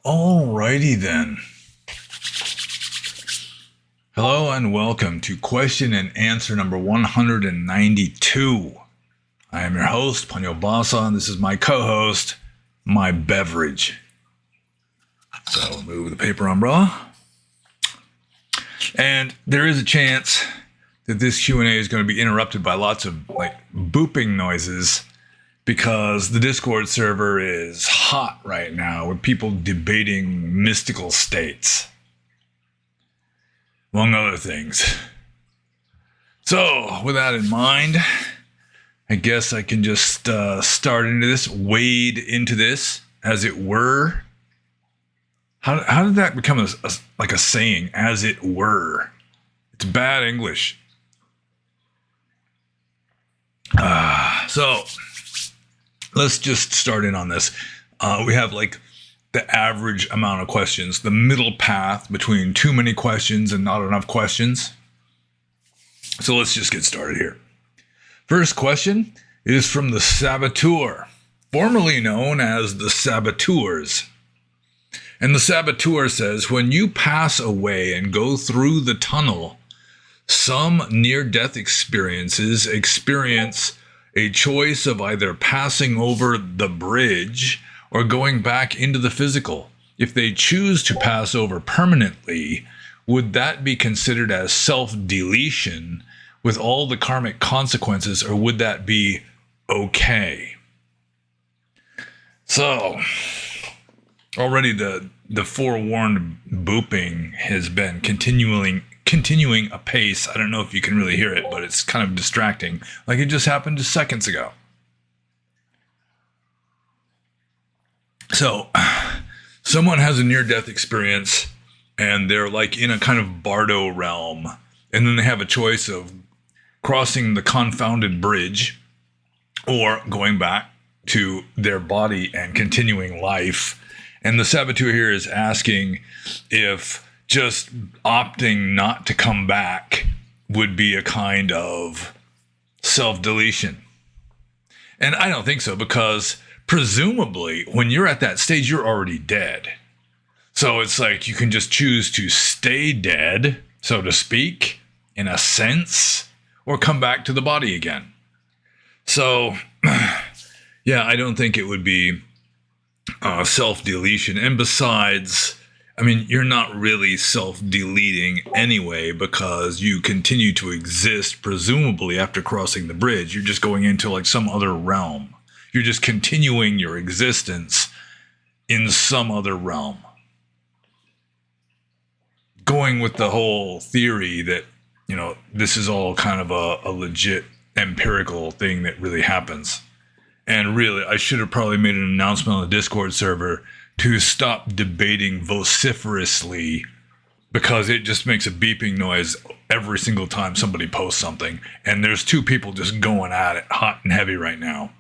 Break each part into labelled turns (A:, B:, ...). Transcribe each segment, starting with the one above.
A: Alrighty then. Hello and welcome to question and answer number 192. I am your host, Panyo Basa, and this is my co-host, my beverage. So move the paper umbrella. And there is a chance that this Q&A is going to be interrupted by lots of booping noises because the Discord server is hot right now with people debating mystical states, among other things. So, with that in mind, I guess I can just start into this, wade into this, as it were. How did that become a saying, as it were? It's bad English. So, let's just start in on this. We have the average amount of questions, the middle path between too many questions and not enough questions. So let's just get started here. First question is from the Saboteur, formerly known as the Saboteurs. And the Saboteur says, when you pass away and go through the tunnel, some near-death experience a choice of either passing over the bridge or going back into the physical. If they choose to pass over permanently, would that be considered as self-deletion with all the karmic consequences, or would that be okay? So, already the forewarned booping has been continuing apace. I don't know if you can really hear it, but it's kind of distracting. Like it just happened just seconds ago. So, someone has a near-death experience, and they're in a kind of bardo realm, and then they have a choice of crossing the confounded bridge or going back to their body and continuing life. And the Saboteur here is asking if just opting not to come back would be a kind of self-deletion. And I don't think so, because presumably when you're at that stage, you're already dead. So it's you can just choose to stay dead, so to speak, in a sense, or come back to the body again. So, yeah, I don't think it would be self-deletion. And besides, you're not really self-deleting anyway, because you continue to exist, presumably, after crossing the bridge. You're just going into some other realm. You're just continuing your existence in some other realm. Going with the whole theory that, this is all kind of a legit empirical thing that really happens. And really, I should have probably made an announcement on the Discord server to stop debating vociferously, because it just makes a beeping noise every single time somebody posts something. And there's two people just going at it hot and heavy right now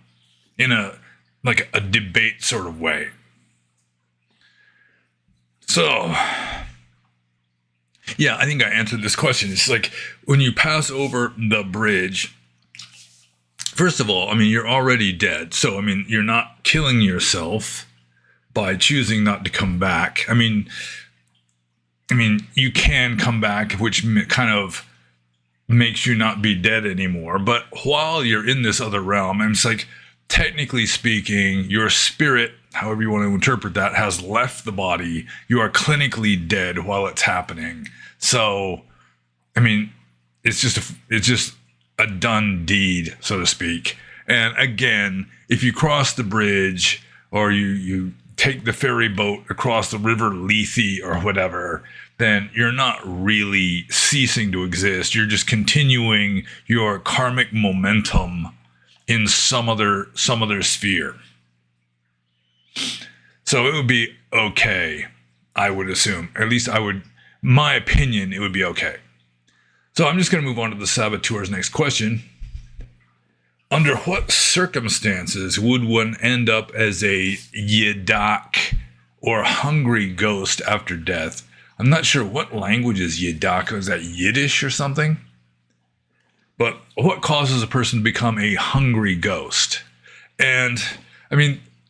A: in a debate sort of way. So, yeah, I think I answered this question. It's when you pass over the bridge, first of all, you're already dead. So, you're not killing yourself by choosing not to come back. You can come back, which kind of makes you not be dead anymore. But while you're in this other realm, it's technically speaking, your spirit, however you want to interpret that, has left the body. You are clinically dead while it's happening. So, it's just a done deed, so to speak. And again, if you cross the bridge or you take the ferry boat across the river Lethe or whatever, then you're not really ceasing to exist. You're just continuing your karmic momentum in some other sphere. So it would be okay, I would assume. At least my opinion, it would be okay. So I'm just going to move on to the Saboteur's next question. Under what circumstances would one end up as a yedak, or hungry ghost, after death? I'm not sure what language is yedak. Is that Yiddish or something? But what causes a person to become a hungry ghost? And,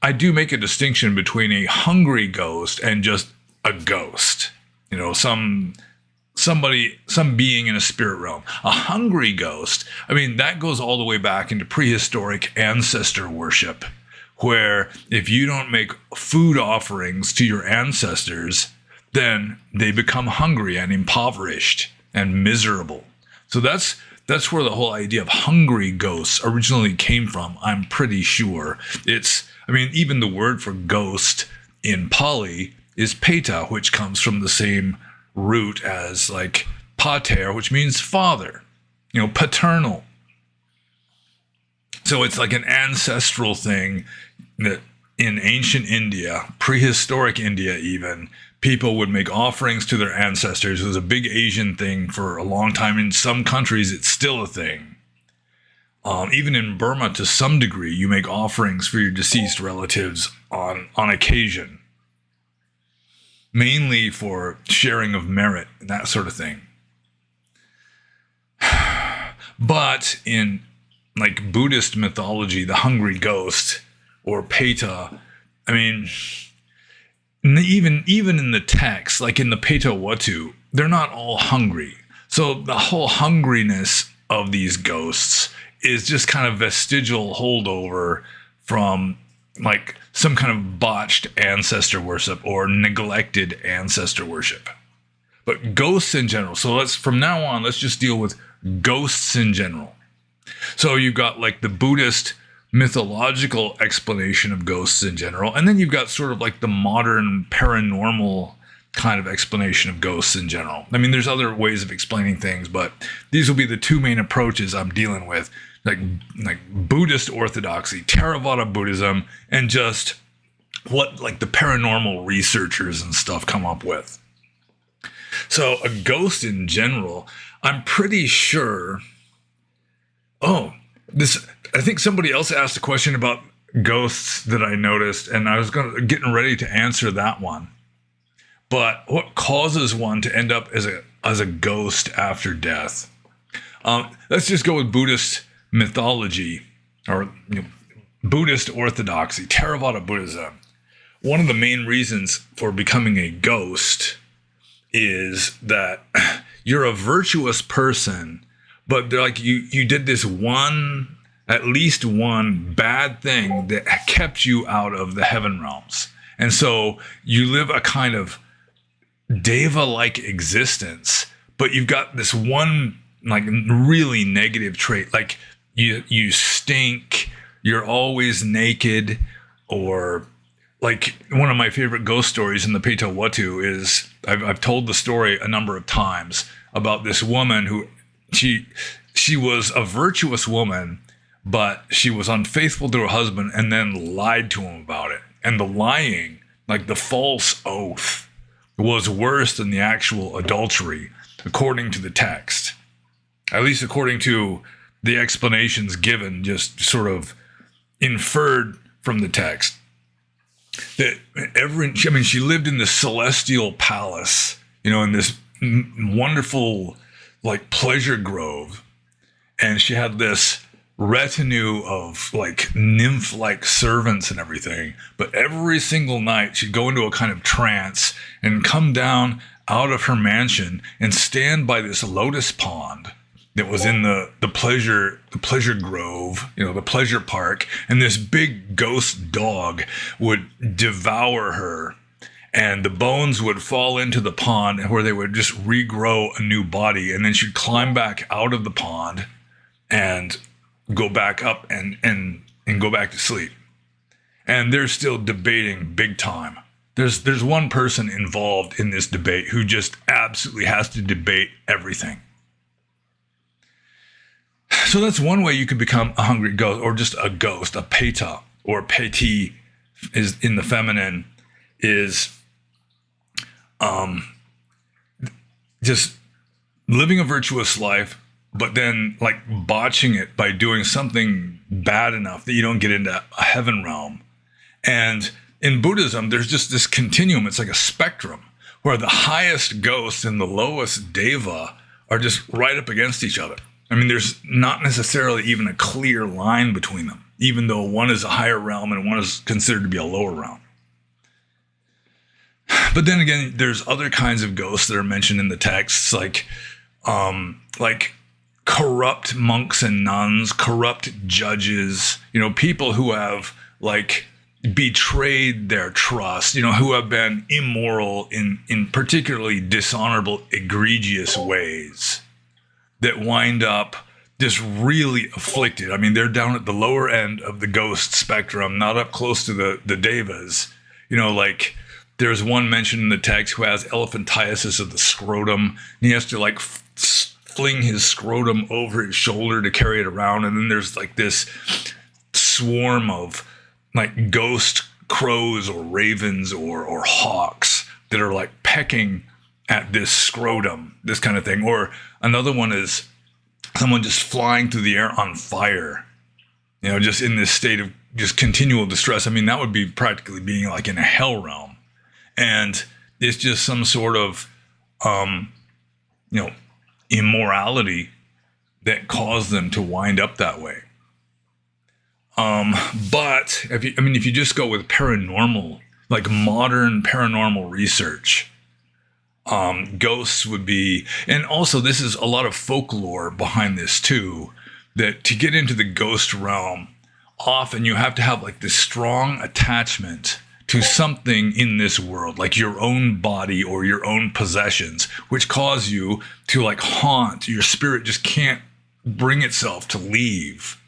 A: I do make a distinction between a hungry ghost and just a ghost. You know, some being in a spirit realm. A hungry ghost, I mean, that goes all the way back into prehistoric ancestor worship, where if you don't make food offerings to your ancestors, then they become hungry and impoverished and miserable. So that's where the whole idea of hungry ghosts originally came from, I'm pretty sure. Even the word for ghost in Pali is peta, which comes from the same root as like pater, which means father, paternal. So it's like an ancestral thing that in ancient India, prehistoric India even, people would make offerings to their ancestors. It was a big Asian thing for a long time. In some countries, it's still a thing. Even in Burma, to some degree, you make offerings for your deceased relatives on occasion, mainly for sharing of merit and that sort of thing. But in like Buddhist mythology, the hungry ghost or peta, I mean, even in the text, like in the Peta Watu, they're not all hungry. So the whole hungriness of these ghosts is just kind of vestigial holdover from like some kind of botched ancestor worship or neglected ancestor worship. But ghosts in general. So from now on, let's just deal with ghosts in general. So you've got like the Buddhist mythological explanation of ghosts in general, and then you've got sort of like the modern paranormal kind of explanation of ghosts in general. I mean, there's other ways of explaining things, but these will be the two main approaches I'm dealing with, like Buddhist orthodoxy, Theravada Buddhism, and just what like the paranormal researchers and stuff come up with. So a ghost in general, I'm pretty sure. I think somebody else asked a question about ghosts that I noticed, and I was getting ready to answer that one. But what causes one to end up as a ghost after death? Let's just go with Buddhist mythology or Buddhist orthodoxy, Theravada Buddhism. One of the main reasons for becoming a ghost is that you're a virtuous person, but like you did this at least one bad thing that kept you out of the heaven realms. And so you live a kind of deva-like existence, but you've got this one like really negative trait. Like you stink, you're always naked, or like one of my favorite ghost stories in the Peta Watu is, I've told the story a number of times about this woman who she was a virtuous woman, but she was unfaithful to her husband and then lied to him about it. And the lying, like the false oath, was worse than the actual adultery, according to the text. At least according to the explanations given, just sort of inferred from the text. That she lived in this celestial palace, in this wonderful, like, pleasure grove. And she had this retinue of like nymph-like servants and everything, but every single night she'd go into a kind of trance and come down out of her mansion and stand by this lotus pond that was in the pleasure grove, the pleasure park, and this big ghost dog would devour her, and the bones would fall into the pond where they would just regrow a new body, and then she'd climb back out of the pond and go back up and go back to sleep. And they're still debating big time. There's one person involved in this debate who just absolutely has to debate everything. So that's one way you could become a hungry ghost, or just a ghost, a peta, or peti is in the feminine, is just living a virtuous life, but then like botching it by doing something bad enough that you don't get into a heaven realm. And in Buddhism, there's just this continuum. It's like a spectrum where the highest ghosts and the lowest deva are just right up against each other. I mean, there's not necessarily even a clear line between them. even though one is a higher realm and one is considered to be a lower realm. But then again, there's other kinds of ghosts that are mentioned in the texts, like corrupt monks and nuns, corrupt judges, people who have betrayed their trust, who have been immoral in particularly dishonorable, egregious ways that wind up just really afflicted. I mean, they're down at the lower end of the ghost spectrum, not up close to the devas. There's one mentioned in the text who has elephantiasis of the scrotum, and he has to fling his scrotum over his shoulder to carry it around. And then there's this swarm of ghost crows or ravens or hawks that are pecking at this scrotum, this kind of thing. Or another one is someone just flying through the air on fire, just in this state of just continual distress. I mean, that would be practically being in a hell realm. And it's just some sort of, immorality that caused them to wind up that way. But if you just go with paranormal, modern paranormal research, ghosts would be, and also this is a lot of folklore behind this too, that to get into the ghost realm, often you have to have this strong attachment to something in this world, like your own body or your own possessions, which cause you to haunt. Your spirit just can't bring itself to leave.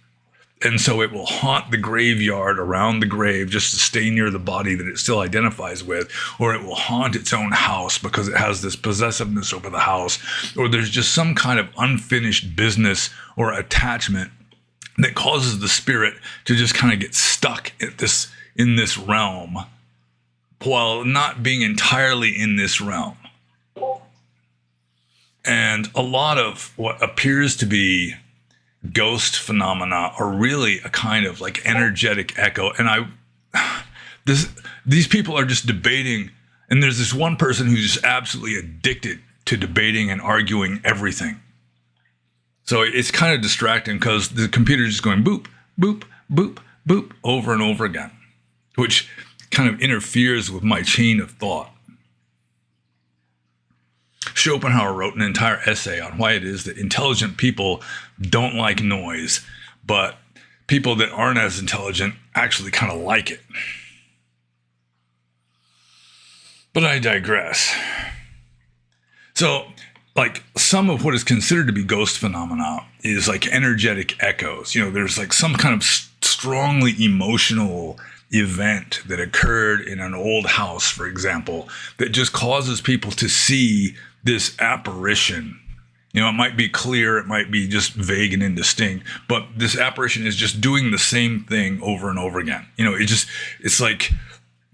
A: And so it will haunt the graveyard around the grave just to stay near the body that it still identifies with, or it will haunt its own house because it has this possessiveness over the house, or there's just some kind of unfinished business or attachment that causes the spirit to just kind of get stuck in this realm while not being entirely in this realm. And a lot of what appears to be ghost phenomena are really a kind of energetic echo. And these people are just debating, and there's this one person who's just absolutely addicted to debating and arguing everything. So it's kind of distracting because the computer's just going boop, boop, boop, boop over and over again, which kind of interferes with my chain of thought. Schopenhauer wrote an entire essay on why it is that intelligent people don't like noise, but people that aren't as intelligent actually kind of like it. But I digress. So, some of what is considered to be ghost phenomena is energetic echoes. There's some kind of strongly emotional event that occurred in an old house, for example, that just causes people to see this apparition. It might be clear, it might be just vague and indistinct, but this apparition is just doing the same thing over and over again. It's like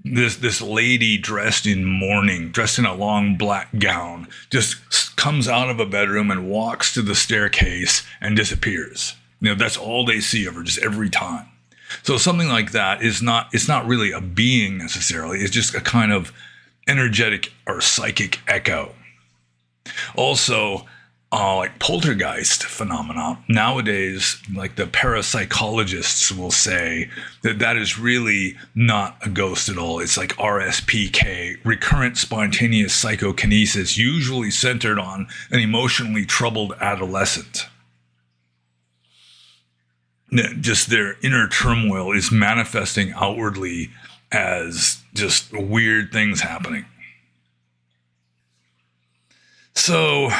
A: this lady dressed in mourning, dressed in a long black gown, just comes out of a bedroom and walks to the staircase and disappears. That's all they see of her, just every time. So something like that it's not really a being necessarily. It's just a kind of energetic or psychic echo. Also, poltergeist phenomena. Nowadays, the parapsychologists will say that is really not a ghost at all. It's RSPK, recurrent spontaneous psychokinesis, usually centered on an emotionally troubled adolescent. Just their inner turmoil is manifesting outwardly as just weird things happening. So,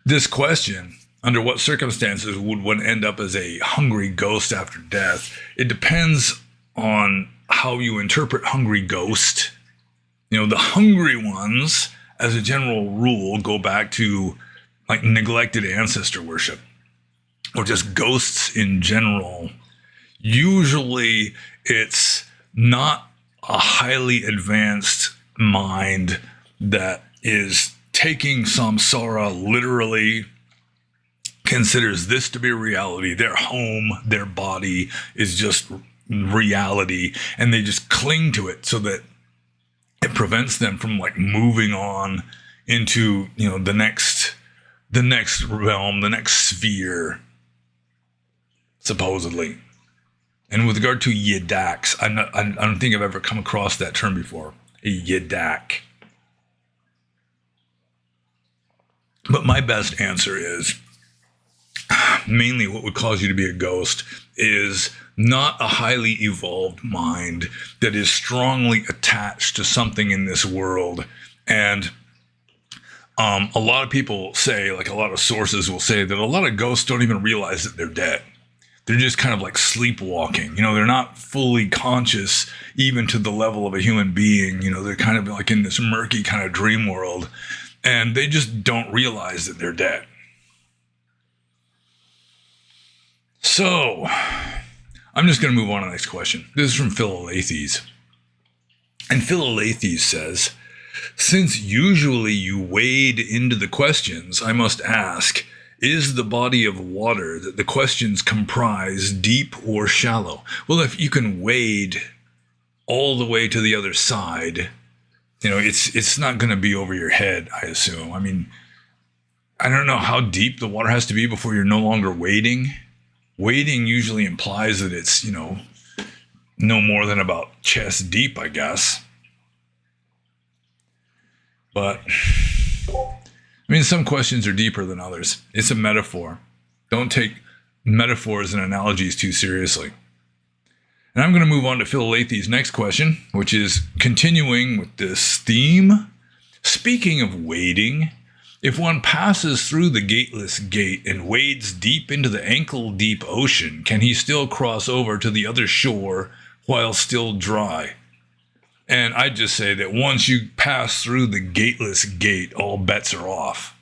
A: this question, under what circumstances would one end up as a hungry ghost after death? It depends on how you interpret hungry ghost. The hungry ones, as a general rule, go back to neglected ancestor worship, or just ghosts in general. Usually it's not a highly advanced mind that is taking samsara literally, considers this to be reality. Their home, their body is just reality, and they just cling to it so that it prevents them from moving on into the next realm, the next sphere, supposedly. And with regard to yidaks, I don't think I've ever come across that term before, a yidak. But my best answer is mainly what would cause you to be a ghost is not a highly evolved mind that is strongly attached to something in this world. And a lot of people say, like a lot of sources will say, that a lot of ghosts don't even realize that they're dead. They're just kind of like sleepwalking. They're not fully conscious even to the level of a human being. They're kind of like in this murky kind of dream world, and they just don't realize that they're dead. So I'm just going to move on to the next question. This is from Philalethes. And Philalethes says, since usually you wade into the questions, I must ask, is the body of water that the questions comprise deep or shallow? Well, if you can wade all the way to the other side, it's not going to be over your head, I assume. I mean, I don't know how deep the water has to be before you're no longer wading. Wading usually implies that it's, no more than about chest deep, I guess. But some questions are deeper than others. It's a metaphor. Don't take metaphors and analogies too seriously. And I'm going to move on to Philalethes' next question, which is continuing with this theme. Speaking of wading, if one passes through the gateless gate and wades deep into the ankle-deep ocean, can he still cross over to the other shore while still dry? And I just say that once you pass through the gateless gate, all bets are off.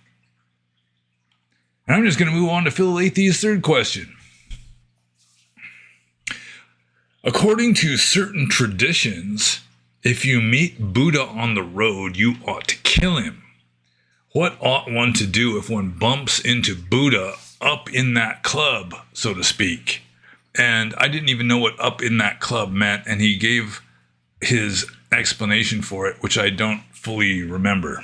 A: And I'm just going to move on to Philalethes' third question. According to certain traditions, if you meet Buddha on the road, you ought to kill him. What ought one to do if one bumps into Buddha up in that club, so to speak? And I didn't even know what up in that club meant, and he gave his explanation for it, which I don't fully remember.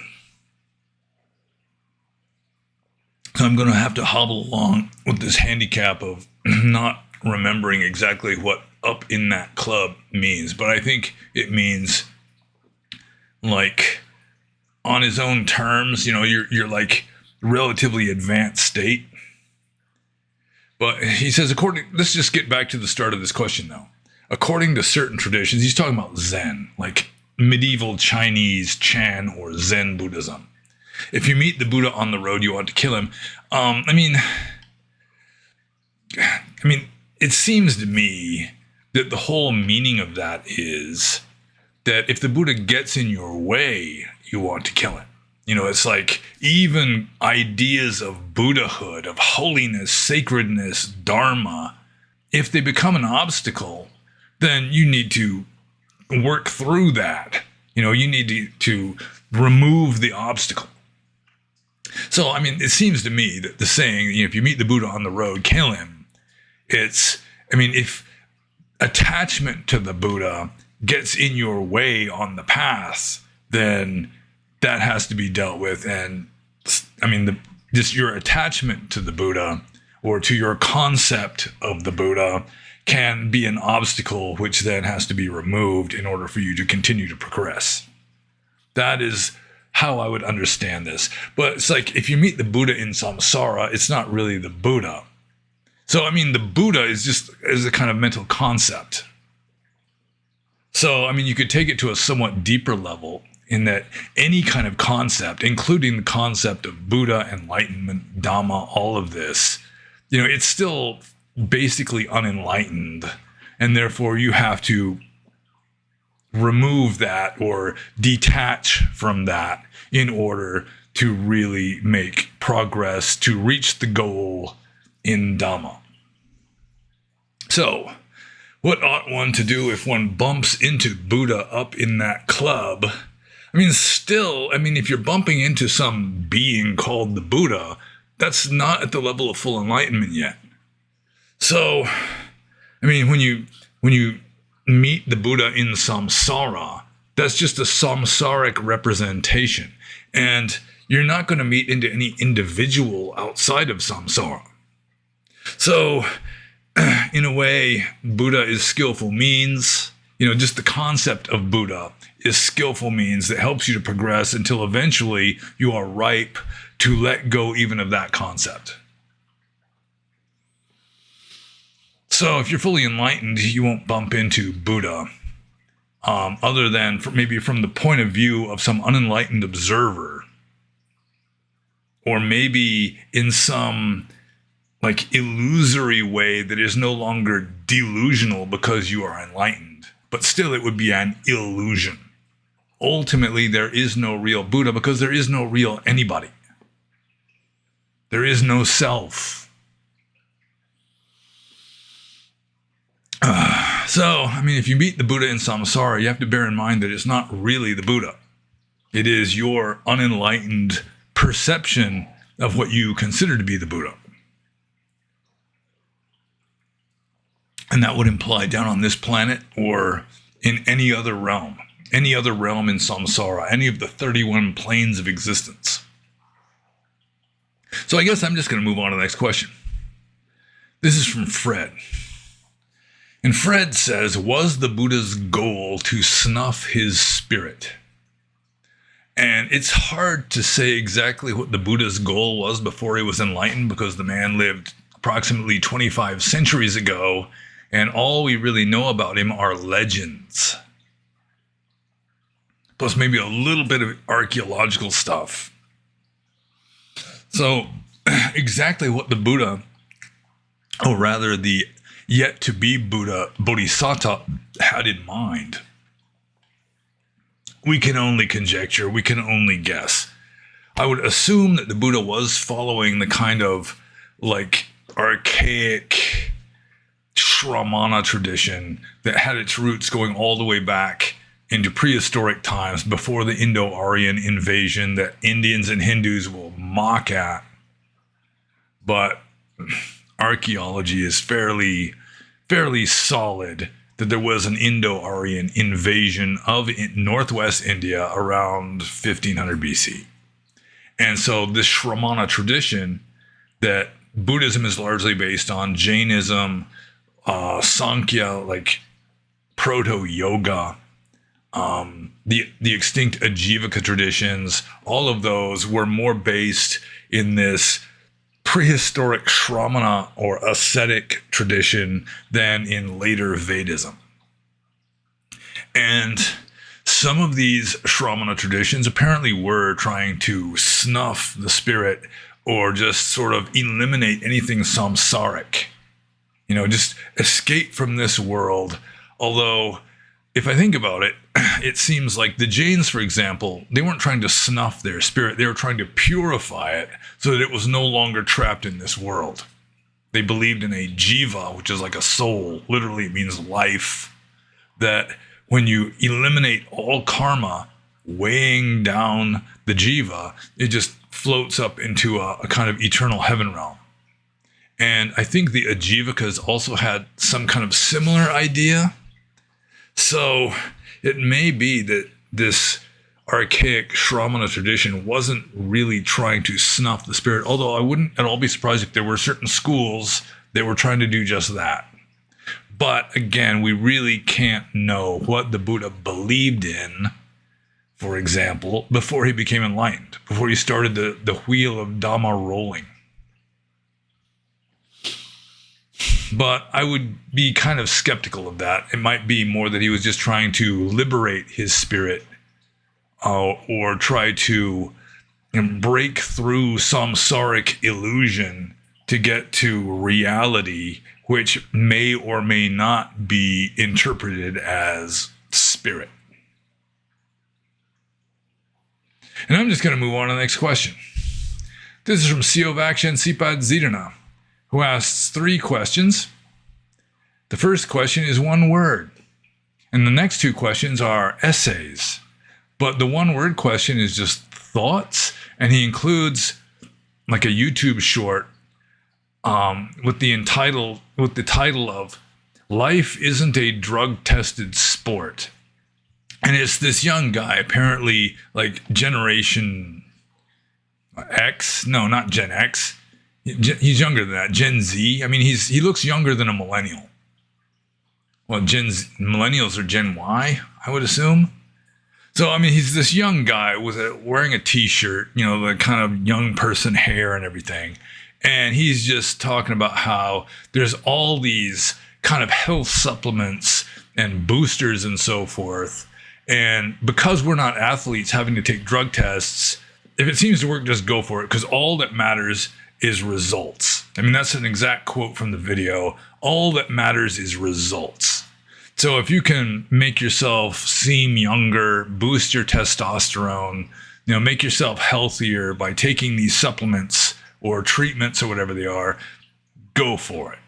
A: So I'm going to have to hobble along with this handicap of not remembering exactly what up in that club means. But I think it means like on his own terms, you're like relatively advanced state. But he says, let's just get back to the start of this question though. According to certain traditions, he's talking about Zen, like medieval Chinese Chan or Zen Buddhism. If you meet the Buddha on the road, you ought to kill him. I mean, it seems to me that the whole meaning of that is that if the Buddha gets in your way, you want to kill him. It's like even ideas of Buddhahood, of holiness, sacredness, Dharma, if they become an obstacle, then you need to work through that. You need to remove the obstacle. So, it seems to me that the saying, if you meet the Buddha on the road, kill him, if attachment to the Buddha gets in your way on the path, then that has to be dealt with. And just your attachment to the Buddha or to your concept of the Buddha can be an obstacle, which then has to be removed in order for you to continue to progress. That is how I would understand this. But it's like if you meet the Buddha in samsara, it's not really the Buddha. So, the Buddha is a kind of mental concept. So, you could take it to a somewhat deeper level in that any kind of concept, including the concept of Buddha, enlightenment, Dhamma, all of this, it's still basically unenlightened, and therefore you have to remove that or detach from that in order to really make progress to reach the goal in Dhamma. So, what ought one to do if one bumps into Buddha up in that club? If you're bumping into some being called the Buddha, that's not at the level of full enlightenment yet. So, when you meet the Buddha in samsara, that's just a samsaric representation. And you're not going to meet into any individual outside of samsara. So, in a way, Buddha is skillful means. Just the concept of Buddha is skillful means that helps you to progress until eventually you are ripe to let go even of that concept. So if you're fully enlightened, you won't bump into Buddha, other than maybe from the point of view of some unenlightened observer, or maybe in some illusory way that is no longer delusional because you are enlightened, but still it would be an illusion. Ultimately, there is no real Buddha because there is no real anybody. There is no self. If you meet the Buddha in samsara, you have to bear in mind that it's not really the Buddha. It is your unenlightened perception of what you consider to be the Buddha. And that would imply down on this planet or in any other realm in samsara, any of the 31 planes of existence. So I guess I'm just going to move on to the next question. This is from Fred. And Fred says, was the Buddha's goal to snuff his spirit? And it's hard to say exactly what the Buddha's goal was before he was enlightened, because the man lived approximately 25 centuries ago, and all we really know about him are legends. Plus maybe a little bit of archaeological stuff. So exactly what the Buddha, or rather the yet to be Buddha Bodhisattva had in mind, we can only conjecture, we can only guess. I would assume that the Buddha was following the kind of archaic Shramana tradition that had its roots going all the way back into prehistoric times before the Indo-Aryan invasion that Indians and Hindus will mock at. But archaeology is fairly solid that there was an Indo-Aryan invasion of northwest India around 1500 BC. And so this Shramana tradition that Buddhism is largely based on, Jainism, Sankhya, proto-yoga, the extinct Ajivaka traditions, all of those were more based in this prehistoric Shramana or ascetic tradition than in later Vedism. And some of these Shramana traditions apparently were trying to snuff the spirit or just sort of eliminate anything samsaric. Just escape from this world. Although, if I think about it, it seems like the Jains, for example, they weren't trying to snuff their spirit. They were trying to purify it so that it was no longer trapped in this world. They believed in a jiva, which is like a soul. Literally, it means life. That when you eliminate all karma weighing down the jiva, it just floats up into a kind of eternal heaven realm. And I think the Ajivakas also had some kind of similar idea. So it may be that this archaic Shramana tradition wasn't really trying to snuff the spirit, although I wouldn't at all be surprised if there were certain schools that were trying to do just that. But again, we really can't know what the Buddha believed in, for example, before he became enlightened, before he started the wheel of Dhamma rolling. But I would be kind of skeptical of that. It might be more that he was just trying to liberate his spirit or try to break through samsaric illusion to get to reality, which may or may not be interpreted as spirit. And I'm just going to move on to the next question. This is from Siovakshan Sipad Zidana, who asks 3 questions. The first question is one word, and the next 2 questions are essays. But the one word question is just thoughts, and he includes like a YouTube short with the title of "Life Isn't a Drug-Tested Sport." And it's this young guy, apparently like Generation X. No, not Gen X. He's younger than that. Gen Z. I mean, he looks younger than a millennial. Well, millennials are Gen Y, I would assume. So, I mean, he's this young guy wearing a t-shirt, the kind of young person hair and everything. And he's just talking about how there's all these kind of health supplements and boosters and so forth. And because we're not athletes having to take drug tests, if it seems to work, just go for it, because all that matters is results. I mean, that's an exact quote from the video. All that matters is results. So if you can make yourself seem younger, boost your testosterone, make yourself healthier by taking these supplements or treatments or whatever they are, go for it.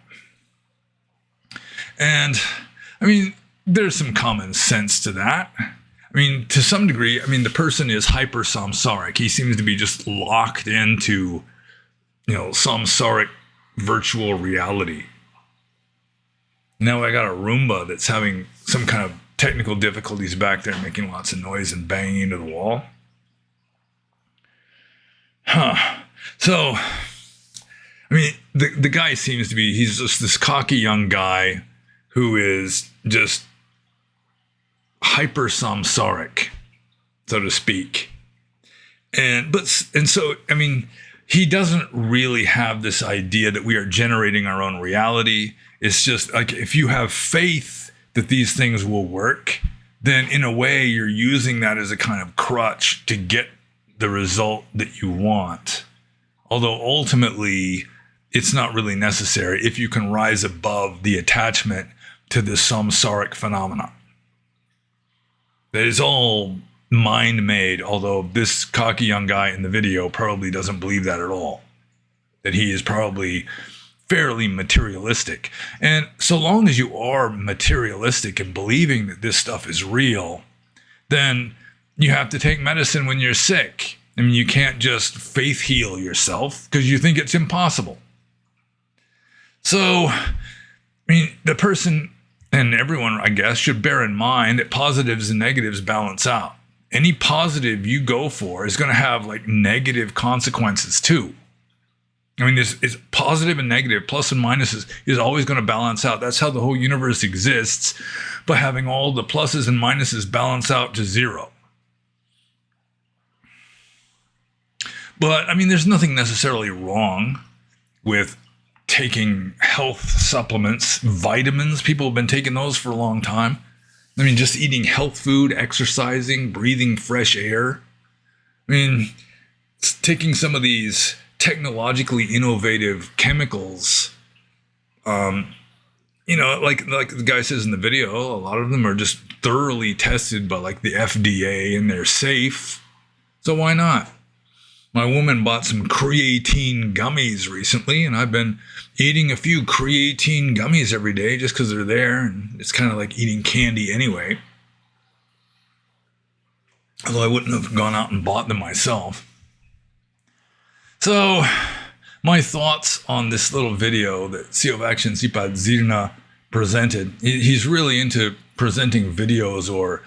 A: And I mean, there's some common sense to that. I mean, to some degree, the person is hyper-samsaric. He seems to be just locked into, samsaric virtual reality. Now I got a Roomba that's having some kind of technical difficulties back there, making lots of noise and banging into the wall. So, the guy seems to be, he's just this cocky young guy who is just hyper-samsaric, so to speak. And so, he doesn't really have this idea that we are generating our own reality. It's just like, if you have faith that these things will work, then in a way you're using that as a kind of crutch to get the result that you want. Although ultimately it's not really necessary if you can rise above the attachment to the samsaric phenomena. That is all mind-made, although this cocky young guy in the video probably doesn't believe that at all. That he is probably fairly materialistic. And so long as you are materialistic and believing that this stuff is real, then you have to take medicine when you're sick. You can't just faith heal yourself because you think it's impossible. So, the person and everyone, I guess, should bear in mind that positives and negatives balance out. Any positive you go for is going to have negative consequences too. This is positive and negative, plus and minuses, is always going to balance out. That's how the whole universe exists, by having all the pluses and minuses balance out to zero. But, there's nothing necessarily wrong with taking health supplements, vitamins. People have been taking those for a long time. Just eating health food, exercising, breathing fresh air. Taking some of these technologically innovative chemicals, like the guy says in the video, a lot of them are just thoroughly tested by the FDA and they're safe. So why not? My woman bought some creatine gummies recently, and I've been eating a few creatine gummies every day just because they're there, and it's kind of like eating candy anyway. Although I wouldn't have gone out and bought them myself. So, my thoughts on this little video that Siovakshin Sipa presented. He's really into presenting videos or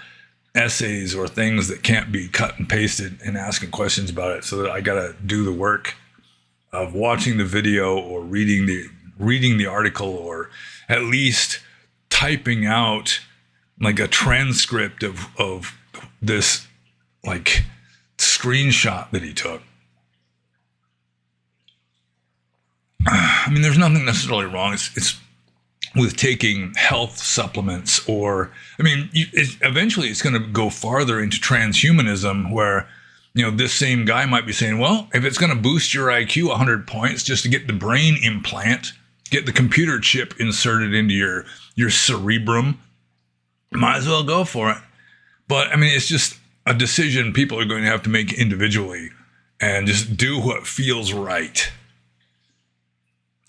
A: essays or things that can't be cut and pasted and asking questions about it, so that I gotta do the work of watching the video or reading the article, or at least typing out a transcript of this screenshot that he took. There's nothing necessarily wrong. It's with taking health supplements, or eventually it's going to go farther into transhumanism, where this same guy might be saying, well, if it's going to boost your IQ 100 points just to get the brain implant, get the computer chip inserted into your cerebrum, might as well go for it. But it's just a decision people are going to have to make individually, and just do what feels right.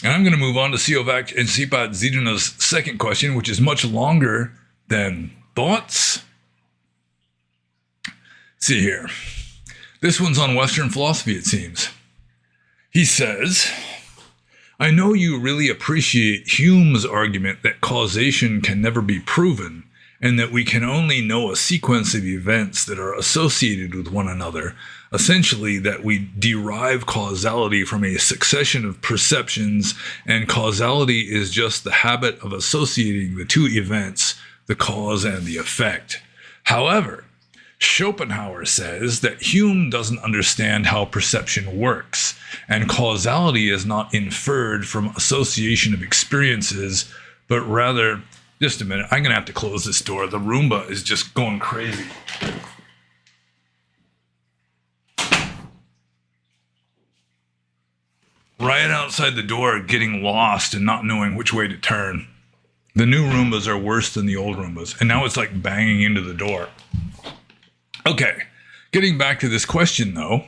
A: And I'm going to move on to Siovac and Sipat Ziduna's second question, which is much longer than thoughts. See here. This one's on Western philosophy, it seems. He says, I know you really appreciate Hume's argument that causation can never be proven, and that we can only know a sequence of events that are associated with one another. Essentially, that we derive causality from a succession of perceptions, and causality is just the habit of associating the two events, the cause and the effect. However, Schopenhauer says that Hume doesn't understand how perception works, and causality is not inferred from association of experiences, but rather, just a minute, I'm going to have to close this door. The Roomba is just going crazy. Right outside the door, getting lost and not knowing which way to turn. The new Roombas are worse than the old Roombas, and now it's like banging into the door. Okay, getting back to this question though.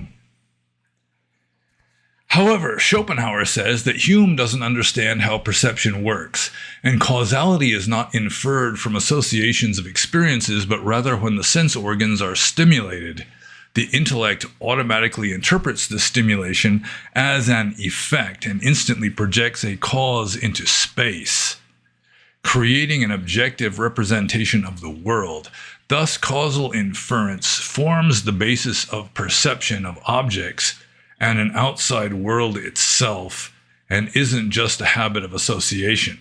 A: However, Schopenhauer says that Hume doesn't understand how perception works, and causality is not inferred from associations of experiences, but rather when the sense organs are stimulated. The intellect automatically interprets the stimulation as an effect and instantly projects a cause into space, creating an objective representation of the world. Thus, causal inference forms the basis of perception of objects and an outside world itself, and isn't just a habit of association.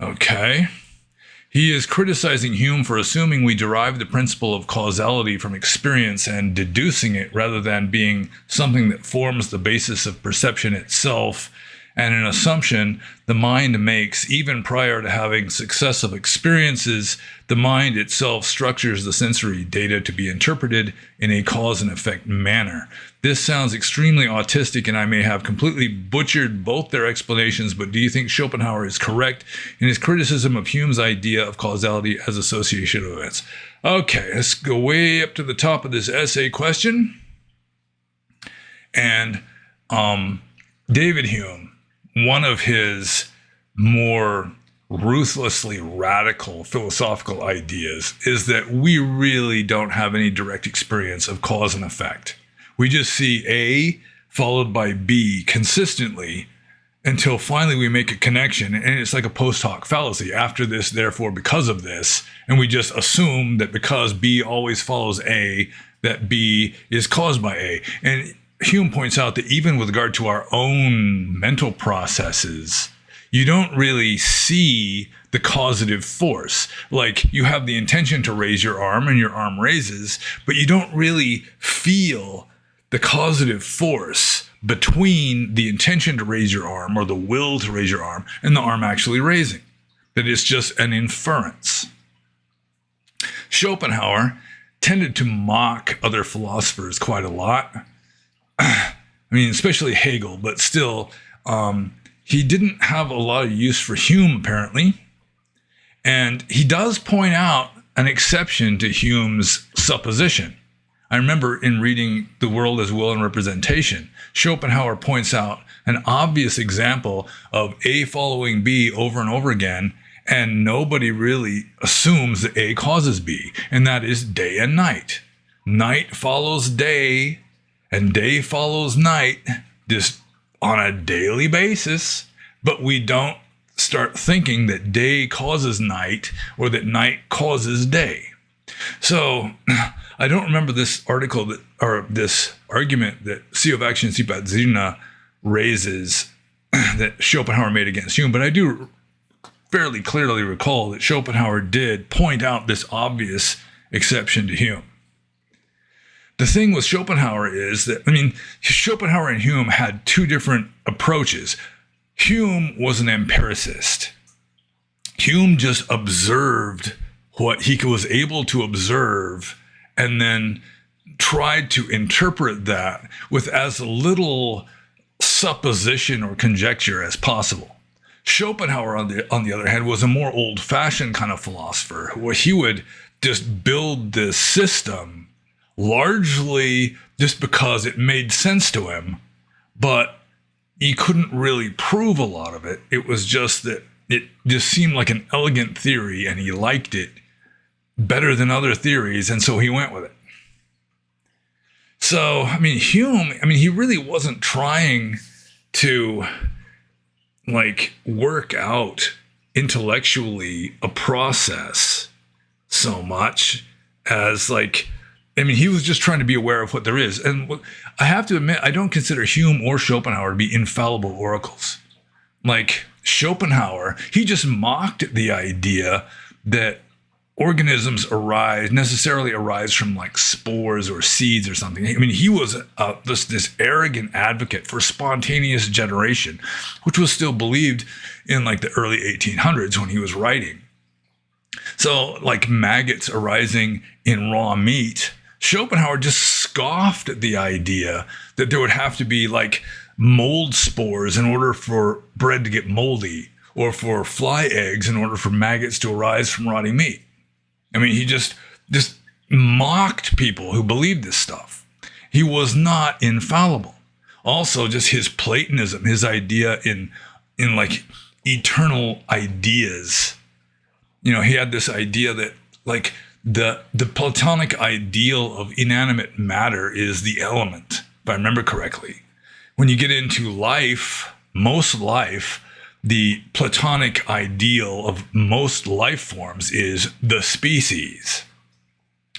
A: Okay. He is criticizing Hume for assuming we derive the principle of causality from experience and deducing it rather than being something that forms the basis of perception itself, and an assumption the mind makes even prior to having successive experiences. The mind itself structures the sensory data to be interpreted in a cause and effect manner. This sounds extremely autistic, and I may have completely butchered both their explanations, but do you think Schopenhauer is correct in his criticism of Hume's idea of causality as association of events? Okay, let's go way up to the top of this essay question. And David Hume, one of his more ruthlessly radical philosophical ideas is that we really don't have any direct experience of cause and effect. We just see A followed by B consistently until finally we make a connection, and it's like a post hoc fallacy. After this, therefore, because of this, and we just assume that because B always follows A, that B is caused by A. And Hume points out that even with regard to our own mental processes, you don't really see the causative force. Like, you have the intention to raise your arm and your arm raises, but you don't really feel the causative force between the intention to raise your arm or the will to raise your arm and the arm actually raising. That it's just an inference. Schopenhauer tended to mock other philosophers quite a lot. I mean, especially Hegel, but still, he didn't have a lot of use for Hume, apparently. And he does point out an exception to Hume's supposition. I remember in reading The World as Will and Representation, Schopenhauer points out an obvious example of A following B over and over again, and nobody really assumes that A causes B, and that is day and night. Night follows day, and day follows night, just on a daily basis, but we don't start thinking that day causes night or that night causes day. So I don't remember this article that, or this argument that C of Action Sipatzina raises that Schopenhauer made against Hume, but I do fairly clearly recall that Schopenhauer did point out this obvious exception to Hume. The thing with Schopenhauer is that, I mean, Schopenhauer and Hume had two different approaches. Hume was an empiricist. Hume just observed what he was able to observe and then tried to interpret that with as little supposition or conjecture as possible. Schopenhauer, on the other hand, was a more old-fashioned kind of philosopher, where he would just build this system largely just because it made sense to him, but he couldn't really prove a lot of it. It was just that it just seemed like an elegant theory, and he liked it better than other theories, and so he went with it. So, I mean, Hume, he really wasn't trying to, work out intellectually a process so much as like, I mean, he was just trying to be aware of what there is. And I have to admit, I don't consider Hume or Schopenhauer to be infallible oracles. Like Schopenhauer, he just mocked the idea that organisms necessarily arise from like spores or seeds or something. I mean, he was this arrogant advocate for spontaneous generation, which was still believed in like the early 1800s when he was writing. So like maggots arising in raw meat, Schopenhauer just scoffed at the idea that there would have to be like mold spores in order for bread to get moldy, or for fly eggs in order for maggots to arise from rotting meat. I mean, he just mocked people who believed this stuff. He was not infallible. Also, just his Platonism, his idea in like eternal ideas. You know, he had this idea that like the Platonic ideal of inanimate matter is the element, if I remember correctly. When you get into life, most life, the Platonic ideal of most life forms is the species.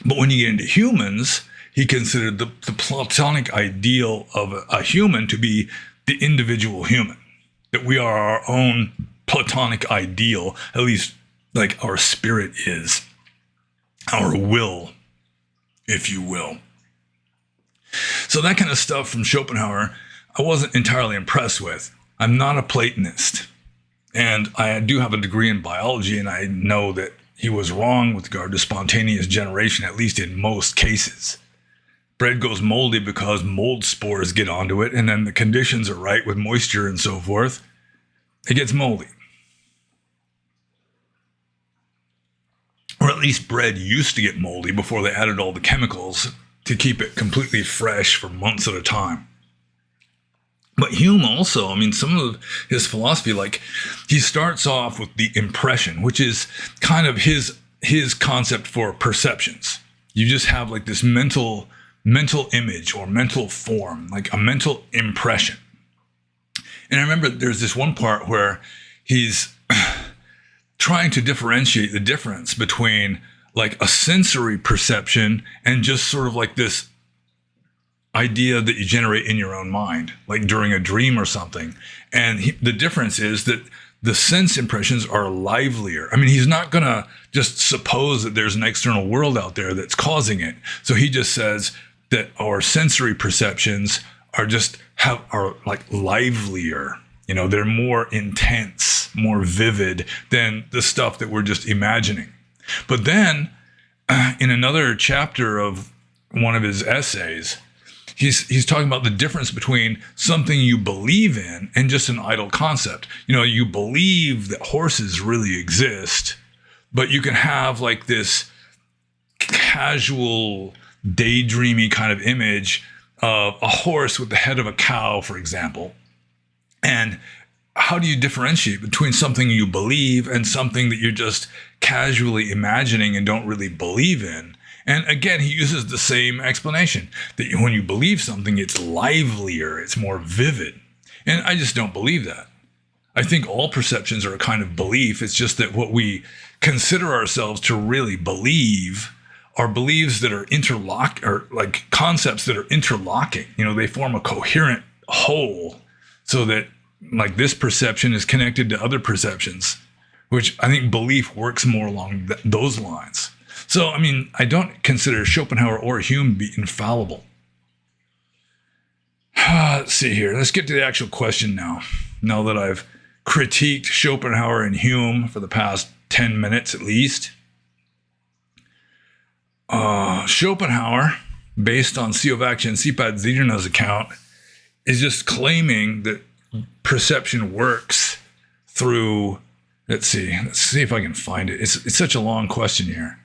A: But when you get into humans, he considered the Platonic ideal of a human to be the individual human. That we are our own Platonic ideal, at least like our spirit is. Our will, if you will. So that kind of stuff from Schopenhauer, I wasn't entirely impressed with. I'm not a Platonist. And I do have a degree in biology, and I know that he was wrong with regard to spontaneous generation, at least in most cases. Bread goes moldy because mold spores get onto it, and then the conditions are right with moisture and so forth. It gets moldy. Or at least bread used to get moldy before they added all the chemicals to keep it completely fresh for months at a time. But Hume also, I mean, some of his philosophy, like he starts off with the impression, which is kind of his concept for perceptions. You just have like this mental image or mental form, like a mental impression. And I remember there's this one part where he's trying to differentiate the difference between like a sensory perception and just sort of like this idea that you generate in your own mind, like during a dream or something. And the difference is that the sense impressions are livelier. I mean, he's not going to just suppose that there's an external world out there that's causing it. So he just says that our sensory perceptions are like livelier. You know, they're more intense, more vivid than the stuff that we're just imagining. But then in another chapter of one of his essays, he's talking about the difference between something you believe in and just an idle concept. You know, you believe that horses really exist, but you can have like this casual, daydreamy kind of image of a horse with the head of a cow, for example. And how do you differentiate between something you believe and something that you're just casually imagining and don't really believe in? And again, he uses the same explanation, that when you believe something, it's livelier, it's more vivid. And I just don't believe that. I think all perceptions are a kind of belief. It's just that what we consider ourselves to really believe are beliefs that are or like concepts that are interlocking. You know, they form a coherent whole so that like this perception is connected to other perceptions, which I think belief works more along those lines. So, I mean, I don't consider Schopenhauer or Hume to be infallible. Let's see here. Let's get to the actual question now. Now that I've critiqued Schopenhauer and Hume for the past 10 minutes at least. Schopenhauer, based on Siovac and Sipat-Zidrna's account, is just claiming that perception works through, let's see if I can find it. It's such a long question here.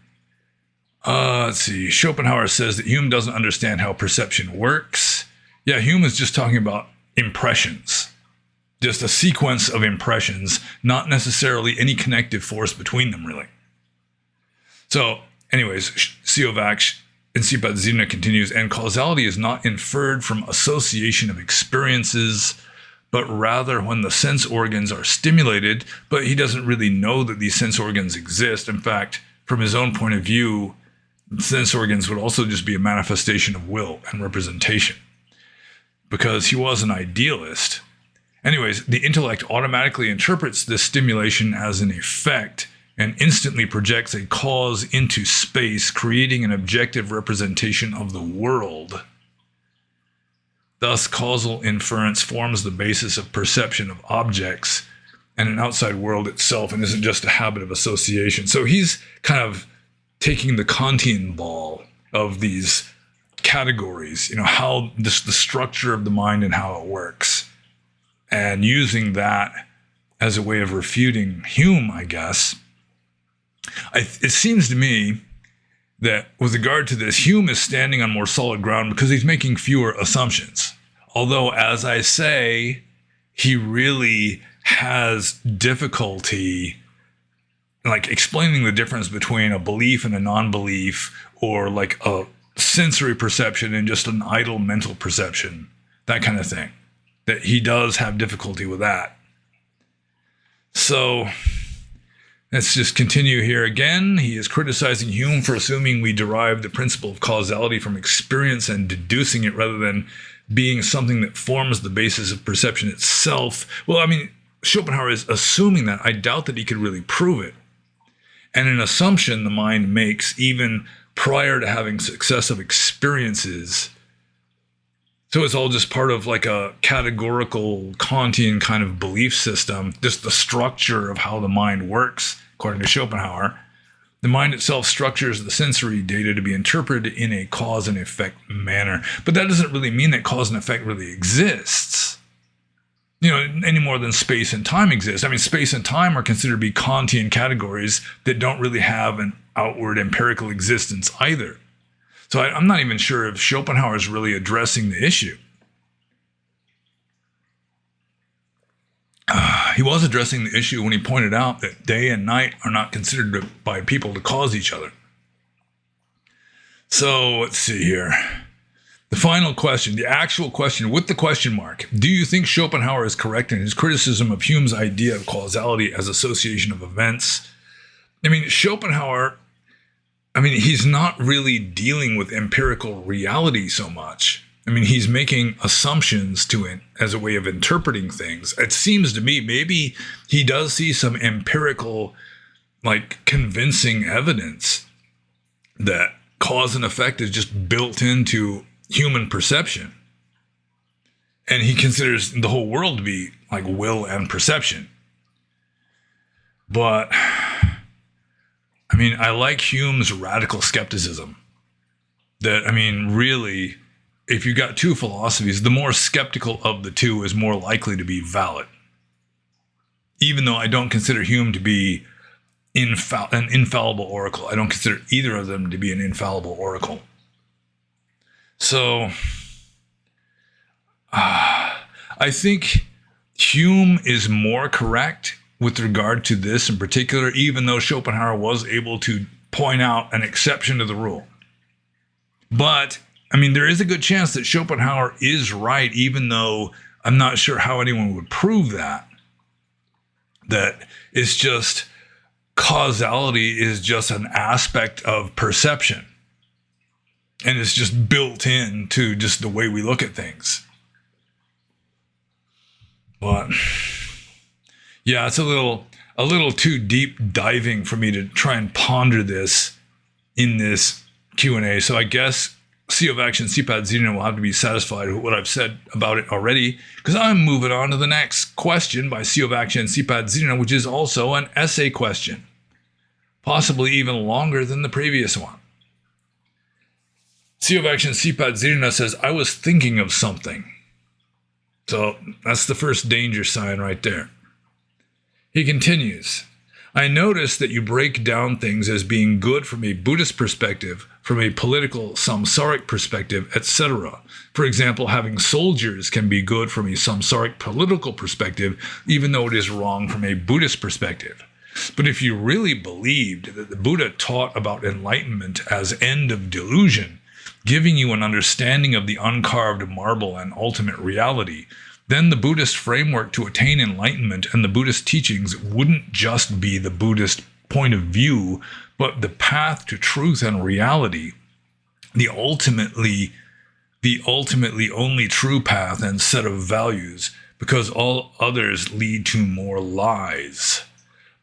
A: Let's see. Schopenhauer says that Hume doesn't understand how perception works. Yeah, Hume is just talking about impressions. Just a sequence of impressions, not necessarily any connective force between them, really. So, anyways, Siovac and Sipat-Zidrna continues, and causality is not inferred from association of experiences, but rather when the sense organs are stimulated, but he doesn't really know that these sense organs exist. In fact, from his own point of view, sense organs would also just be a manifestation of will and representation, because he was an idealist. Anyways, the intellect automatically interprets this stimulation as an effect and instantly projects a cause into space, creating an objective representation of the world. Thus, causal inference forms the basis of perception of objects and an outside world itself, and isn't just a habit of association. So he's kind of taking the Kantian ball of these categories, how the structure of the mind and how it works, and using that as a way of refuting Hume, I guess. It seems to me that with regard to this, Hume is standing on more solid ground because he's making fewer assumptions. Although, as I say, he really has difficulty like explaining the difference between a belief and a non-belief, or like a sensory perception and just an idle mental perception, that kind of thing. That he does have difficulty with that. So let's just continue here again. He is criticizing Hume for assuming we derive the principle of causality from experience and deducing it rather than being something that forms the basis of perception itself. Well, I mean, Schopenhauer is assuming that. I doubt that he could really prove it. And an assumption the mind makes even prior to having successive experiences. So it's all just part of like a categorical Kantian kind of belief system, just the structure of how the mind works, according to Schopenhauer. The mind itself structures the sensory data to be interpreted in a cause and effect manner. But that doesn't really mean that cause and effect really exists, any more than space and time exist. I mean, space and time are considered to be Kantian categories that don't really have an outward empirical existence either. So I'm not even sure if Schopenhauer is really addressing the issue. He was addressing the issue when he pointed out that day and night are not considered by people to cause each other. So let's see here. The final question, the actual question with the question mark. Do you think Schopenhauer is correct in his criticism of Hume's idea of causality as association of events? I mean, Schopenhauer, he's not really dealing with empirical reality so much. He's making assumptions to it as a way of interpreting things. It seems to me maybe he does see some empirical, like convincing evidence that cause and effect is just built into human perception. And he considers the whole world to be like will and perception. But, I like Hume's radical skepticism. That, really, if you got two philosophies, the more skeptical of the two is more likely to be valid. Even though I don't consider Hume to be an infallible oracle. I don't consider either of them to be an infallible oracle. So, I think Hume is more correct with regard to this in particular, even though Schopenhauer was able to point out an exception to the rule. But, there is a good chance that Schopenhauer is right, even though I'm not sure how anyone would prove that. That it's just causality is just an aspect of perception. And it's just built into just the way we look at things. But yeah, it's a little too deep diving for me to try and ponder this in this Q&A. So I guess CO of Action CPAD Zeno will have to be satisfied with what I've said about it already, because I'm moving on to the next question by CO of Action CPAD Zeno, which is also an essay question, possibly even longer than the previous one. CO of Action CPAD Zeno says, I was thinking of something. So that's the first danger sign right there. He continues, I notice that you break down things as being good from a Buddhist perspective, from a political samsaric perspective, etc. For example, having soldiers can be good from a samsaric political perspective, even though it is wrong from a Buddhist perspective. But if you really believed that the Buddha taught about enlightenment as end of delusion, giving you an understanding of the uncarved marble and ultimate reality, then the Buddhist framework to attain enlightenment and the Buddhist teachings wouldn't just be the Buddhist point of view, but the path to truth and reality, the ultimately only true path and set of values, because all others lead to more lies.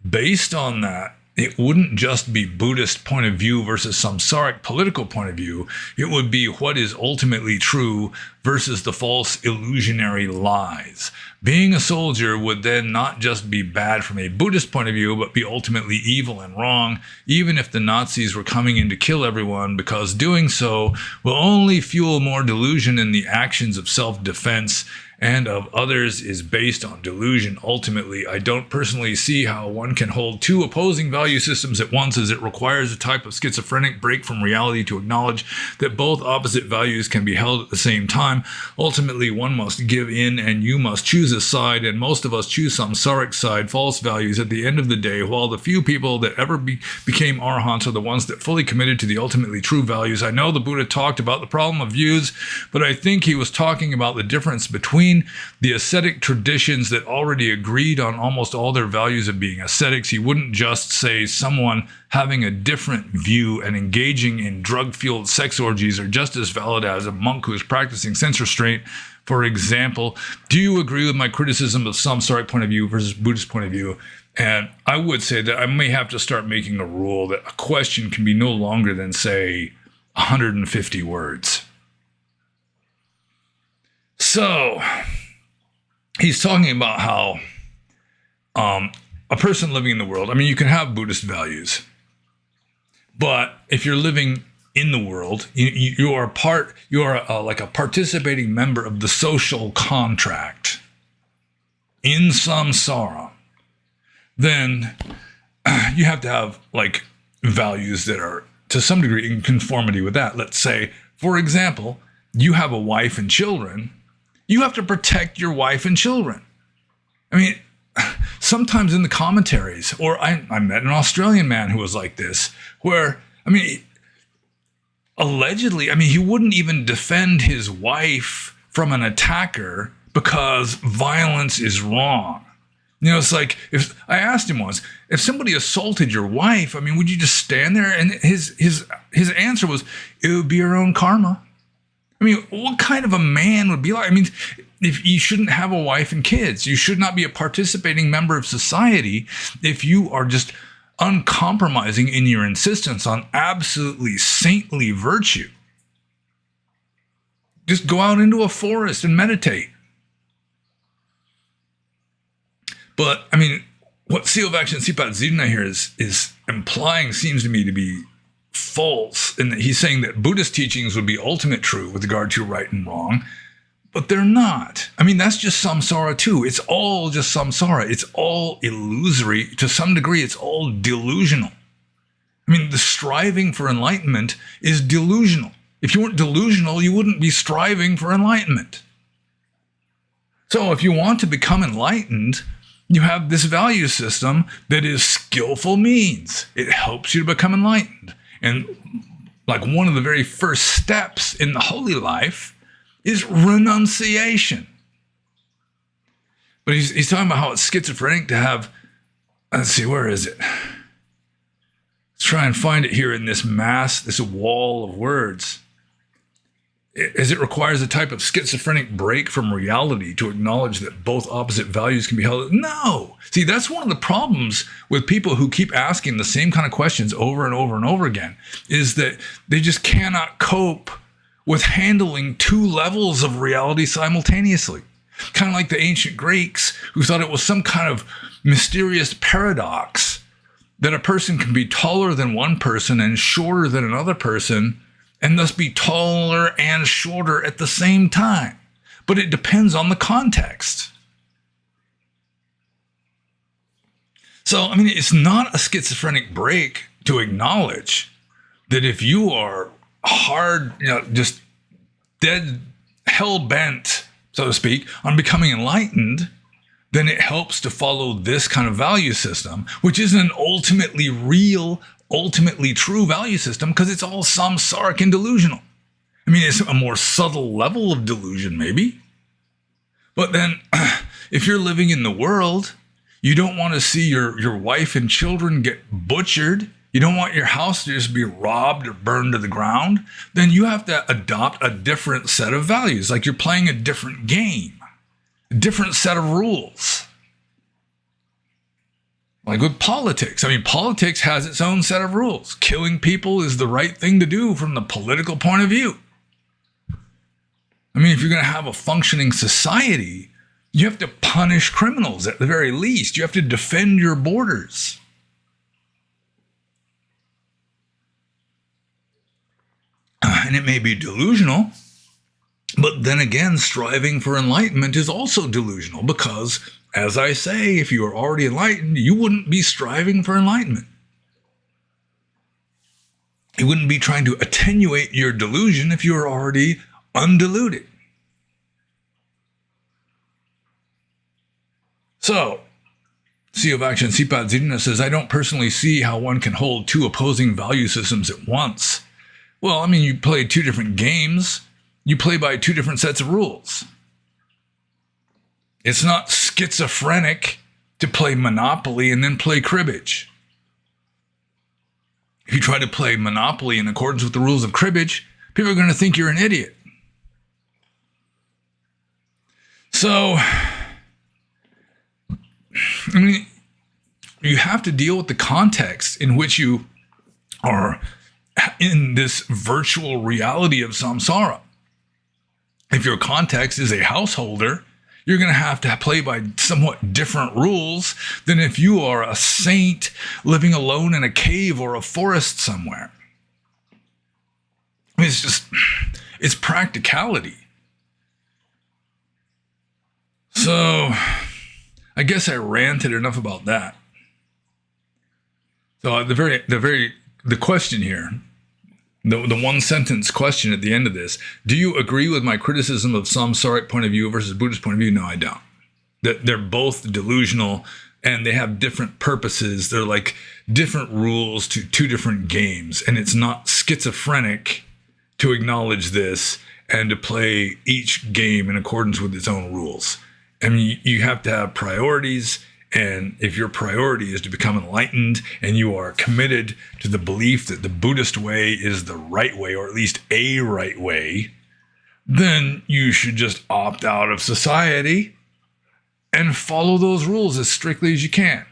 A: Based on that, it wouldn't just be Buddhist point of view versus samsaric political point of view. It would be what is ultimately true versus the false illusionary lies. Being a soldier would then not just be bad from a Buddhist point of view, but be ultimately evil and wrong, even if the Nazis were coming in to kill everyone, because doing so will only fuel more delusion in the actions of self-defense and of others is based on delusion. Ultimately, I don't personally see how one can hold two opposing value systems at once, as it requires a type of schizophrenic break from reality to acknowledge that both opposite values can be held at the same time. Ultimately, one must give in and you must choose a side, and most of us choose samsaric side, false values at the end of the day, while the few people that ever became arhants are the ones that fully committed to the ultimately true values. I know the Buddha talked about the problem of views, but I think he was talking about the difference between the ascetic traditions that already agreed on almost all their values of being ascetics. He wouldn't just say someone having a different view and engaging in drug-fueled sex orgies are just as valid as a monk who is practicing sense restraint. For example, do you agree with my criticism of samsaric point of view versus Buddhist point of view? And I would say that I may have to start making a rule that a question can be no longer than, say, 150 words. So, he's talking about how a person living in the world, I mean, you can have Buddhist values, but if you're living in the world, you are like a participating member of the social contract in samsara, then you have to have like values that are to some degree in conformity with that. Let's say, for example, you have a wife and children. You have to protect your wife and children. I mean, sometimes in the commentaries, or I met an Australian man who was like this, where, I mean, allegedly, I mean, he wouldn't even defend his wife from an attacker because violence is wrong. You know, it's like, if I asked him once, if somebody assaulted your wife, I mean, would you just stand there? And his answer was, it would be your own karma. I mean, what kind of a man would be like? I mean, if you shouldn't have a wife and kids, you should not be a participating member of society if you are just uncompromising in your insistence on absolutely saintly virtue. Just go out into a forest and meditate. But, I mean, what Sivakshan Sipat Zidna here is implying seems to me to be false, in that he's saying that Buddhist teachings would be ultimate true with regard to right and wrong, but they're not. I mean, that's just samsara too. It's all just samsara. It's all illusory. To some degree, it's all delusional. I mean, the striving for enlightenment is delusional. If you weren't delusional, you wouldn't be striving for enlightenment. So if you want to become enlightened, you have this value system that is skillful means. It helps you to become enlightened. And like one of the very first steps in the holy life is renunciation. But he's talking about how it's schizophrenic to have, let's see, where is it? Let's try and find it here in this this wall of words. As it requires a type of schizophrenic break from reality to acknowledge that both opposite values can be held. No. See, that's one of the problems with people who keep asking the same kind of questions over and over and over again, is that they just cannot cope with handling two levels of reality simultaneously. Kind of like the ancient Greeks, who thought it was some kind of mysterious paradox that a person can be taller than one person and shorter than another person, and thus be taller and shorter at the same time. But it depends on the context. So, I mean, it's not a schizophrenic break to acknowledge that if you are hard, just dead, hell-bent, so to speak, on becoming enlightened, then it helps to follow this kind of value system, which isn't an ultimately real, ultimately true value system, because it's all samsaric and delusional. I mean, it's a more subtle level of delusion, maybe. But then if you're living in the world, you don't want to see your wife and children get butchered. You don't want your house to just be robbed or burned to the ground. Then you have to adopt a different set of values. Like you're playing a different game, a different set of rules. Like with politics. I mean, politics has its own set of rules. Killing people is the right thing to do from the political point of view. I mean, if you're going to have a functioning society, you have to punish criminals at the very least. You have to defend your borders. And it may be delusional, but then again, striving for enlightenment is also delusional because, as I say, if you are already enlightened, you wouldn't be striving for enlightenment. You wouldn't be trying to attenuate your delusion if you were already undiluted. So, CEO of Action Sipad Zidina says, I don't personally see how one can hold two opposing value systems at once. Well, I mean, you play two different games. You play by two different sets of rules. It's not schizophrenic to play Monopoly and then play cribbage. If you try to play Monopoly in accordance with the rules of cribbage, people are going to think you're an idiot. So, I mean, you have to deal with the context in which you are in this virtual reality of samsara. If your context is a householder, you're going to have to play by somewhat different rules than if you are a saint living alone in a cave or a forest somewhere. I mean, it's practicality. So, I guess I ranted enough about that. So the question here, the one sentence question at the end of this, do you agree with my criticism of samsaric point of view versus Buddhist point of view? No, I don't. That they're both delusional and they have different purposes. They're like different rules to two different games. And it's not schizophrenic to acknowledge this and to play each game in accordance with its own rules. I mean, you have to have priorities, and if your priority is to become enlightened and you are committed to the belief that the Buddhist way is the right way, or at least a right way, then you should just opt out of society and follow those rules as strictly as you can.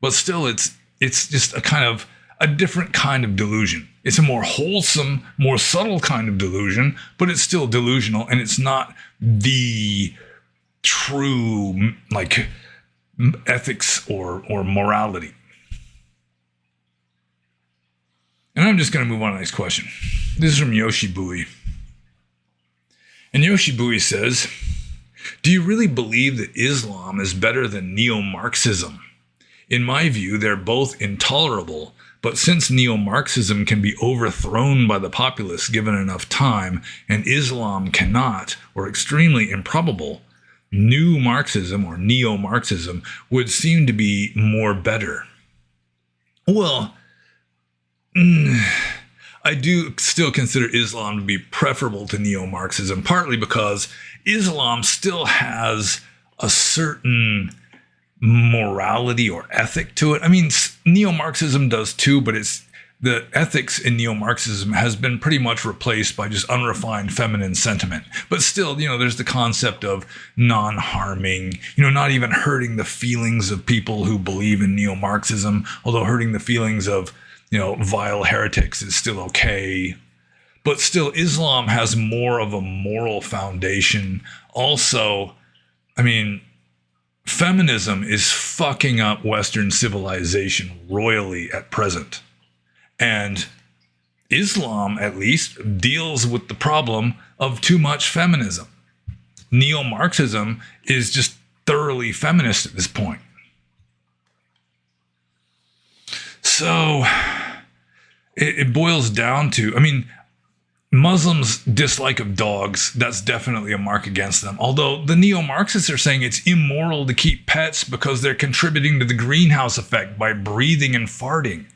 A: But still, it's just a different kind of delusion. It's a more wholesome, more subtle kind of delusion, but it's still delusional, and it's not the true, like, ethics or morality. And I'm just going to move on to the next question. This is from Yoshibui. And Yoshibui says, do you really believe that Islam is better than neo-Marxism? In my view, they're both intolerable, but since neo-Marxism can be overthrown by the populace given enough time, and Islam cannot, or extremely improbable, new Marxism or neo-Marxism would seem to be more better. Well, I do still consider Islam to be preferable to neo-Marxism, partly because Islam still has a certain morality or ethic to it. I mean, neo-Marxism does too, but the ethics in neo-Marxism has been pretty much replaced by just unrefined feminine sentiment. But still, there's the concept of non-harming, not even hurting the feelings of people who believe in neo-Marxism, although hurting the feelings of, vile heretics is still okay. But still, Islam has more of a moral foundation. Also, I mean, feminism is fucking up Western civilization royally at present. And Islam, at least, deals with the problem of too much feminism. Neo-Marxism is just thoroughly feminist at this point. So it boils down to, I mean, Muslims' dislike of dogs, that's definitely a mark against them. Although the neo-Marxists are saying it's immoral to keep pets because they're contributing to the greenhouse effect by breathing and farting.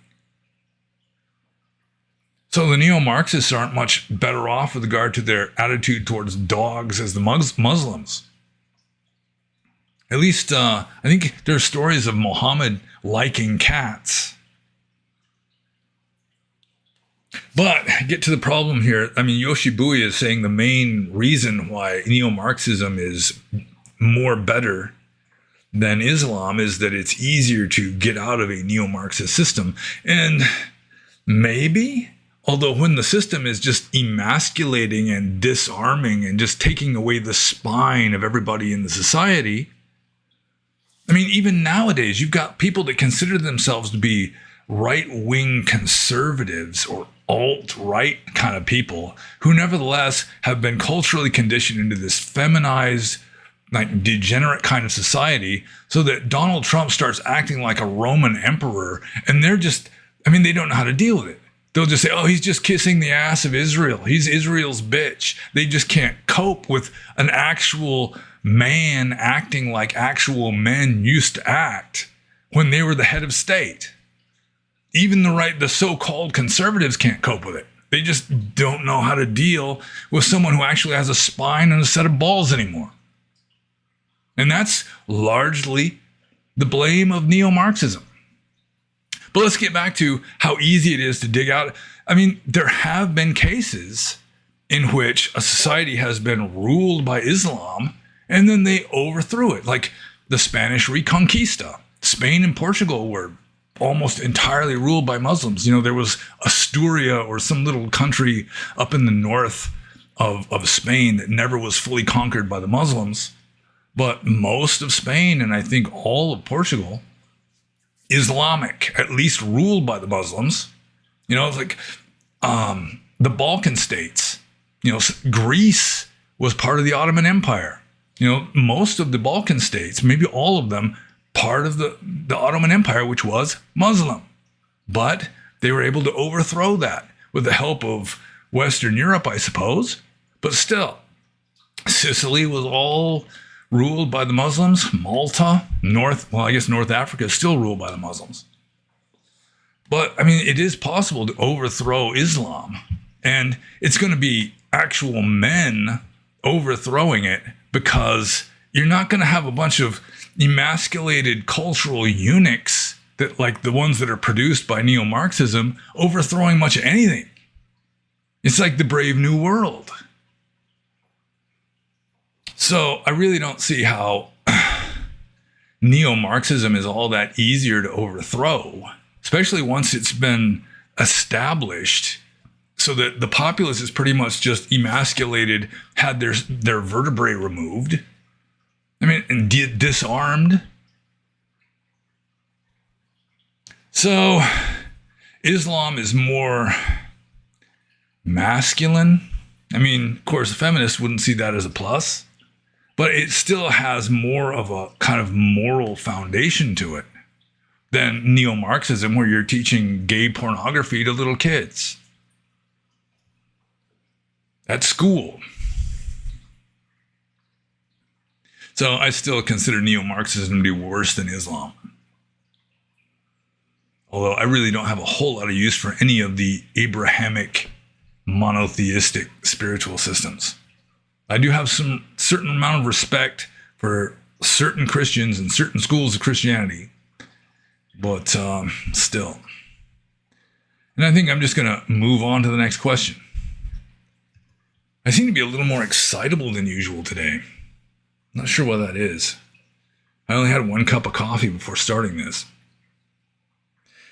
A: So the neo-Marxists aren't much better off with regard to their attitude towards dogs as the Muslims. At least I think there are stories of Muhammad liking cats. But get to the problem here. I mean, Yoshibui is saying the main reason why neo-Marxism is more better than Islam is that it's easier to get out of a neo-Marxist system. And maybe, although when the system is just emasculating and disarming and just taking away the spine of everybody in the society, I mean, even nowadays, you've got people that consider themselves to be right-wing conservatives or alt-right kind of people who nevertheless have been culturally conditioned into this feminized, like degenerate kind of society, so that Donald Trump starts acting like a Roman emperor, and they're just, I mean, they don't know how to deal with it. They'll just say, oh, he's just kissing the ass of Israel. He's Israel's bitch. They just can't cope with an actual man acting like actual men used to act when they were the head of state. Even the so-called conservatives can't cope with it. They just don't know how to deal with someone who actually has a spine and a set of balls anymore. And that's largely the blame of neo-Marxism. But let's get back to how easy it is to dig out. I mean, there have been cases in which a society has been ruled by Islam and then they overthrew it, like the Spanish Reconquista. Spain and Portugal were almost entirely ruled by Muslims. You know, there was Asturia or some little country up in the north of Spain that never was fully conquered by the Muslims. But most of Spain, and I think all of Portugal, Islamic, at least ruled by the Muslims. You know, it's like the Balkan states. You know, Greece was part of the Ottoman Empire. You know, most of the Balkan states, maybe all of them, part of the Ottoman Empire, which was Muslim. But they were able to overthrow that with the help of Western Europe, I suppose. But still, Sicily was all ruled by the Muslims. Malta, North Africa is still ruled by the Muslims. But, I mean, it is possible to overthrow Islam. And it's going to be actual men overthrowing it, because you're not going to have a bunch of emasculated cultural eunuchs that, like the ones that are produced by neo-Marxism, overthrowing much of anything. It's like the Brave New World. So I really don't see how neo-Marxism is all that easier to overthrow, especially once it's been established so that the populace is pretty much just emasculated, had their vertebrae removed. I mean, and disarmed. So Islam is more masculine. I mean, of course, feminists wouldn't see that as a plus, but it still has more of a kind of moral foundation to it than neo-Marxism, where you're teaching gay pornography to little kids at school. So I still consider neo-Marxism to be worse than Islam. Although I really don't have a whole lot of use for any of the Abrahamic monotheistic spiritual systems. I do have some certain amount of respect for certain Christians and certain schools of Christianity, but still. And I think I'm just going to move on to the next question. I seem to be a little more excitable than usual today. Not sure what that is. I only had 1 cup of coffee before starting this.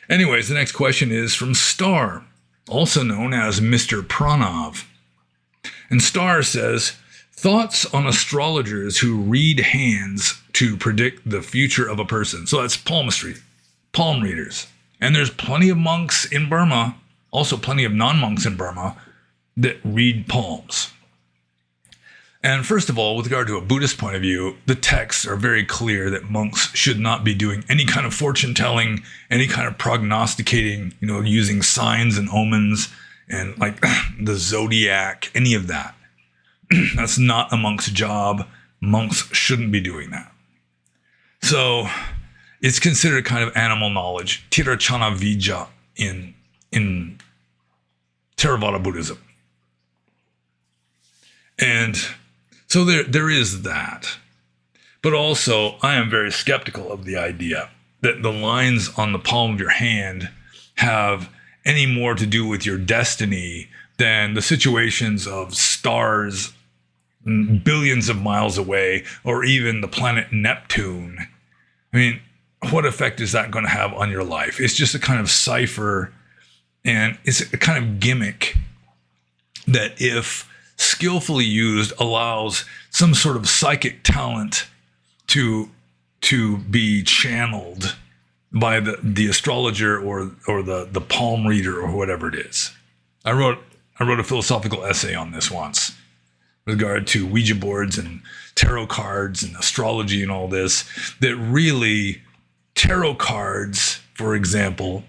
A: Anyways, the next question is from Star, also known as Mr. Pranav. And Star says, thoughts on astrologers who read hands to predict the future of a person. So that's palmistry, palm readers. And there's plenty of monks in Burma, also plenty of non-monks in Burma, that read palms. And first of all, with regard to a Buddhist point of view, the texts are very clear that monks should not be doing any kind of fortune telling, any kind of prognosticating, using signs and omens and like the zodiac, any of that. That's not a monk's job. Monks shouldn't be doing that. So it's considered kind of animal knowledge, tirachana vija in Theravada Buddhism. And so there is that. But also, I am very skeptical of the idea that the lines on the palm of your hand have any more to do with your destiny than the situations of stars billions of miles away, or even the planet Neptune. I mean, what effect is that going to have on your life? It's just a kind of cipher, and it's a kind of gimmick that, if skillfully used, allows some sort of psychic talent to be channeled by the astrologer or the palm reader or whatever it is. I wrote a philosophical essay on this once with regard to Ouija boards and tarot cards and astrology and all this, that really tarot cards, for example,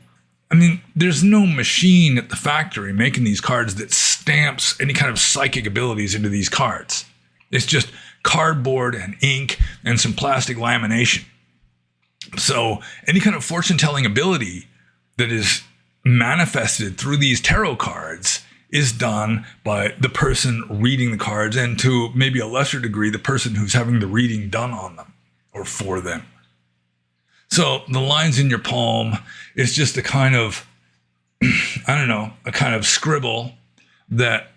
A: I mean, there's no machine at the factory making these cards that stamps any kind of psychic abilities into these cards. It's just cardboard and ink and some plastic lamination. So any kind of fortune-telling ability that is manifested through these tarot cards is done by the person reading the cards, and to maybe a lesser degree, the person who's having the reading done on them or for them. So the lines in your palm is just a kind of, I don't know, a kind of scribble that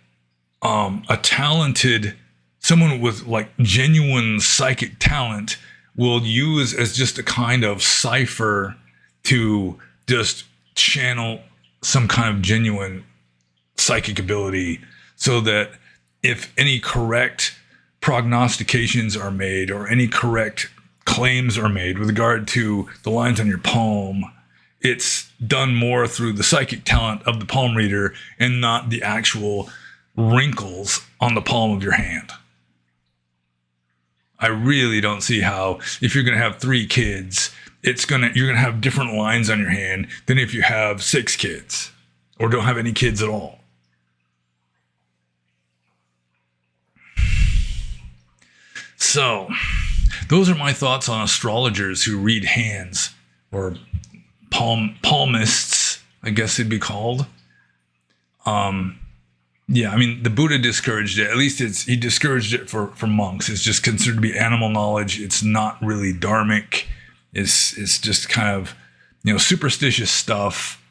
A: a talented, someone with like genuine psychic talent will use as just a kind of cipher to just channel some kind of genuine psychic ability, so that if any correct prognostications are made or any correct claims are made with regard to the lines on your palm, it's done more through the psychic talent of the palm reader and not the actual wrinkles on the palm of your hand. I really don't see how, if you're going to have 3 kids, you're going to have different lines on your hand than if you have 6 kids or don't have any kids at all. So, those are my thoughts on astrologers who read hands, or palmists, I guess they'd be called. Yeah, I mean, the Buddha discouraged it. At least he discouraged it for monks. It's just considered to be animal knowledge. It's not really dharmic. It's just kind of, superstitious stuff.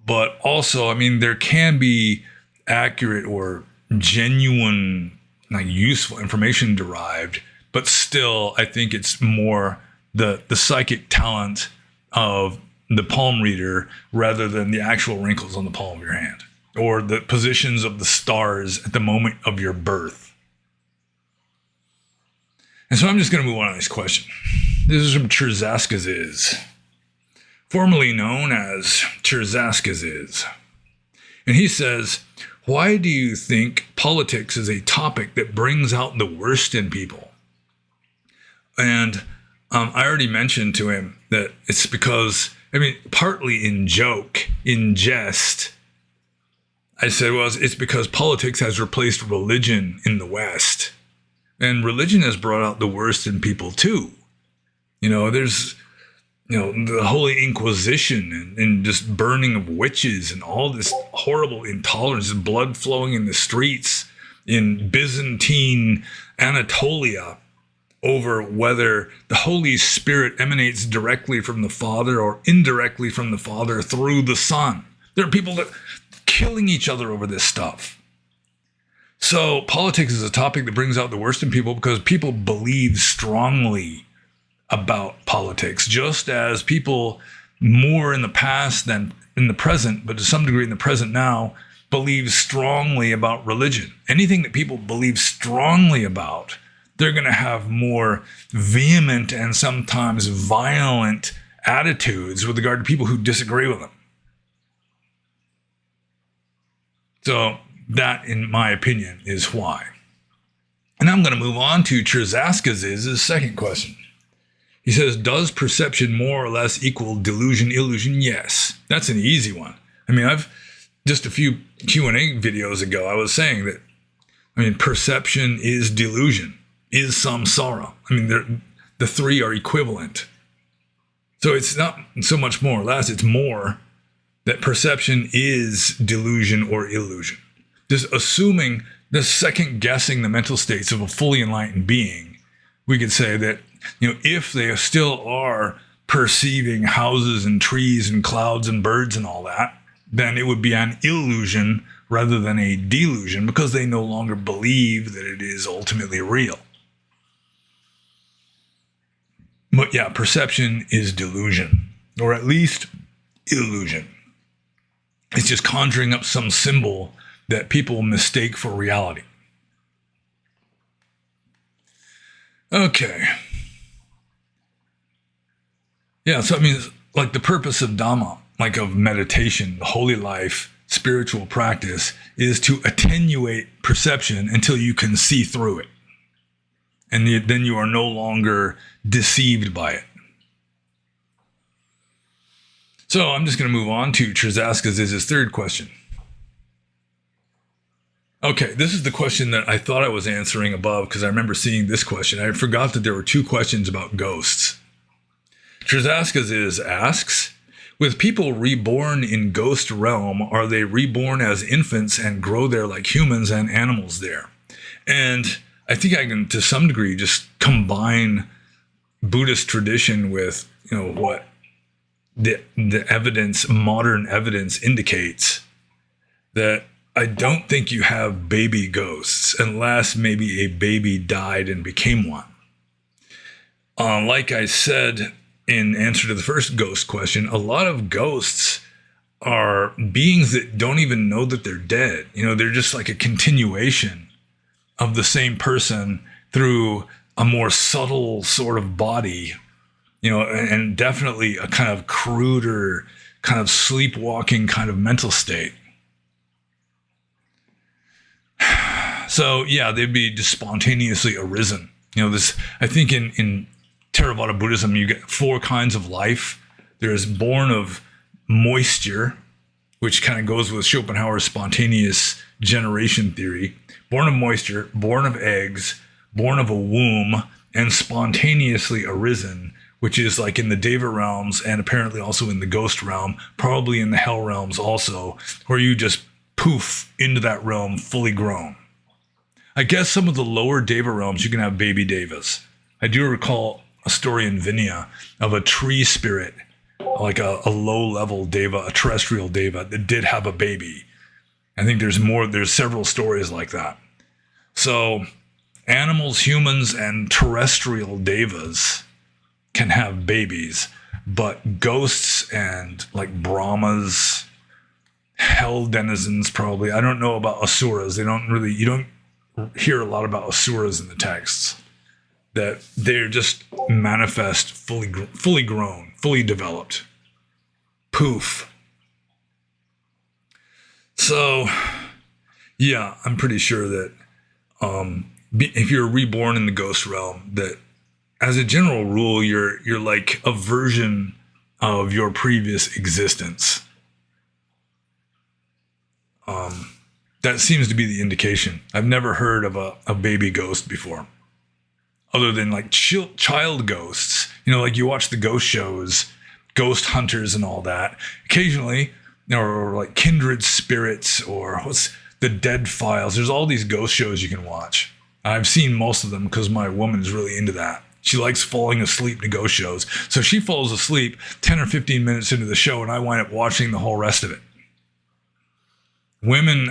A: But also, I mean, there can be accurate or genuine, like, useful information derived, but still, I think it's more the psychic talent of the palm reader rather than the actual wrinkles on the palm of your hand, or the positions of the stars at the moment of your birth. And so I'm just going to move on to this question. This is from Cherzaskazis, formerly known as Cherzaskazis. And he says, why do you think politics is a topic that brings out the worst in people? And I already mentioned to him that it's because, I mean, partly in joke, in jest, I said, well, it's because politics has replaced religion in the West. And religion has brought out the worst in people too. There's, the Holy Inquisition and just burning of witches and all this horrible intolerance and blood flowing in the streets in Byzantine Anatolia over whether the Holy Spirit emanates directly from the Father or indirectly from the Father through the Son. There are people that killing each other over this stuff. So politics is a topic that brings out the worst in people because people believe strongly about politics, just as people more in the past than in the present, but to some degree in the present now, believe strongly about religion. Anything that people believe strongly about, they're going to have more vehement and sometimes violent attitudes with regard to people who disagree with them. So that, in my opinion, is why. And I'm going to move on to Cherzaskaz's second question. He says, does perception more or less equal delusion, illusion? Yes. That's an easy one. I mean, just a few Q&A videos ago, I was saying that, perception is delusion, is samsara. The 3 are equivalent. So it's not so much more or less, it's more. that perception is delusion or illusion. Just assuming, just second guessing the mental states of a fully enlightened being, we could say that, if they still are perceiving houses and trees and clouds and birds and all that, then it would be an illusion rather than a delusion, because they no longer believe that it is ultimately real. But yeah, perception is delusion, or at least illusion. It's just conjuring up some symbol that people mistake for reality. Okay. Yeah, so like the purpose of Dhamma, like of meditation, the holy life, spiritual practice, is to attenuate perception until you can see through it. And then you are no longer deceived by it. So I'm just going to move on to Trezaska's third question. Okay, this is the question that I thought I was answering above, because I remember seeing this question. I forgot that there were two questions about ghosts. Trezaska's asks, with people reborn in ghost realm, are they reborn as infants and grow there like humans and animals there? And I think I can, to some degree, just combine Buddhist tradition with, what the evidence, modern evidence indicates, that I don't think you have baby ghosts unless maybe a baby died and became one. Like I said in answer to the first ghost question, a lot of ghosts are beings that don't even know that they're dead. They're just like a continuation of the same person through a more subtle sort of body, and definitely a kind of cruder, kind of sleepwalking kind of mental state. So yeah, they'd be just spontaneously arisen. I think in Theravada Buddhism, you get 4 kinds of life. There's born of moisture, which kind of goes with Schopenhauer's spontaneous generation theory. Born of moisture, born of eggs, born of a womb, and spontaneously arisen, which is like in the Deva realms and apparently also in the ghost realm, probably in the hell realms also, where you just poof into that realm fully grown. I guess some of the lower Deva realms, you can have baby Devas. I do recall a story in Vinaya of a tree spirit, like a low-level Deva, a terrestrial Deva, that did have a baby. I think there's several stories like that. So animals, humans, and terrestrial Devas can have babies, but ghosts and like Brahmas, hell denizens probably. I don't know about asuras. You don't hear a lot about asuras in the texts. That they're just manifest, fully grown, fully developed. Poof. So, yeah, I'm pretty sure that if you're reborn in the ghost realm, that as a general rule, you're like a version of your previous existence. That seems to be the indication. I've never heard of a baby ghost before, other than like child ghosts. Like you watch the ghost shows, Ghost Hunters and all that. Occasionally, or like Kindred Spirits, or what's the Dead Files. There's all these ghost shows you can watch. I've seen most of them because my woman is really into that. She likes falling asleep to ghost shows. So she falls asleep 10 or 15 minutes into the show, and I wind up watching the whole rest of it. Women,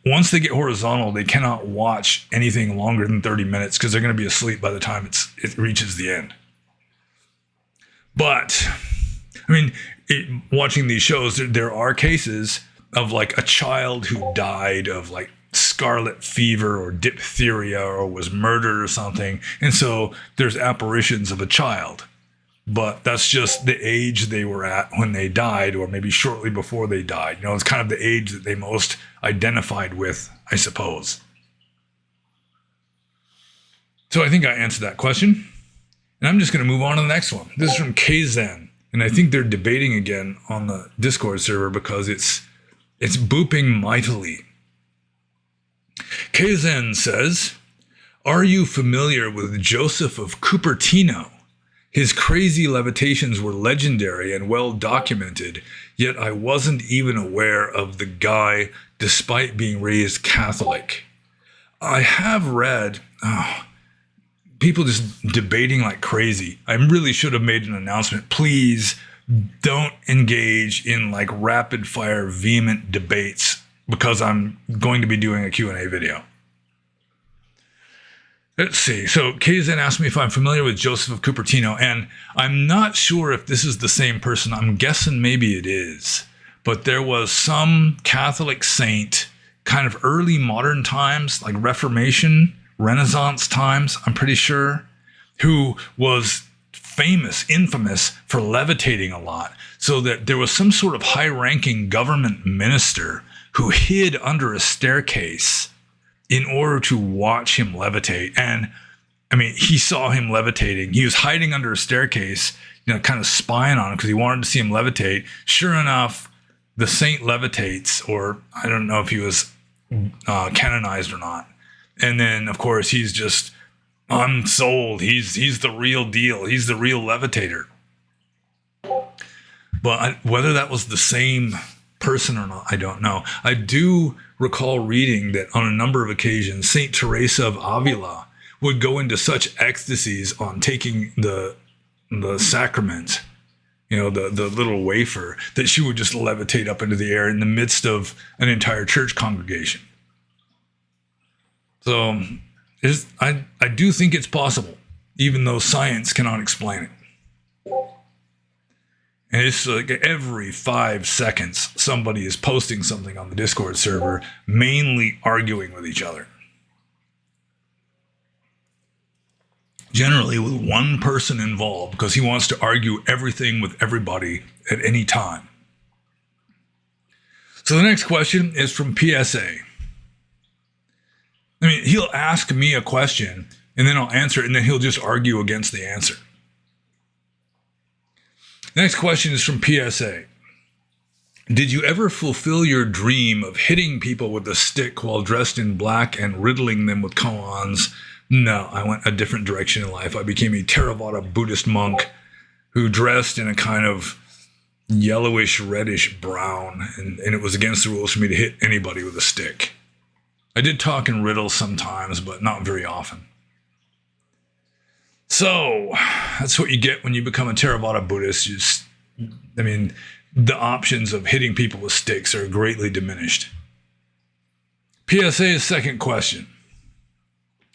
A: once they get horizontal, they cannot watch anything longer than 30 minutes because they're going to be asleep by the time it reaches the end. But, watching these shows, there are cases of like a child who died of like scarlet fever or diphtheria or was murdered or something. And so there's apparitions of a child. But that's just the age they were at when they died, or maybe shortly before they died. It's kind of the age that they most identified with, I suppose. So I think I answered that question. And I'm just going to move on to the next one. This is from Kzen. And I think they're debating again on the Discord server because it's booping mightily. Kzen says, are you familiar with Joseph of Cupertino? His crazy levitations were legendary and well documented, yet I wasn't even aware of the guy despite being raised Catholic. I have read people just debating like crazy. I really should have made an announcement. Please don't engage in like rapid fire vehement debates because I'm going to be doing a Q&A video. Let's see. So Kazan asked me if I'm familiar with Joseph of Cupertino, and I'm not sure if this is the same person. I'm guessing maybe it is. But there was some Catholic saint, kind of early modern times, like Reformation, Renaissance times, I'm pretty sure, who was famous, infamous for levitating a lot. So that there was some sort of high-ranking government minister who hid under a staircase in order to watch him levitate. And I mean, he saw him levitating. He was hiding under a staircase, kind of spying on him because he wanted to see him levitate. Sure enough, the saint levitates, or I don't know if he was canonized or not. And then, of course, he's just unsold. He's the real deal. He's the real levitator. But whether that was the same person or not, I don't know. I do recall reading that on a number of occasions, Saint Teresa of Avila would go into such ecstasies on taking the sacrament, the little wafer, that she would just levitate up into the air in the midst of an entire church congregation. So I do think it's possible, even though science cannot explain it. And it's like every 5 seconds, somebody is posting something on the Discord server, mainly arguing with each other. Generally with one person involved, because he wants to argue everything with everybody at any time. So the next question is from PSA. I mean, he'll ask me a question, and then I'll answer it, and then he'll just argue against the answer. Next question is from PSA. Did you ever fulfill your dream of hitting people with a stick while dressed in black and riddling them with koans? No, I went a different direction in life. I became a Theravada Buddhist monk who dressed in a kind of yellowish, reddish brown, and it was against the rules for me to hit anybody with a stick. I did talk in riddles sometimes, but not very often. So that's what you get when you become a Theravada Buddhist. The options of hitting people with sticks are greatly diminished. PSA's second question.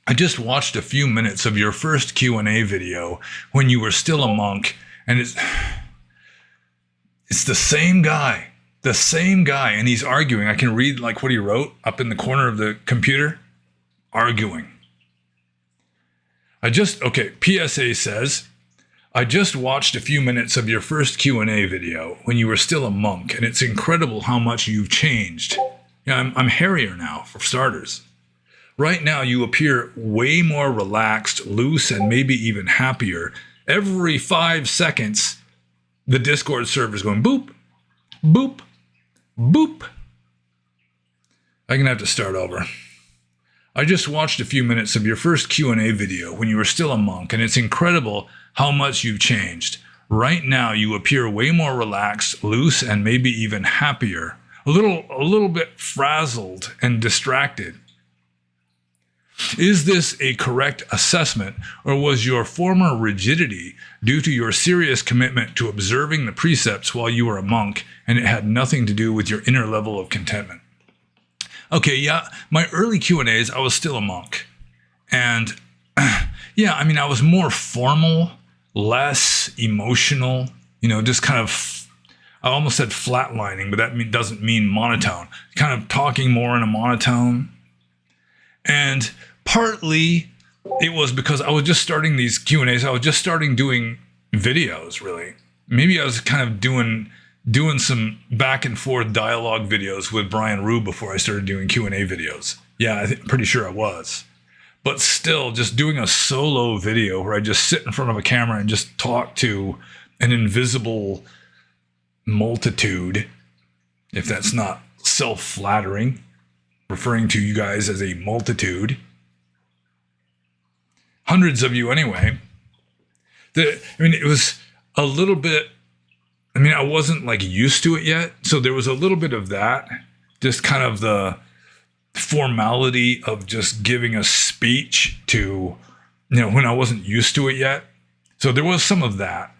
A: I just watched a few minutes of your first Q&A video when you were still a monk, and it's the same guy. The same guy, and he's arguing. I can read like what he wrote up in the corner of the computer. Arguing. PSA says, I just watched a few minutes of your first Q&A video when you were still a monk, and it's incredible how much you've changed. I'm hairier now, for starters. Right now, you appear way more relaxed, loose, and maybe even happier. Every 5 seconds, the Discord server is going boop, boop, boop. I'm going to have to start over. I just watched a few minutes of your first Q&A video when you were still a monk, and it's incredible how much you've changed. Right now, you appear way more relaxed, loose, and maybe even happier. A little bit frazzled and distracted. Is this a correct assessment, or was your former rigidity due to your serious commitment to observing the precepts while you were a monk, and it had nothing to do with your inner level of contentment? Okay, yeah, my early Q&As, I was still a monk. And I was more formal, less emotional, just kind of, I almost said flatlining, but that doesn't mean monotone. Kind of talking more in a monotone. And partly it was because I was just starting these Q&As. I was just starting doing videos, really. Maybe I was kind of doing some back and forth dialogue videos with Brian Rue before I started doing Q&A videos. Yeah, I'm pretty sure I was. But still, just doing a solo video where I just sit in front of a camera and just talk to an invisible multitude, if that's not self-flattering, referring to you guys as a multitude. Hundreds of you anyway. It was a little bit, I wasn't like used to it yet. So there was a little bit of that, just kind of the formality of just giving a speech to, when I wasn't used to it yet. So there was some of that.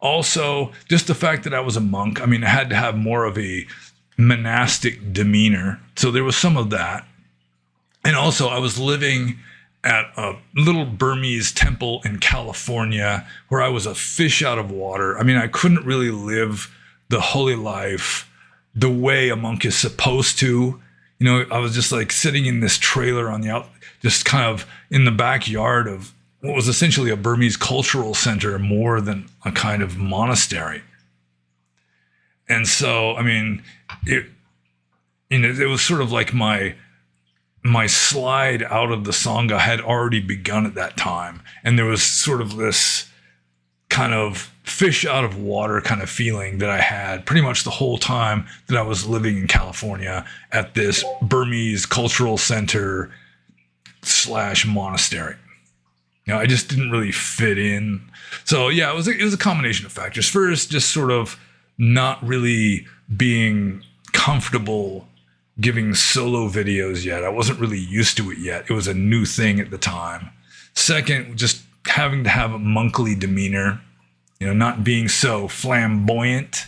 A: Also, just the fact that I was a monk, I had to have more of a monastic demeanor. So there was some of that. And also, I was living at a little Burmese temple in California where I was a fish out of water. I couldn't really live the holy life the way a monk is supposed to. I was just like sitting in this trailer on the just kind of in the backyard of what was essentially a Burmese cultural center more than a kind of monastery. And so, it was sort of like my slide out of the Sangha had already begun at that time. And there was sort of this kind of fish out of water kind of feeling that I had pretty much the whole time that I was living in California at this Burmese cultural center / monastery. I just didn't really fit in. So yeah, it was a combination of factors. First, just sort of not really being comfortable giving solo videos yet. I wasn't really used to it yet. It was a new thing at the time. Second, just having to have a monkly demeanor, not being so flamboyant,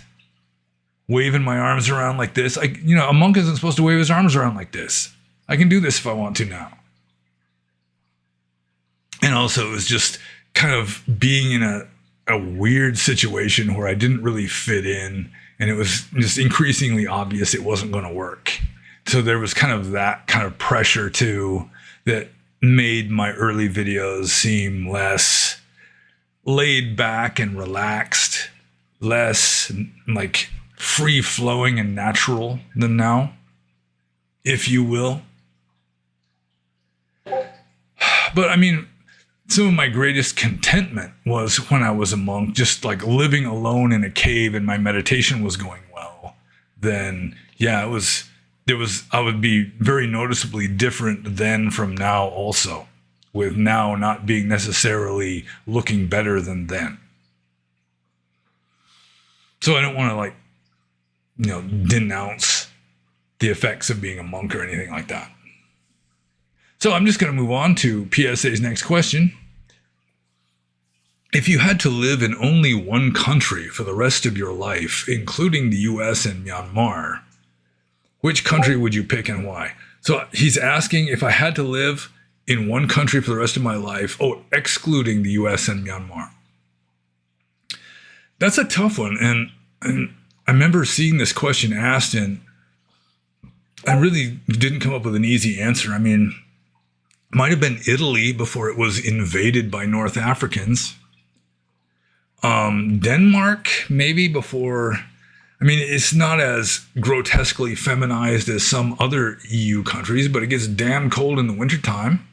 A: waving my arms around like this. A monk isn't supposed to wave his arms around like this. I can do this if I want to now. And also, it was just kind of being in a weird situation where I didn't really fit in, and it was just increasingly obvious it wasn't going to work. So there was kind of that kind of pressure too that made my early videos seem less laid back and relaxed, less like free flowing and natural than now, if you will. But some of my greatest contentment was when I was a monk, just like living alone in a cave and my meditation was going well. Then, yeah, I would be very noticeably different then from now also, with now not being necessarily looking better than then. So I don't want to denounce the effects of being a monk or anything like that. So I'm just going to move on to PSA's next question. If you had to live in only one country for the rest of your life, including the US and Myanmar, which country would you pick and why? So he's asking if I had to live in one country for the rest of my life, excluding the US and Myanmar. That's a tough one. And I remember seeing this question asked, and I really didn't come up with an easy answer. Might have been Italy before it was invaded by North Africans. Denmark, maybe before. It's not as grotesquely feminized as some other EU countries, but it gets damn cold in the wintertime.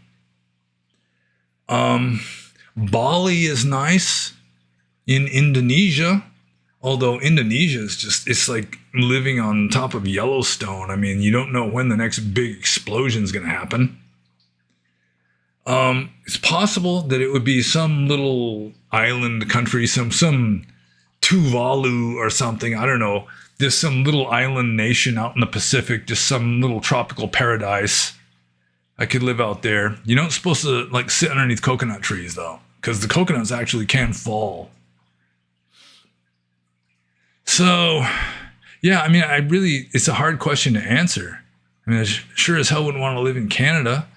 A: Bali is nice. In Indonesia, although Indonesia is it's like living on top of Yellowstone. You don't know when the next big explosion is going to happen. It's possible that it would be some little island country, some Tuvalu or something. I don't know. There's some little island nation out in the Pacific, just some little tropical paradise. I could live out there. You're not supposed to sit underneath coconut trees though, because the coconuts actually can fall. So, yeah, it's a hard question to answer. I sure as hell wouldn't want to live in Canada.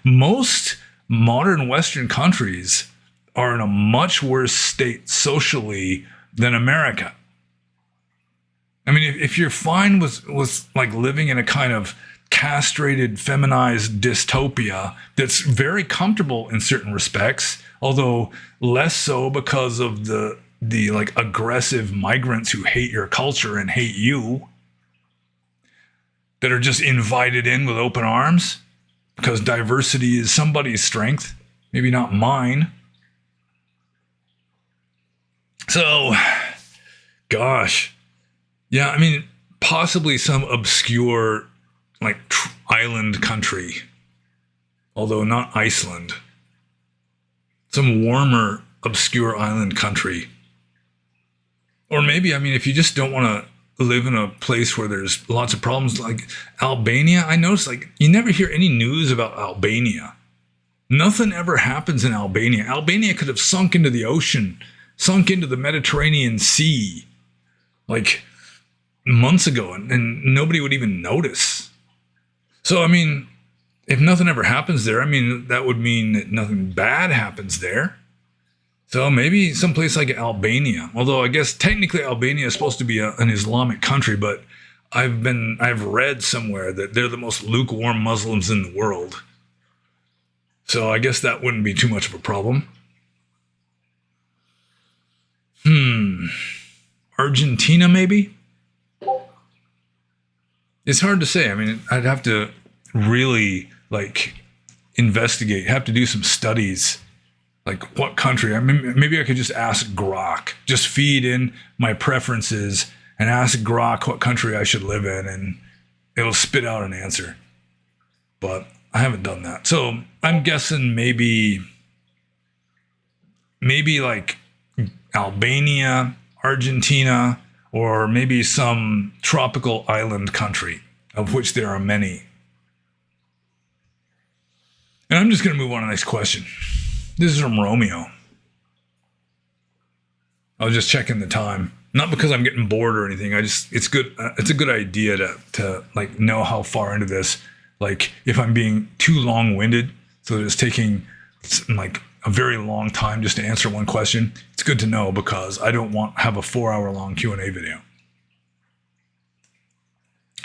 A: Most modern Western countries are in a much worse state socially than America. If you're fine with living in a kind of castrated, feminized dystopia that's very comfortable in certain respects, although less so because of the aggressive migrants who hate your culture and hate you, that are just invited in with open arms, because diversity is somebody's strength, maybe not mine. So, gosh, yeah, possibly some obscure island country, although not Iceland. Some warmer obscure island country. Or maybe, I mean, if you just don't want to live in a place where there's lots of problems, like Albania, I noticed, like, you never hear any news about Albania. Nothing ever happens in Albania. Albania could have sunk into the ocean, sunk into the Mediterranean Sea, like months ago, and nobody would even notice. So, I mean, if nothing ever happens there, I mean, that would mean that nothing bad happens there. So maybe someplace like Albania, although I guess technically Albania is supposed to be an Islamic country, but I've read somewhere that they're the most lukewarm Muslims in the world. So I guess that wouldn't be too much of a problem. Argentina, maybe? It's hard to say. I mean, I'd have to really, like, investigate, have to do some studies. Like, what country? I mean, maybe I could just ask Grok, just feed in my preferences and ask Grok what country I should live in, and it'll spit out an answer. But I haven't done that. So I'm guessing maybe like Albania, Argentina, or maybe some tropical island country, of which there are many. And I'm just going to move on to the next question. This is from Romeo. I was just checking the time. Not because I'm getting bored or anything. It's good. It's a good idea to like know how far into this. Like if I'm being too long-winded, so that it's taking like a very long time just to answer one question. It's good to know because I don't want to have a 4-hour-long Q&A video.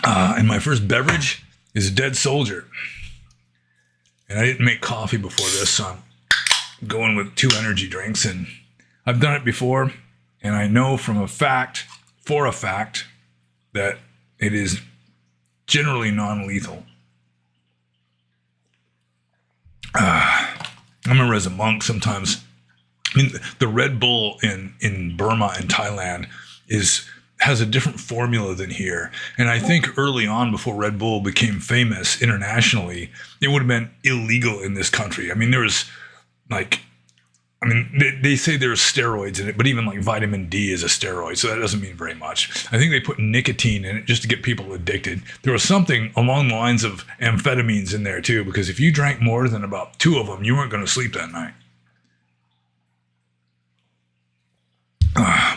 A: And my first beverage is a Dead Soldier. And I didn't make coffee before this, so I'm going with 2 energy drinks. And I've done it before, and I know for a fact, that it is generally non-lethal. I remember as a monk sometimes, I mean, the Red Bull in Burma and Thailand has a different formula than here. And I think early on, before Red Bull became famous internationally, it would have been illegal in this country. I mean, there was like, I mean, they say there's steroids in it, but even like vitamin D is a steroid, so that doesn't mean very much. I think they put nicotine in it just to get people addicted. There was something along the lines of amphetamines in there too, because if you drank more than about 2 of them, you weren't going to sleep that night.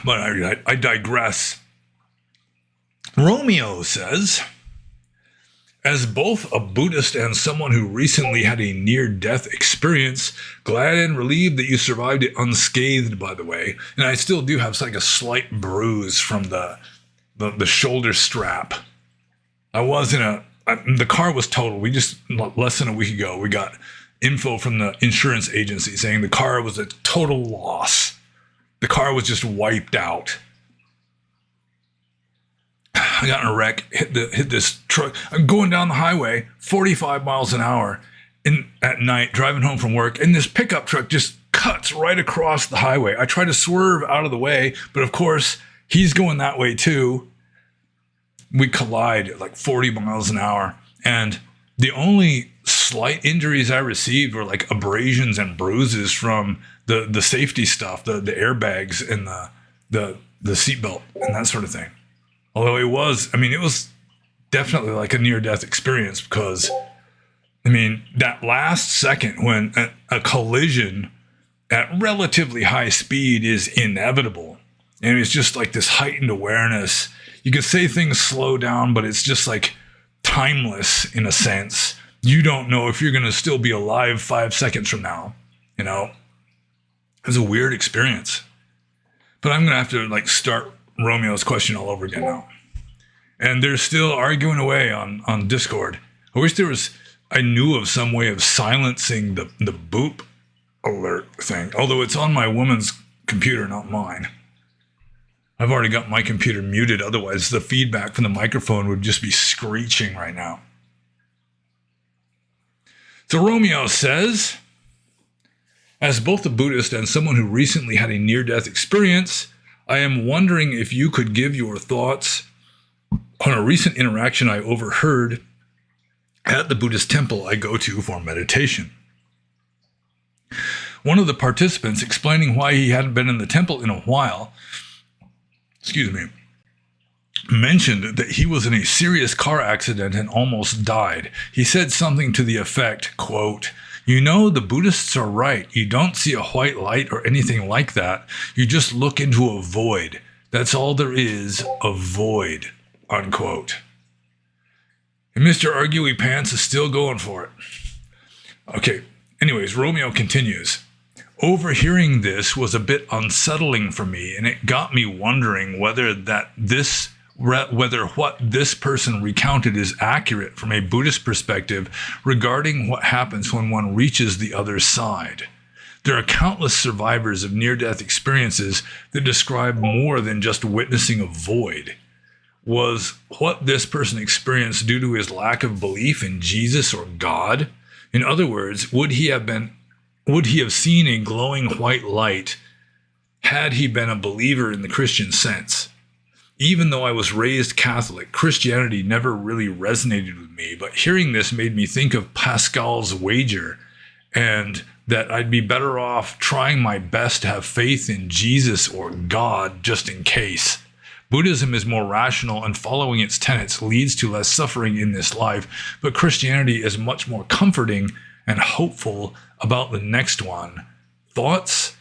A: But I digress. Romeo says, as both a Buddhist and someone who recently had a near-death experience, glad and relieved that you survived it unscathed, by the way. And I still do have like a slight bruise from the shoulder strap. I was the car was totaled. We just, less than a week ago, we got info from the insurance agency saying the car was a total loss. The car was just wiped out. I got in a wreck, hit this truck. I'm going down the highway, 45 miles an hour at night, driving home from work, and this pickup truck just cuts right across the highway. I try to swerve out of the way, but of course, he's going that way too. We collide at like 40 miles an hour, and the only slight injuries I received were like abrasions and bruises from the safety stuff, the airbags and the seatbelt and that sort of thing. Although it was definitely like a near-death experience because, I mean, that last second when a collision at relatively high speed is inevitable, and it's just like this heightened awareness. You could say things slow down, but it's just like timeless in a sense. You don't know if you're going to still be alive 5 seconds from now, you know? It was a weird experience. But I'm going to have to like start Romeo's question all over again now. And they're still arguing away on Discord. I wish I knew of some way of silencing the boop alert thing. Although it's on my woman's computer, not mine. I've already got my computer muted. Otherwise, the feedback from the microphone would just be screeching right now. So Romeo says, as both a Buddhist and someone who recently had a near-death experience, I am wondering if you could give your thoughts on a recent interaction I overheard at the Buddhist temple I go to for meditation. One of the participants, explaining why he hadn't been in the temple in a while, mentioned that he was in a serious car accident and almost died. He said something to the effect, quote, "You know, the Buddhists are right. You don't see a white light or anything like that. You just look into a void. That's all there is, a void," unquote. And Mr. Arguey Pants is still going for it. Okay, anyways, Romeo continues. Overhearing this was a bit unsettling for me, and it got me wondering whether what this person recounted is accurate from a Buddhist perspective regarding what happens when one reaches the other side. There are countless survivors of near-death experiences that describe more than just witnessing a void. Was what this person experienced due to his lack of belief in Jesus or God? In other words, would he have seen a glowing white light had he been a believer in the Christian sense? Even though I was raised Catholic, Christianity never really resonated with me, but hearing this made me think of Pascal's wager and that I'd be better off trying my best to have faith in Jesus or God just in case. Buddhism is more rational and following its tenets leads to less suffering in this life, but Christianity is much more comforting and hopeful about the next one. Thoughts?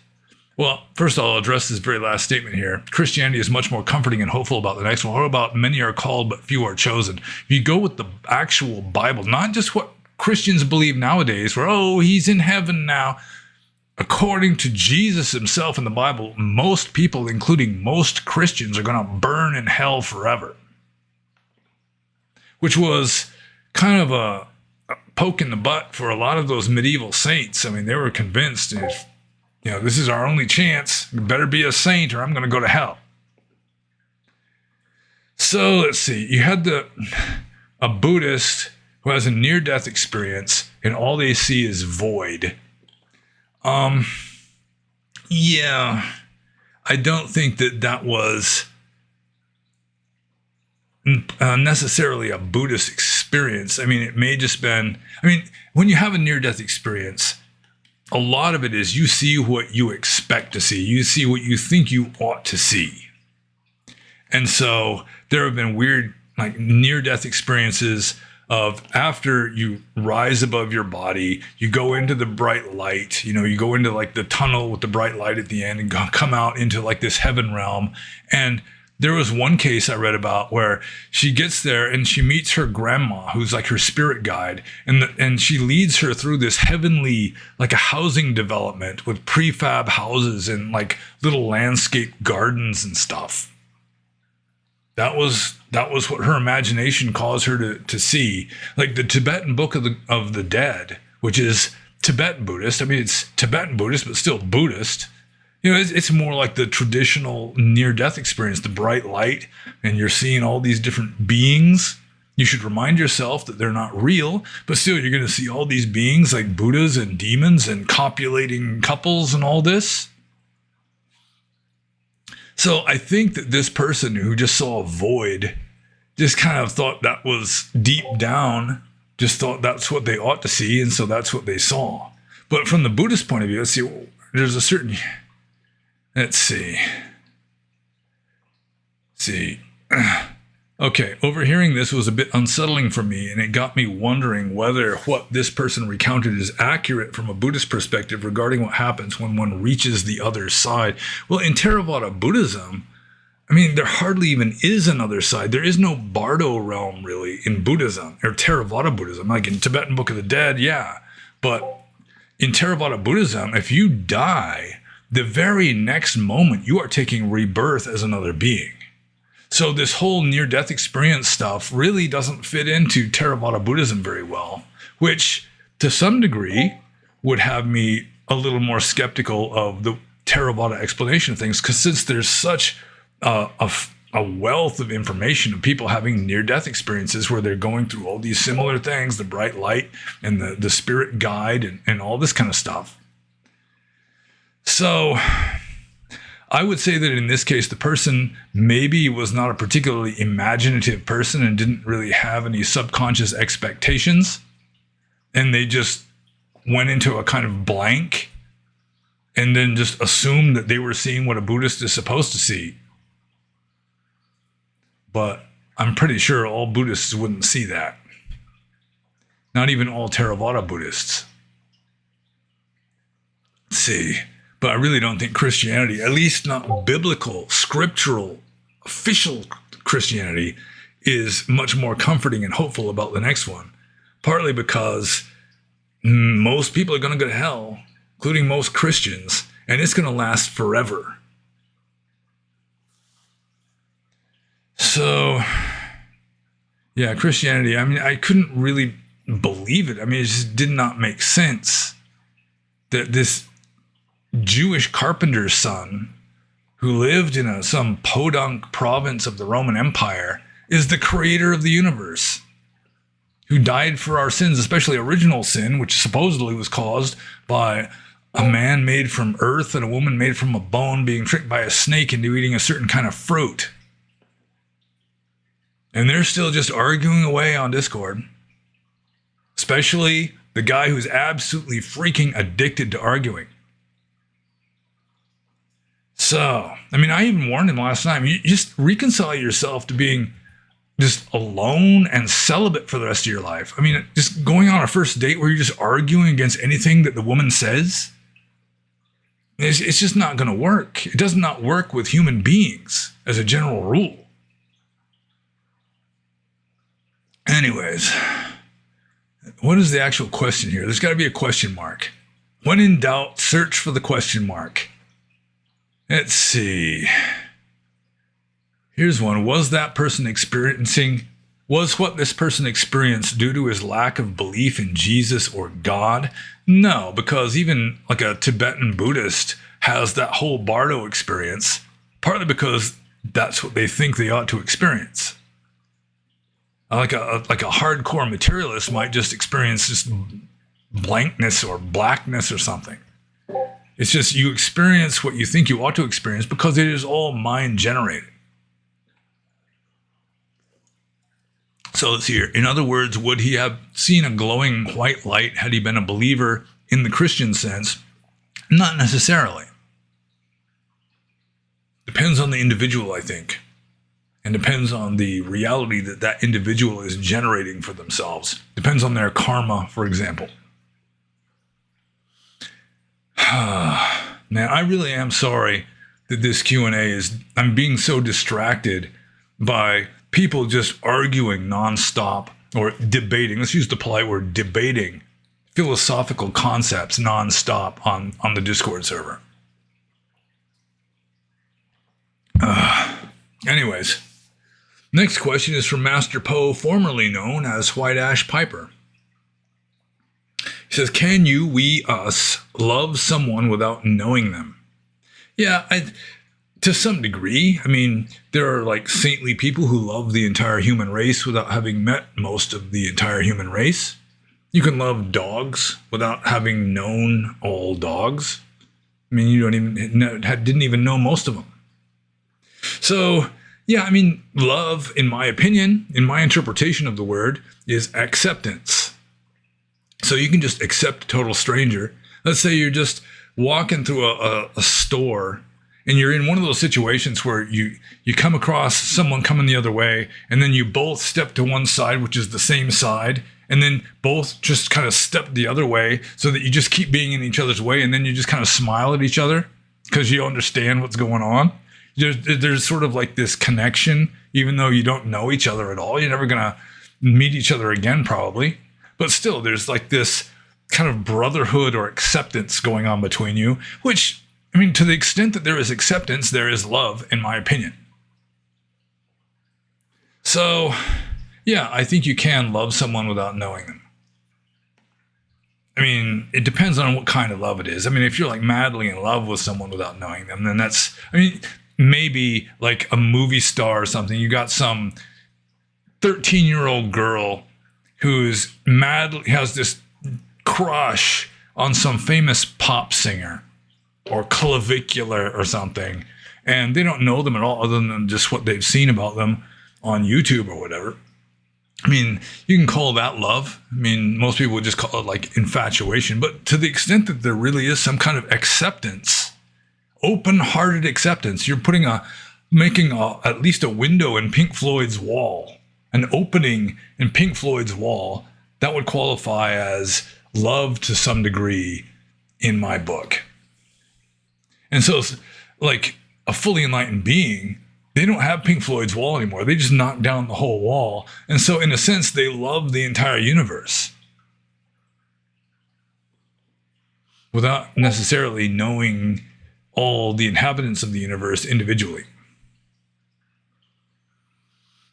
A: Well, first I'll address this very last statement here. Christianity is much more comforting and hopeful about the next one. What about many are called but few are chosen? If you go with the actual Bible, not just what Christians believe nowadays, where, oh, he's in heaven now. According to Jesus himself in the Bible, most people, including most Christians, are going to burn in hell forever. Which was kind of a poke in the butt for a lot of those medieval saints. I mean, they were convinced if, this is our only chance, you better be a saint or I'm going to go to hell. So let's see. You had a Buddhist who has a near-death experience and all they see is void. Yeah, I don't think that was necessarily a Buddhist experience. I mean, it may just been, when you have a near-death experience, a lot of it is you see what you expect to see. You see what you think you ought to see. And so there have been weird, like near-death experiences of after you rise above your body, you go into the bright light, you go into like the tunnel with the bright light at the end and come out into like this heaven realm. And there was one case I read about where she gets there and she meets her grandma, who's like her spirit guide. And she leads her through this heavenly, like a housing development with prefab houses and like little landscape gardens and stuff. That was what her imagination caused her to see. Like the Tibetan Book of the Dead, which is Tibetan Buddhist. I mean, it's Tibetan Buddhist, but still Buddhist. It's more like the traditional near-death experience, the bright light, and you're seeing all these different beings. You should remind yourself that they're not real, but still you're going to see all these beings like Buddhas and demons and copulating couples and all this. So I think that this person who just saw a void just kind of thought that was deep down, just thought that's what they ought to see, and so that's what they saw. But from the Buddhist point of view, there's a certain... Let's see. Okay, overhearing this was a bit unsettling for me, and it got me wondering whether what this person recounted is accurate from a Buddhist perspective regarding what happens when one reaches the other side. Well, in Theravada Buddhism, there hardly even is another side. There is no Bardo realm, really, in Buddhism, or Theravada Buddhism. Like in Tibetan Book of the Dead, yeah. But in Theravada Buddhism, if you die, the very next moment you are taking rebirth as another being. So this whole near-death experience stuff really doesn't fit into Theravada Buddhism very well, which to some degree would have me a little more skeptical of the Theravada explanation of things, because since there's such a wealth of information of people having near-death experiences where they're going through all these similar things, the bright light and the spirit guide and all this kind of stuff. So I would say that in this case, the person maybe was not a particularly imaginative person and didn't really have any subconscious expectations. And they just went into a kind of blank. and then just assumed that they were seeing what a Buddhist is supposed to see. But I'm pretty sure all Buddhists wouldn't see that. Not even all Theravada Buddhists. Let's see. But I really don't think Christianity, at least not biblical, scriptural, official Christianity, is much more comforting and hopeful about the next one. Partly because most people are going to go to hell, including most Christians, and it's going to last forever. So, yeah, Christianity, I mean, I couldn't really believe it. I mean, it just did not make sense that this Jewish carpenter's son who lived in some podunk province of the Roman Empire is the creator of the universe, who died for our sins, especially original sin, which supposedly was caused by a man made from earth and a woman made from a bone being tricked by a snake into eating a certain kind of fruit. And they're still just arguing away on Discord. Especially the guy who's absolutely freaking addicted to arguing. So, I mean, I even warned him last time, you just reconcile yourself to being just alone and celibate for the rest of your life. I mean, just going on a first date where you're just arguing against anything that the woman says, it's just not going to work. It does not work with human beings as a general rule. Anyways, what is the actual question here? There's got to be a question mark. When in doubt, search for the question mark. Let's see. Here's one. Was what this person experienced due to his lack of belief in Jesus or God? No, because even like a Tibetan Buddhist has that whole Bardo experience, partly because that's what they think they ought to experience. Like a hardcore materialist might just experience just blankness or blackness or something. It's just you experience what you think you ought to experience because it is all mind generated. So let's see here. In other words, would he have seen a glowing white light had he been a believer in the Christian sense? Not necessarily. Depends on the individual, I think. And depends on the reality that that individual is generating for themselves. Depends on their karma, for example. Man, I really am sorry that this Q&A I'm being so distracted by people just arguing nonstop or debating. Let's use the polite word, debating philosophical concepts nonstop on the Discord server. Anyways, next question is from Master Poe, formerly known as White Ash Piper. He says, can you, we, us, love someone without knowing them? Yeah, to some degree. I mean, there are like saintly people who love the entire human race without having met most of the entire human race. You can love dogs without having known all dogs. I mean, you didn't even know most of them. So, yeah, I mean, love, in my opinion, in my interpretation of the word, is acceptance. So you can just accept a total stranger. Let's say you're just walking through a store and you're in one of those situations where you come across someone coming the other way and then you both step to one side, which is the same side, and then both just kind of step the other way so that you just keep being in each other's way, and then you just kind of smile at each other because you understand what's going on. There's sort of like this connection, even though you don't know each other at all. You're never going to meet each other again, probably. But still, there's like this kind of brotherhood or acceptance going on between you, which, I mean, to the extent that there is acceptance, there is love, in my opinion. So, yeah, I think you can love someone without knowing them. I mean, it depends on what kind of love it is. I mean, if you're like madly in love with someone without knowing them, then that's, I mean, maybe like a movie star or something. You got some 13-year-old girl who's has this crush on some famous pop singer or clavicular or something, and they don't know them at all other than just what they've seen about them on YouTube or whatever. I mean, you can call that love. I mean, most people would just call it like infatuation. But to the extent that there really is some kind of acceptance, open-hearted acceptance, you're making at least a window in Pink Floyd's wall, an opening in Pink Floyd's wall, that would qualify as love to some degree in my book. And so it's like a fully enlightened being, they don't have Pink Floyd's wall anymore. They just knock down the whole wall. And so in a sense, they love the entire universe without necessarily knowing all the inhabitants of the universe individually.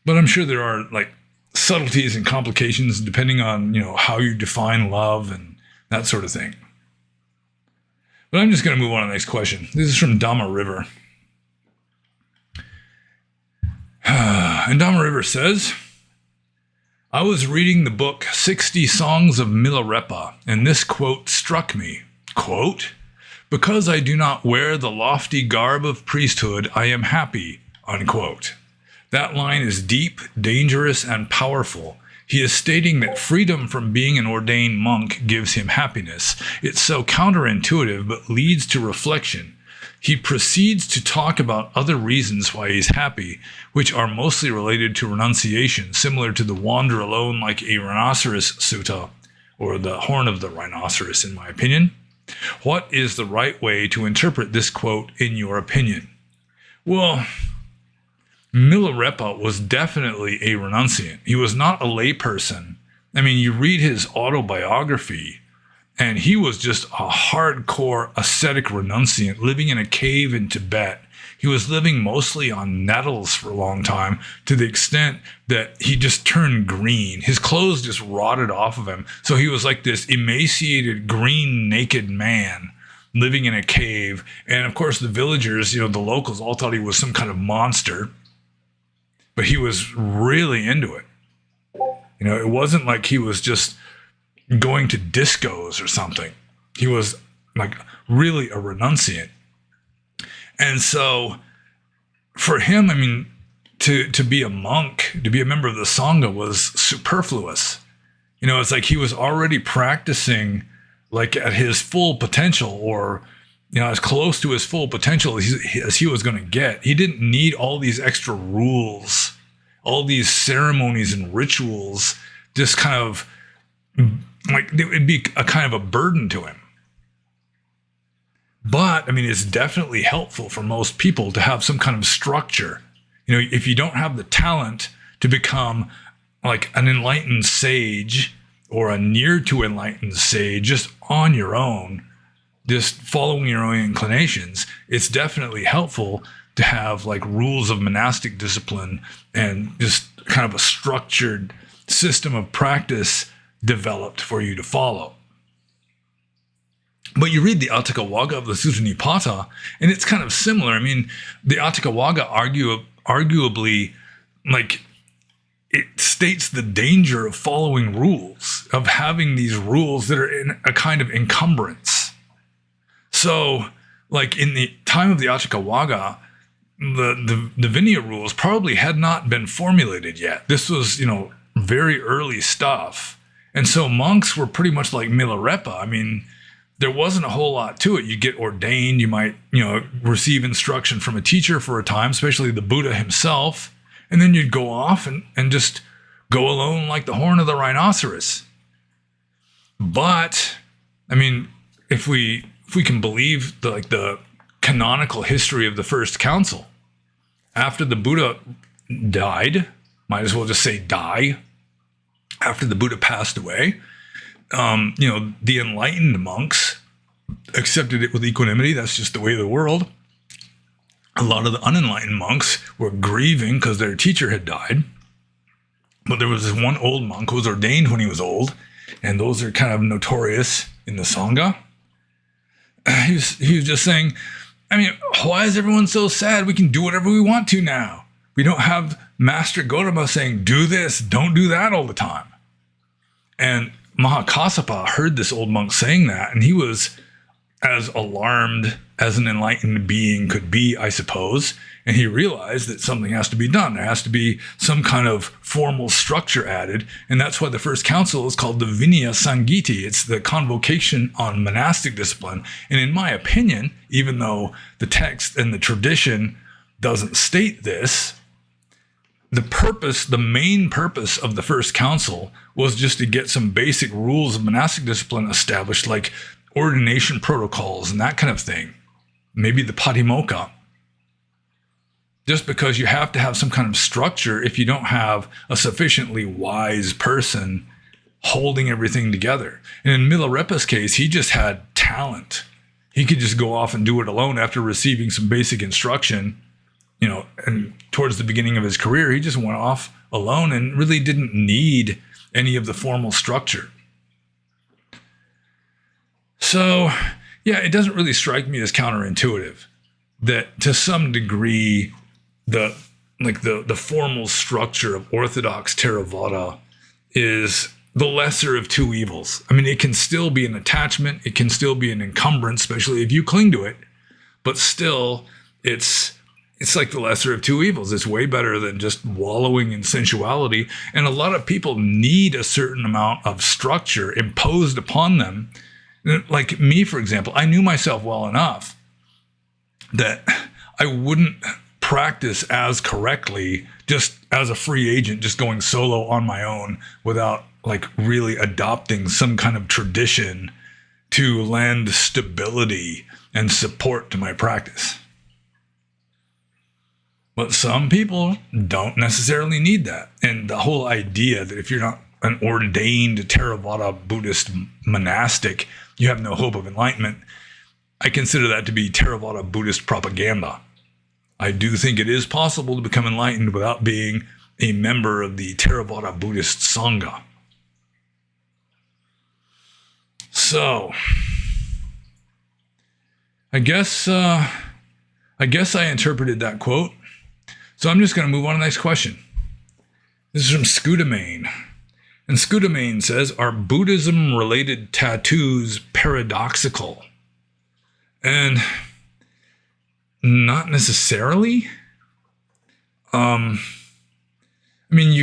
A: But I'm sure there are like subtleties and complications depending on, how you define love and that sort of thing. But I'm just going to move on to the next question. This is from Dharma River. And Dharma River says, I was reading the book 60 Songs of Milarepa, and this quote struck me. Quote, because I do not wear the lofty garb of priesthood, I am happy, unquote. That line is deep, dangerous, and powerful. He is stating that freedom from being an ordained monk gives him happiness. It's so counterintuitive, but leads to reflection. He proceeds to talk about other reasons why he's happy, which are mostly related to renunciation, similar to the wander alone like a rhinoceros sutta, or the horn of the rhinoceros, in my opinion. What is the right way to interpret this quote, in your opinion? Well, Milarepa was definitely a renunciant. He was not a layperson. I mean, you read his autobiography, and he was just a hardcore ascetic renunciant living in a cave in Tibet. He was living mostly on nettles for a long time, to the extent that he just turned green. His clothes just rotted off of him. So he was like this emaciated, green, naked man living in a cave. And of course, the villagers, the locals all thought he was some kind of monster. But he was really into it. It wasn't like he was just going to discos or something. He was like really a renunciant. And so for him, I mean, to be a monk, to be a member of the Sangha was superfluous. It's like he was already practicing like at his full potential, or as close to his full potential as he was going to get. He didn't need all these extra rules, all these ceremonies and rituals, just kind of like it would be a kind of a burden to him. But I mean, it's definitely helpful for most people to have some kind of structure. If you don't have the talent to become like an enlightened sage or a near to enlightened sage just on your own, just following your own inclinations, it's definitely helpful to have like rules of monastic discipline and just kind of a structured system of practice developed for you to follow. But you read the Atthakavagga of the Sutta Nipata, and it's kind of similar. I mean, the Atthakavagga arguably, like, it states the danger of following rules, of having these rules that are in a kind of encumbrance. So, like in the time of the Atthakavagga, the Vinaya rules probably had not been formulated yet. This was, very early stuff. And so monks were pretty much like Milarepa. I mean, there wasn't a whole lot to it. You get ordained, you might, receive instruction from a teacher for a time, especially the Buddha himself. And then you'd go off and just go alone like the horn of the rhinoceros. But, I mean, if we can believe the canonical history of the first council, after the Buddha died, might as well just say die, after the Buddha passed away, the enlightened monks accepted it with equanimity. That's just the way of the world. A lot of the unenlightened monks were grieving because their teacher had died. But there was this one old monk who was ordained when he was old, and those are kind of notorious in the Sangha. He was just saying, I mean, why is everyone so sad? We can do whatever we want to now. We don't have Master Gautama saying, do this, don't do that all the time. And Mahakassapa heard this old monk saying that, and he was as alarmed as an enlightened being could be, I suppose. And he realized that something has to be done. There has to be some kind of formal structure added. And that's why the first council is called the Vinaya Sangiti. It's the convocation on monastic discipline. And in my opinion, even though the text and the tradition doesn't state this, the main purpose of the first council was just to get some basic rules of monastic discipline established, like ordination protocols and that kind of thing. Maybe the patimokkha. Just because you have to have some kind of structure if you don't have a sufficiently wise person holding everything together. And in Milarepa's case, he just had talent. He could just go off and do it alone after receiving some basic instruction, and towards the beginning of his career, he just went off alone and really didn't need any of the formal structure. So, yeah, it doesn't really strike me as counterintuitive that to some degree, the formal structure of Orthodox Theravada is the lesser of two evils. I mean, it can still be an attachment. It can still be an encumbrance, especially if you cling to it. But still, it's like the lesser of two evils. It's way better than just wallowing in sensuality. And a lot of people need a certain amount of structure imposed upon them. Like me, for example, I knew myself well enough that I wouldn't practice as correctly just as a free agent, just going solo on my own without really adopting some kind of tradition to lend stability and support to my practice. But some people don't necessarily need that. And the whole idea that if you're not an ordained Theravada Buddhist monastic, you have no hope of enlightenment, I consider that to be Theravada Buddhist propaganda. I do think it is possible to become enlightened without being a member of the Theravada Buddhist Sangha. So, I guess I interpreted that quote. So I'm just going to move on to the next question. This is from Schopenhauer. And Schopenhauer says, are Buddhism-related tattoos paradoxical? And not necessarily. You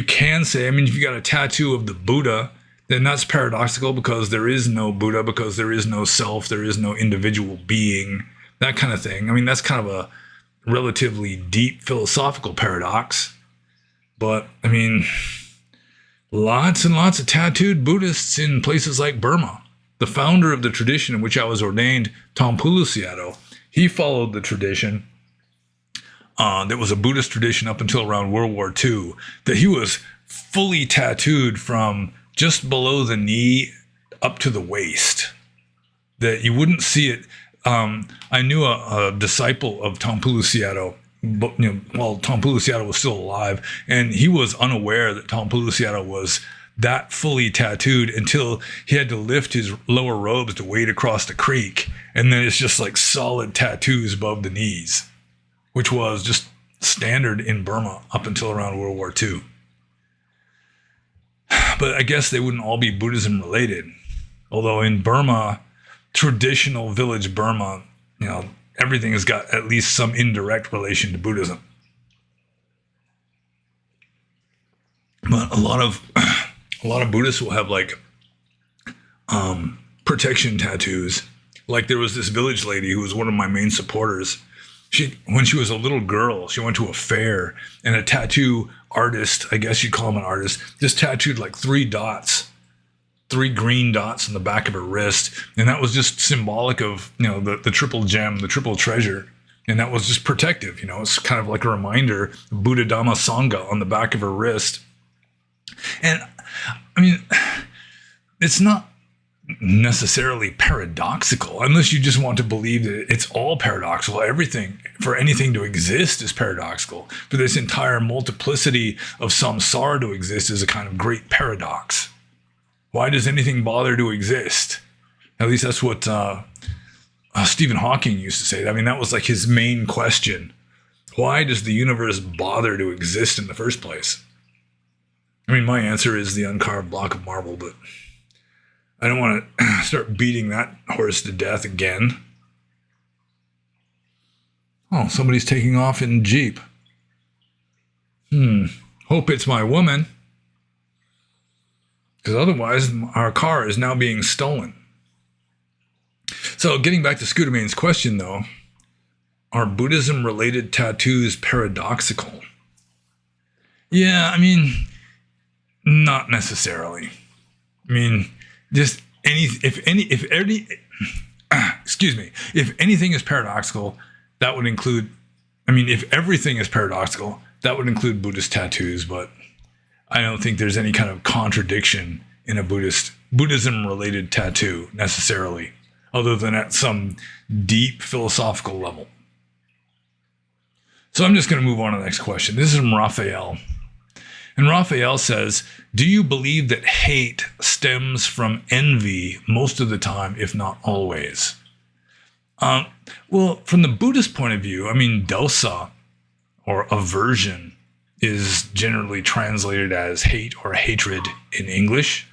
A: can say, if you got a tattoo of the Buddha, then that's paradoxical because there is no Buddha, because there is no self, there is no individual being, that kind of thing. That's kind of a relatively deep philosophical paradox. But, lots and lots of tattooed Buddhists in places like Burma. The founder of the tradition in which I was ordained, Tampulusiato, he followed the tradition that was a Buddhist tradition up until around World War II, that he was fully tattooed from just below the knee up to the waist, that you wouldn't see it. I knew a disciple of Tampulusiato, but while Tampulusiato was still alive, and he was unaware that Tampulusiato was that fully tattooed until he had to lift his lower robes to wade across the creek, and then it's just like solid tattoos above the knees, which was just standard in Burma up until around World War II. But I guess they wouldn't all be Buddhism related. Although in Burma, traditional village Burma, everything has got at least some indirect relation to Buddhism. But a lot of Buddhists will have protection tattoos. Like there was this village lady who was one of my main supporters. When she was a little girl, she went to a fair, and a tattoo artist, I guess you'd call him an artist, just tattooed 3 green dots on the back of her wrist. And that was just symbolic of, the triple gem, the triple treasure. And that was just protective, it's kind of like a reminder, Buddha Dhamma Sangha on the back of her wrist. And it's not necessarily paradoxical unless you just want to believe that it's all paradoxical. Everything, for anything to exist, is paradoxical. For this entire multiplicity of samsara to exist is a kind of great paradox. Why does anything bother to exist? At least that's what Stephen Hawking used to say. That was his main question. Why does the universe bother to exist in the first place? My answer is the uncarved block of marble, but I don't want to start beating that horse to death again. Oh, somebody's taking off in Jeep. Hope it's my woman. Because otherwise, our car is now being stolen. So getting back to Scudamane's question, though, are Buddhism-related tattoos paradoxical? Yeah, I mean, not necessarily. I mean, just if anything is paradoxical, that would include, if everything is paradoxical, that would include Buddhist tattoos, but I don't think there's any kind of contradiction in a Buddhism-related tattoo necessarily, other than at some deep philosophical level. So I'm just going to move on to the next question. This is from Raphael. And Raphael says, do you believe that hate stems from envy most of the time, if not always? Well, from the Buddhist point of view, dosa, or aversion, is generally translated as hate or hatred in English.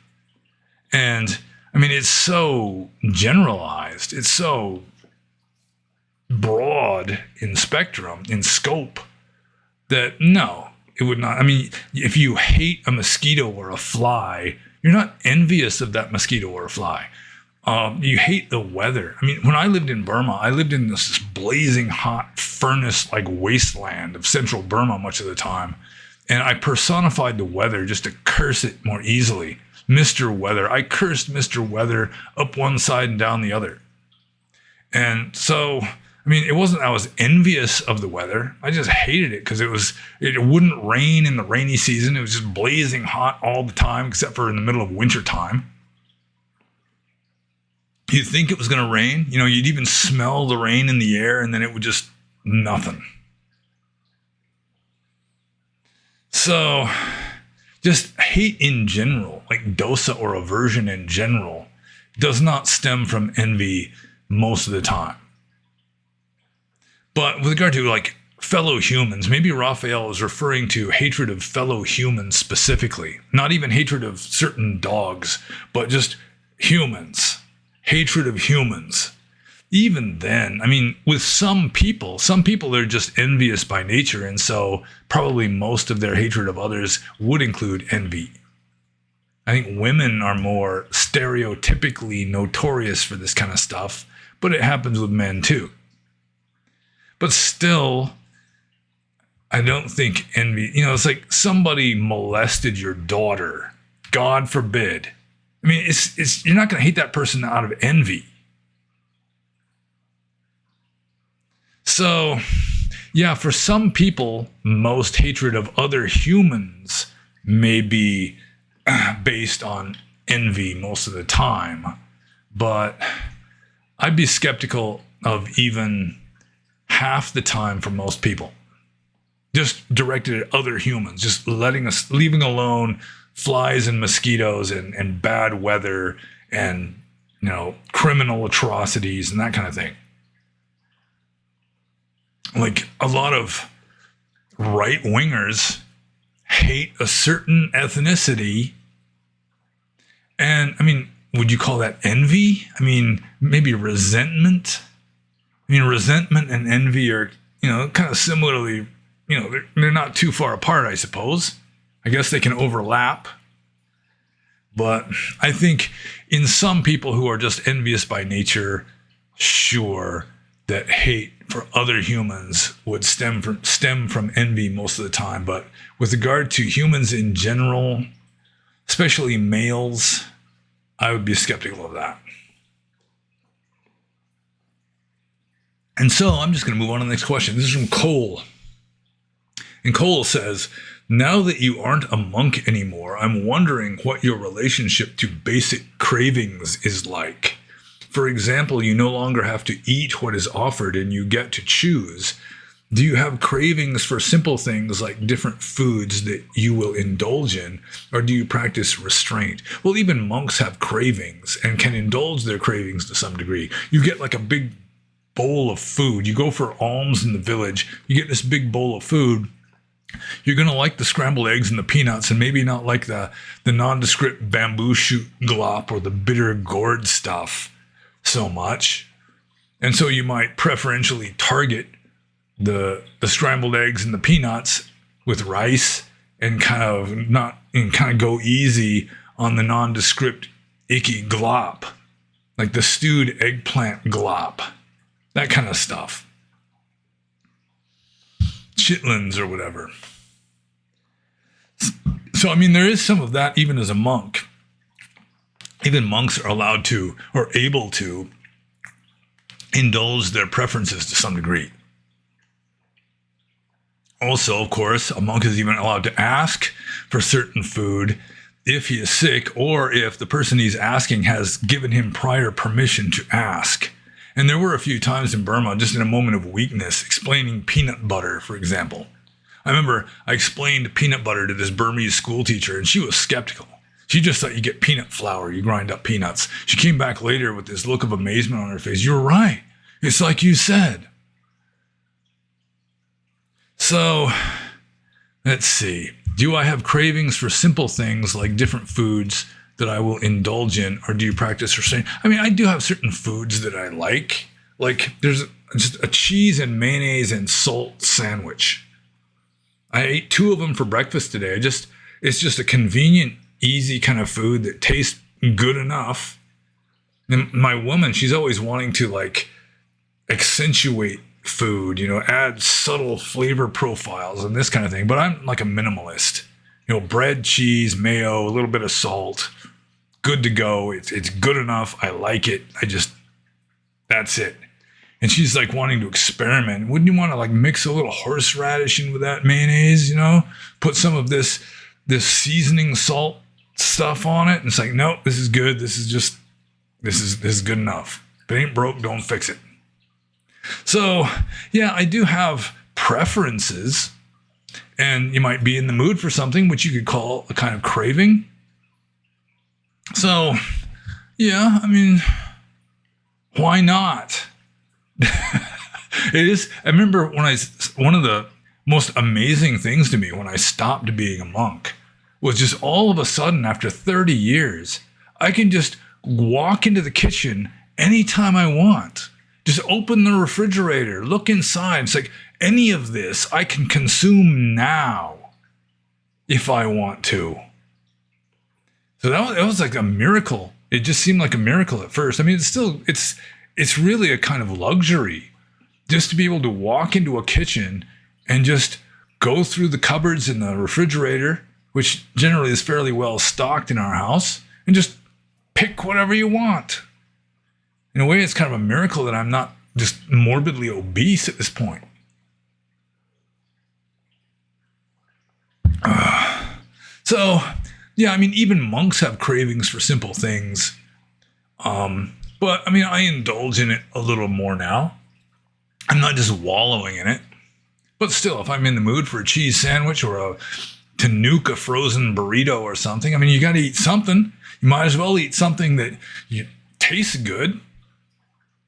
A: And, it's so generalized. It's so broad in spectrum, in scope, that no, it would not. If you hate a mosquito or a fly, you're not envious of that mosquito or a fly. You hate the weather. When I lived in Burma, I lived in this blazing hot furnace-like wasteland of central Burma much of the time. And I personified the weather just to curse it more easily. Mr. Weather. I cursed Mr. Weather up one side and down the other. And so, it wasn't I was envious of the weather. I just hated it because it wouldn't rain in the rainy season. It was just blazing hot all the time, except for in the middle of winter time. You'd think it was going to rain. You'd even smell the rain in the air, and then it would just nothing. So, just hate in general, like dosa or aversion in general, does not stem from envy most of the time. But with regard to fellow humans, maybe Raphael is referring to hatred of fellow humans specifically. Not even hatred of certain dogs, but just humans. Hatred of humans. Even then, with some people are just envious by nature, and so probably most of their hatred of others would include envy. I think women are more stereotypically notorious for this kind of stuff, but it happens with men too. But still, I don't think envy, it's like somebody molested your daughter. God forbid. You're not going to hate that person out of envy. So, yeah, for some people, most hatred of other humans may be based on envy most of the time. But I'd be skeptical of even half the time for most people. Just directed at other humans, just leaving alone flies and mosquitoes and bad weather and, criminal atrocities and that kind of thing. Like a lot of right-wingers hate a certain ethnicity. And would you call that envy? Maybe resentment. Resentment and envy are, kind of similarly, they're not too far apart, I suppose. I guess they can overlap. But I think in some people who are just envious by nature, sure, that hate for other humans would stem from envy most of the time. But with regard to humans in general, especially males, I would be skeptical of that. And so I'm just going to move on to the next question. This is from Cole. And Cole says, now that you aren't a monk anymore, I'm wondering what your relationship to basic cravings is like. For example, you no longer have to eat what is offered and you get to choose. Do you have cravings for simple things like different foods that you will indulge in, or do you practice restraint? Well, even monks have cravings and can indulge their cravings to some degree. You get like a big bowl of food. You go for alms in the village, you get this big bowl of food, You're going to like the scrambled eggs and the peanuts, and maybe not like the nondescript bamboo shoot glop or the bitter gourd stuff so much. And so you might preferentially target the scrambled eggs and the peanuts with rice and kind of go easy on the nondescript icky glop, like the stewed eggplant glop, that kind of stuff. Chitlins or whatever. So, I mean, there is some of that even as a monk. Even monks are allowed to, or able to, indulge their preferences to some degree. Also, of course, a monk is even allowed to ask for certain food if he is sick, or if the person he's asking has given him prior permission to ask. And there were a few times in Burma, just in a moment of weakness, explaining peanut butter, for example. I remember I explained peanut butter to this Burmese school teacher, and she was skeptical. She just thought you get peanut flour, you grind up peanuts. She came back later with this look of amazement on her face. You're right. It's like you said. So, let's see. Do I have cravings for simple things like different foods that I will indulge in, or do you practice restraint? I mean, I do have certain foods that I like. Like, there's just a cheese and mayonnaise and salt sandwich. I ate 2 of them for breakfast today. It's just a convenient, easy kind of food that tastes good enough. And my woman, she's always wanting to like accentuate food, add subtle flavor profiles and this kind of thing. But I'm like a minimalist. Bread, cheese, mayo, a little bit of salt, good to go. It's good enough. I like it. That's it. And she's like wanting to experiment. Wouldn't you want to like mix a little horseradish in with that mayonnaise, Put some of this seasoning salt stuff on it. And it's like, nope, this is good. This is good enough. If it ain't broke, don't fix it. So, yeah, I do have preferences. And you might be in the mood for something which you could call a kind of craving. So, yeah, I mean, why not? It is. I remember one of the most amazing things to me when I stopped being a monk was just all of a sudden after 30 years, I can just walk into the kitchen anytime I want. Just open the refrigerator, look inside. It's like any of this I can consume now if I want to. So that was like a miracle. It just seemed like a miracle at first. I mean, it's really a kind of luxury just to be able to walk into a kitchen and just go through the cupboards in the refrigerator, which generally is fairly well stocked in our house, and just pick whatever you want. In a way, it's kind of a miracle that I'm not just morbidly obese at this point. So, yeah, I mean, even monks have cravings for simple things. But, I mean, I indulge in it a little more now. I'm not just wallowing in it. But still, if I'm in the mood for a cheese sandwich or to nuke a frozen burrito or something, I mean, you got to eat something. You might as well eat something that tastes good.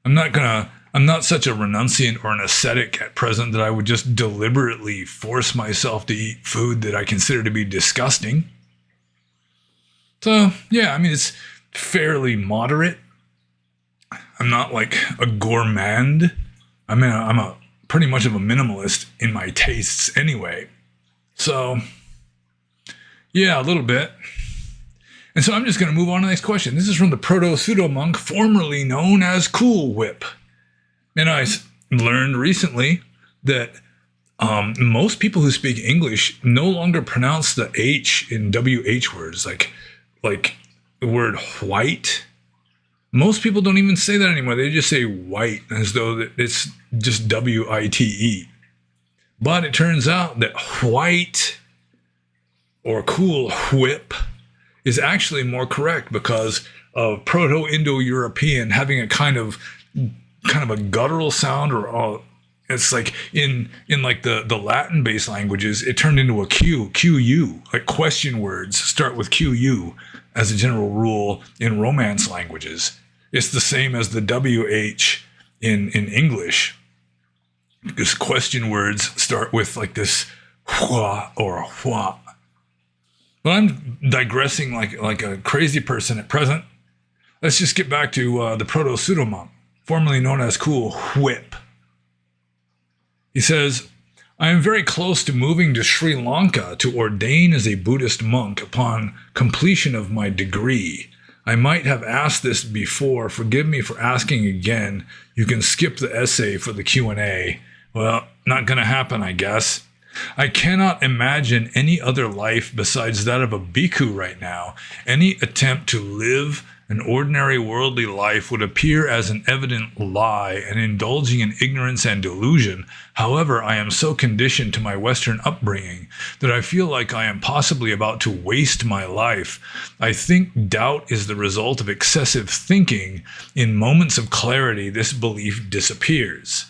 A: I'm not such a renunciant or an ascetic at present that I would just deliberately force myself to eat food that I consider to be disgusting. So, yeah, I mean, it's fairly moderate. I'm not like a gourmand. I mean, I'm a pretty much of a minimalist in my tastes anyway. So, yeah, a little bit. And so I'm just going to move on to the next question. This is from the proto-pseudo-monk, formerly known as Cool Whip. And I learned recently that most people who speak English no longer pronounce the H in WH words, like the word white. Most people don't even say that anymore. They just say white as though it's just WITE. But it turns out that white or Cool Whip is actually more correct because of Proto-Indo-European having a kind of a guttural sound, or it's like in like the Latin-based languages, it turned into a QU, like question words start with QU as a general rule in Romance languages. It's the same as the WH in English, because question words start with like this hua or hua. But I'm digressing like a crazy person at present. Let's just get back to the proto-pseudo-monk, formerly known as Cool Whip. He says, I am very close to moving to Sri Lanka to ordain as a Buddhist monk upon completion of my degree. I might have asked this before. Forgive me for asking again. You can skip the essay for the Q&A. Well, not going to happen, I guess. I cannot imagine any other life besides that of a bhikkhu right now. Any attempt to live an ordinary worldly life would appear as an evident lie and indulging in ignorance and delusion. However, I am so conditioned to my Western upbringing that I feel like I am possibly about to waste my life. I think doubt is the result of excessive thinking. In moments of clarity, this belief disappears.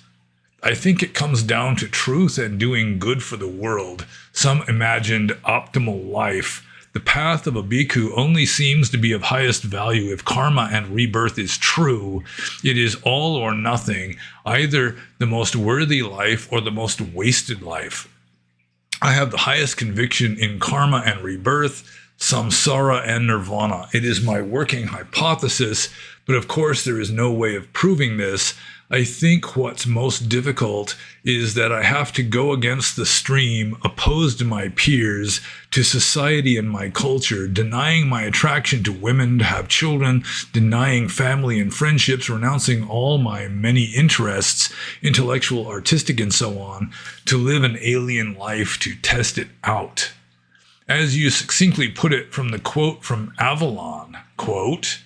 A: I think it comes down to truth and doing good for the world, some imagined optimal life. The path of a bhikkhu only seems to be of highest value if karma and rebirth is true. It is all or nothing, either the most worthy life or the most wasted life. I have the highest conviction in karma and rebirth, samsara and nirvana. It is my working hypothesis, but of course there is no way of proving this. I think what's most difficult is that I have to go against the stream, opposed to my peers, to society and my culture, denying my attraction to women, to have children, denying family and friendships, renouncing all my many interests, intellectual, artistic, and so on, to live an alien life, to test it out. As you succinctly put it from the quote from Avalon, quote,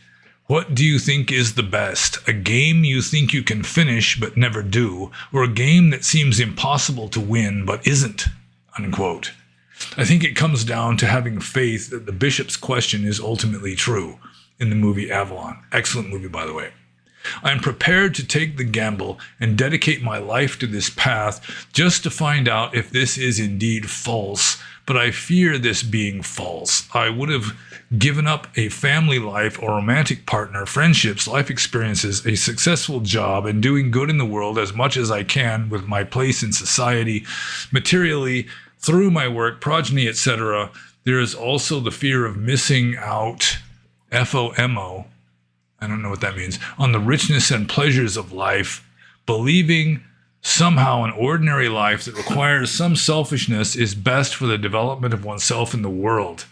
A: what do you think is the best? A game you think you can finish but never do, or a game that seems impossible to win but isn't, unquote. I think it comes down to having faith that the bishop's question is ultimately true in the movie Avalon. Excellent movie, by the way. I am prepared to take the gamble and dedicate my life to this path just to find out if this is indeed false, but I fear this being false. I would have given up a family life or romantic partner, friendships, life experiences, a successful job, and doing good in the world as much as I can with my place in society, materially, through my work, progeny, etc. There is also the fear of missing out, FOMO, I don't know what that means, on the richness and pleasures of life, believing somehow an ordinary life that requires some selfishness is best for the development of oneself in the world.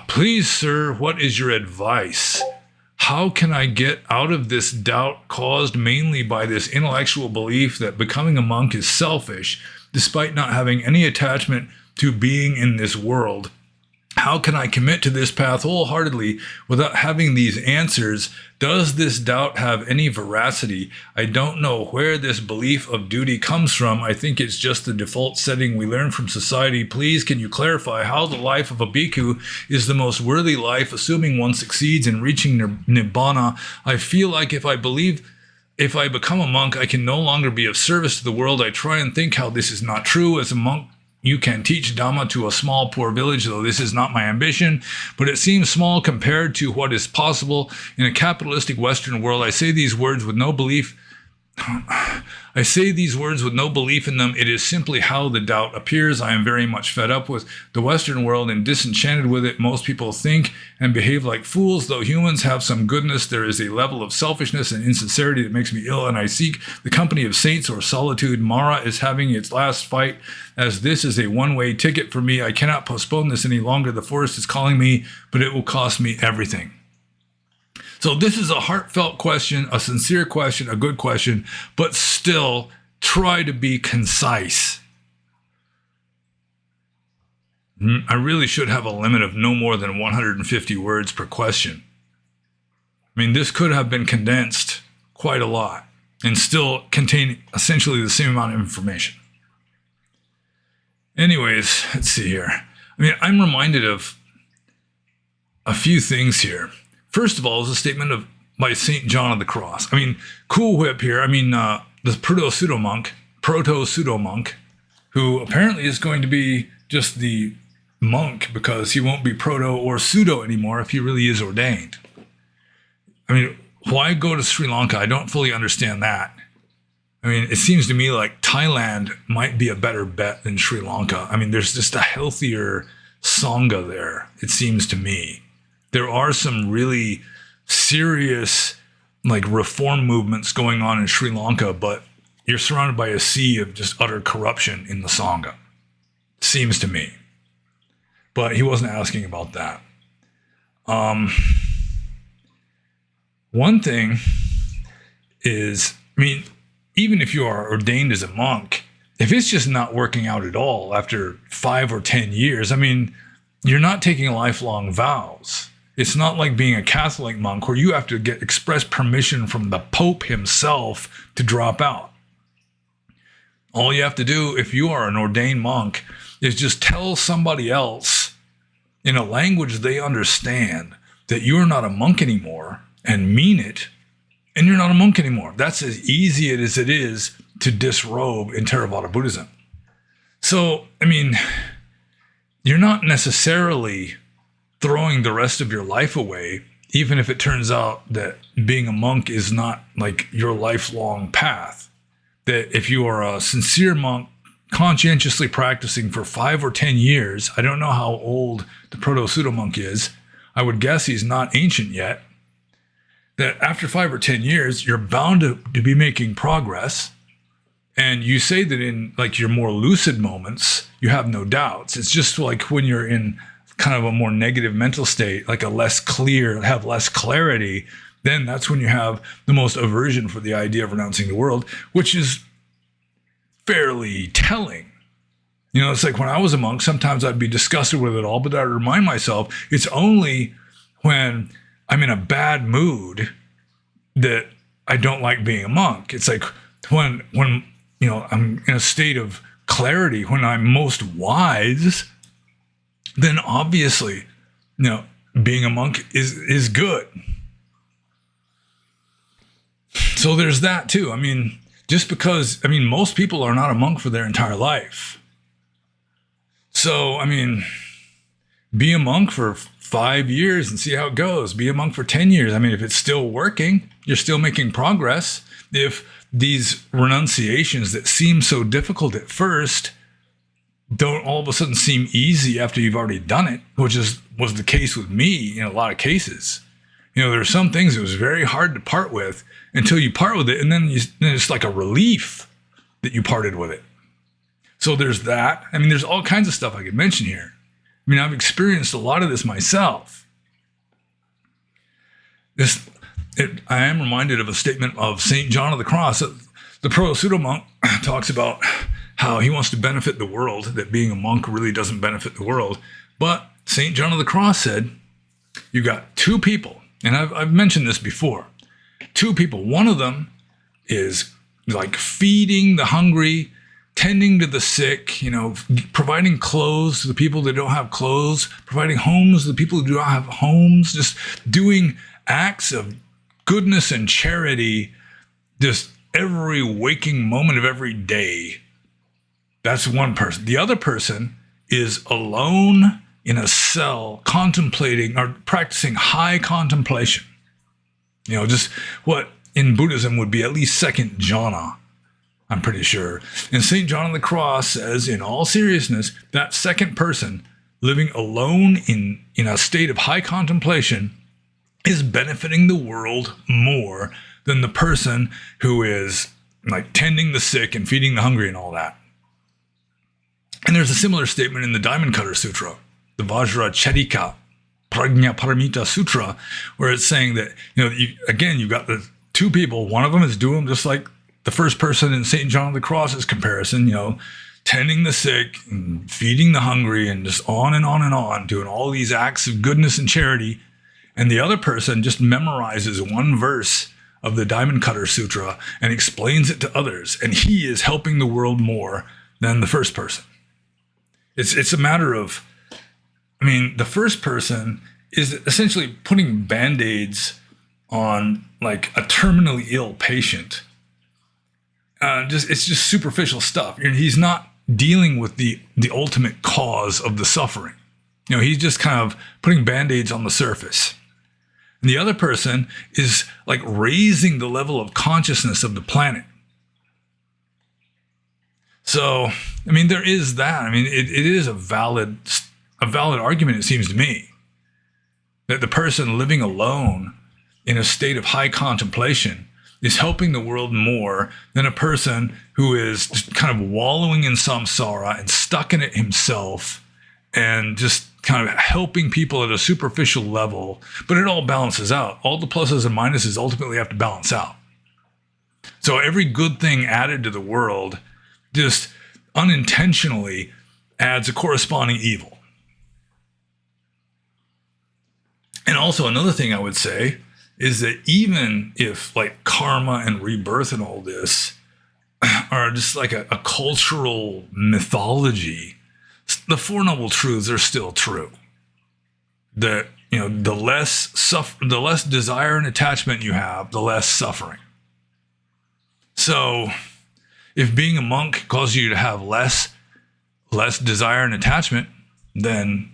A: Please, sir, what is your advice? How can I get out of this doubt caused mainly by this intellectual belief that becoming a monk is selfish, despite not having any attachment to being in this world? How can I commit to this path wholeheartedly without having these answers? Does this doubt have any veracity? I don't know where this belief of duty comes from. I think it's just the default setting we learn from society. Please, can you clarify how the life of a bhikkhu is the most worthy life, assuming one succeeds in reaching nibbana? I feel like if I become a monk, I can no longer be of service to the world. I try and think how this is not true. As a monk, you can teach Dhamma to a small, poor village, though this is not my ambition, but it seems small compared to what is possible in a capitalistic Western world. I say these words with no belief in them. It is simply how the doubt appears. I am very much fed up with the Western world and disenchanted with it. Most people think and behave like fools. Though humans have some goodness, there is a level of selfishness and insincerity that makes me ill, and I seek the company of saints or solitude. Mara is having its last fight, as this is a one-way ticket for me. I cannot postpone this any longer. The forest is calling me, but it will cost me everything. So this is a heartfelt question, a sincere question, a good question, but still try to be concise. I really should have a limit of no more than 150 words per question. I mean, this could have been condensed quite a lot and still contain essentially the same amount of information. Anyways, let's see here. I mean, I'm reminded of a few things here. First of all, is a statement by St. John of the Cross. I mean, Cool Whip here. I mean, the proto-pseudo-monk, who apparently is going to be just the monk because he won't be proto or pseudo anymore if he really is ordained. I mean, why go to Sri Lanka? I don't fully understand that. I mean, it seems to me like Thailand might be a better bet than Sri Lanka. I mean, there's just a healthier Sangha there, it seems to me. There are some really serious like reform movements going on in Sri Lanka, but you're surrounded by a sea of just utter corruption in the Sangha. Seems to me. But he wasn't asking about that. One thing is, I mean, even if you are ordained as a monk, if it's just not working out at all after 5 or 10 years, I mean, you're not taking lifelong vows. It's not like being a Catholic monk where you have to get express permission from the Pope himself to drop out. All you have to do if you are an ordained monk is just tell somebody else in a language they understand that you're not a monk anymore and mean it, and you're not a monk anymore. That's as easy as it is to disrobe in Theravada Buddhism. So, I mean, you're not necessarily throwing the rest of your life away, even if it turns out that being a monk is not like your lifelong path. That if you are a sincere monk, conscientiously practicing for 5 or 10 years, I don't know how old the proto-pseudo-monk is. I would guess he's not ancient yet. That after 5 or 10 years, you're bound to be making progress. And you say that in like your more lucid moments, you have no doubts. It's just like when you're in kind of a more negative mental state, like a less clear, have less clarity, then that's when you have the most aversion for the idea of renouncing the world, which is fairly telling. You know, it's like when I was a monk, sometimes I'd be disgusted with it all, but I'd remind myself it's only when I'm in a bad mood that I don't like being a monk. It's like when you know, I'm in a state of clarity, when I'm most wise, then obviously, you know, being a monk is good. So there's that too. I mean, just because, I mean, most people are not a monk for their entire life. So, I mean, be a monk for 5 years and see how it goes. Be a monk for 10 years. I mean, if it's still working, you're still making progress. If these renunciations that seem so difficult at first don't all of a sudden seem easy after you've already done it, which was the case with me in a lot of cases. You know, there are some things that was very hard to part with until you part with it, and then it's like a relief that you parted with it. So there's that. I mean, there's all kinds of stuff I could mention here. I mean, I've experienced a lot of this myself. I am reminded of a statement of St. John of the Cross. The proto-pseudo-monk talks about how he wants to benefit the world, that being a monk really doesn't benefit the world. But St. John of the Cross said, you got 2 people, and I've mentioned this before. 2 people. One of them is like feeding the hungry, tending to the sick, you know, providing clothes to the people that don't have clothes, providing homes to the people who do not have homes, just doing acts of goodness and charity just every waking moment of every day. That's one person. The other person is alone in a cell contemplating or practicing high contemplation. You know, just what in Buddhism would be at least second jhana, I'm pretty sure. And St. John of the Cross says, in all seriousness, that second person living alone in a state of high contemplation is benefiting the world more than the person who is like tending the sick and feeding the hungry and all that. And there's a similar statement in the Diamond Cutter Sutra, the Vajra Charika Prajna Paramita Sutra, where it's saying that, you know, you've got the 2 people. One of them is doing just like the first person in St. John of the Cross's comparison, you know, tending the sick and feeding the hungry and just on and on and on, doing all these acts of goodness and charity. And the other person just memorizes one verse of the Diamond Cutter Sutra and explains it to others. And he is helping the world more than the first person. It's a matter of, I mean, the first person is essentially putting Band-Aids on like a terminally ill patient. It's just superficial stuff. He's not dealing with the ultimate cause of the suffering. You know, he's just kind of putting Band-Aids on the surface. And the other person is like raising the level of consciousness of the planet. So, I mean, there is that. I mean, it is a valid argument, it seems to me, that the person living alone in a state of high contemplation is helping the world more than a person who is just kind of wallowing in samsara and stuck in it himself and just kind of helping people at a superficial level. But it all balances out. All the pluses and minuses ultimately have to balance out. So every good thing added to the world just unintentionally adds a corresponding evil. And also another thing I would say is that even if like karma and rebirth and all this are just like a cultural mythology, the Four Noble Truths are still true. That, you know, the less desire and attachment you have, the less suffering. So if being a monk causes you to have less desire and attachment, then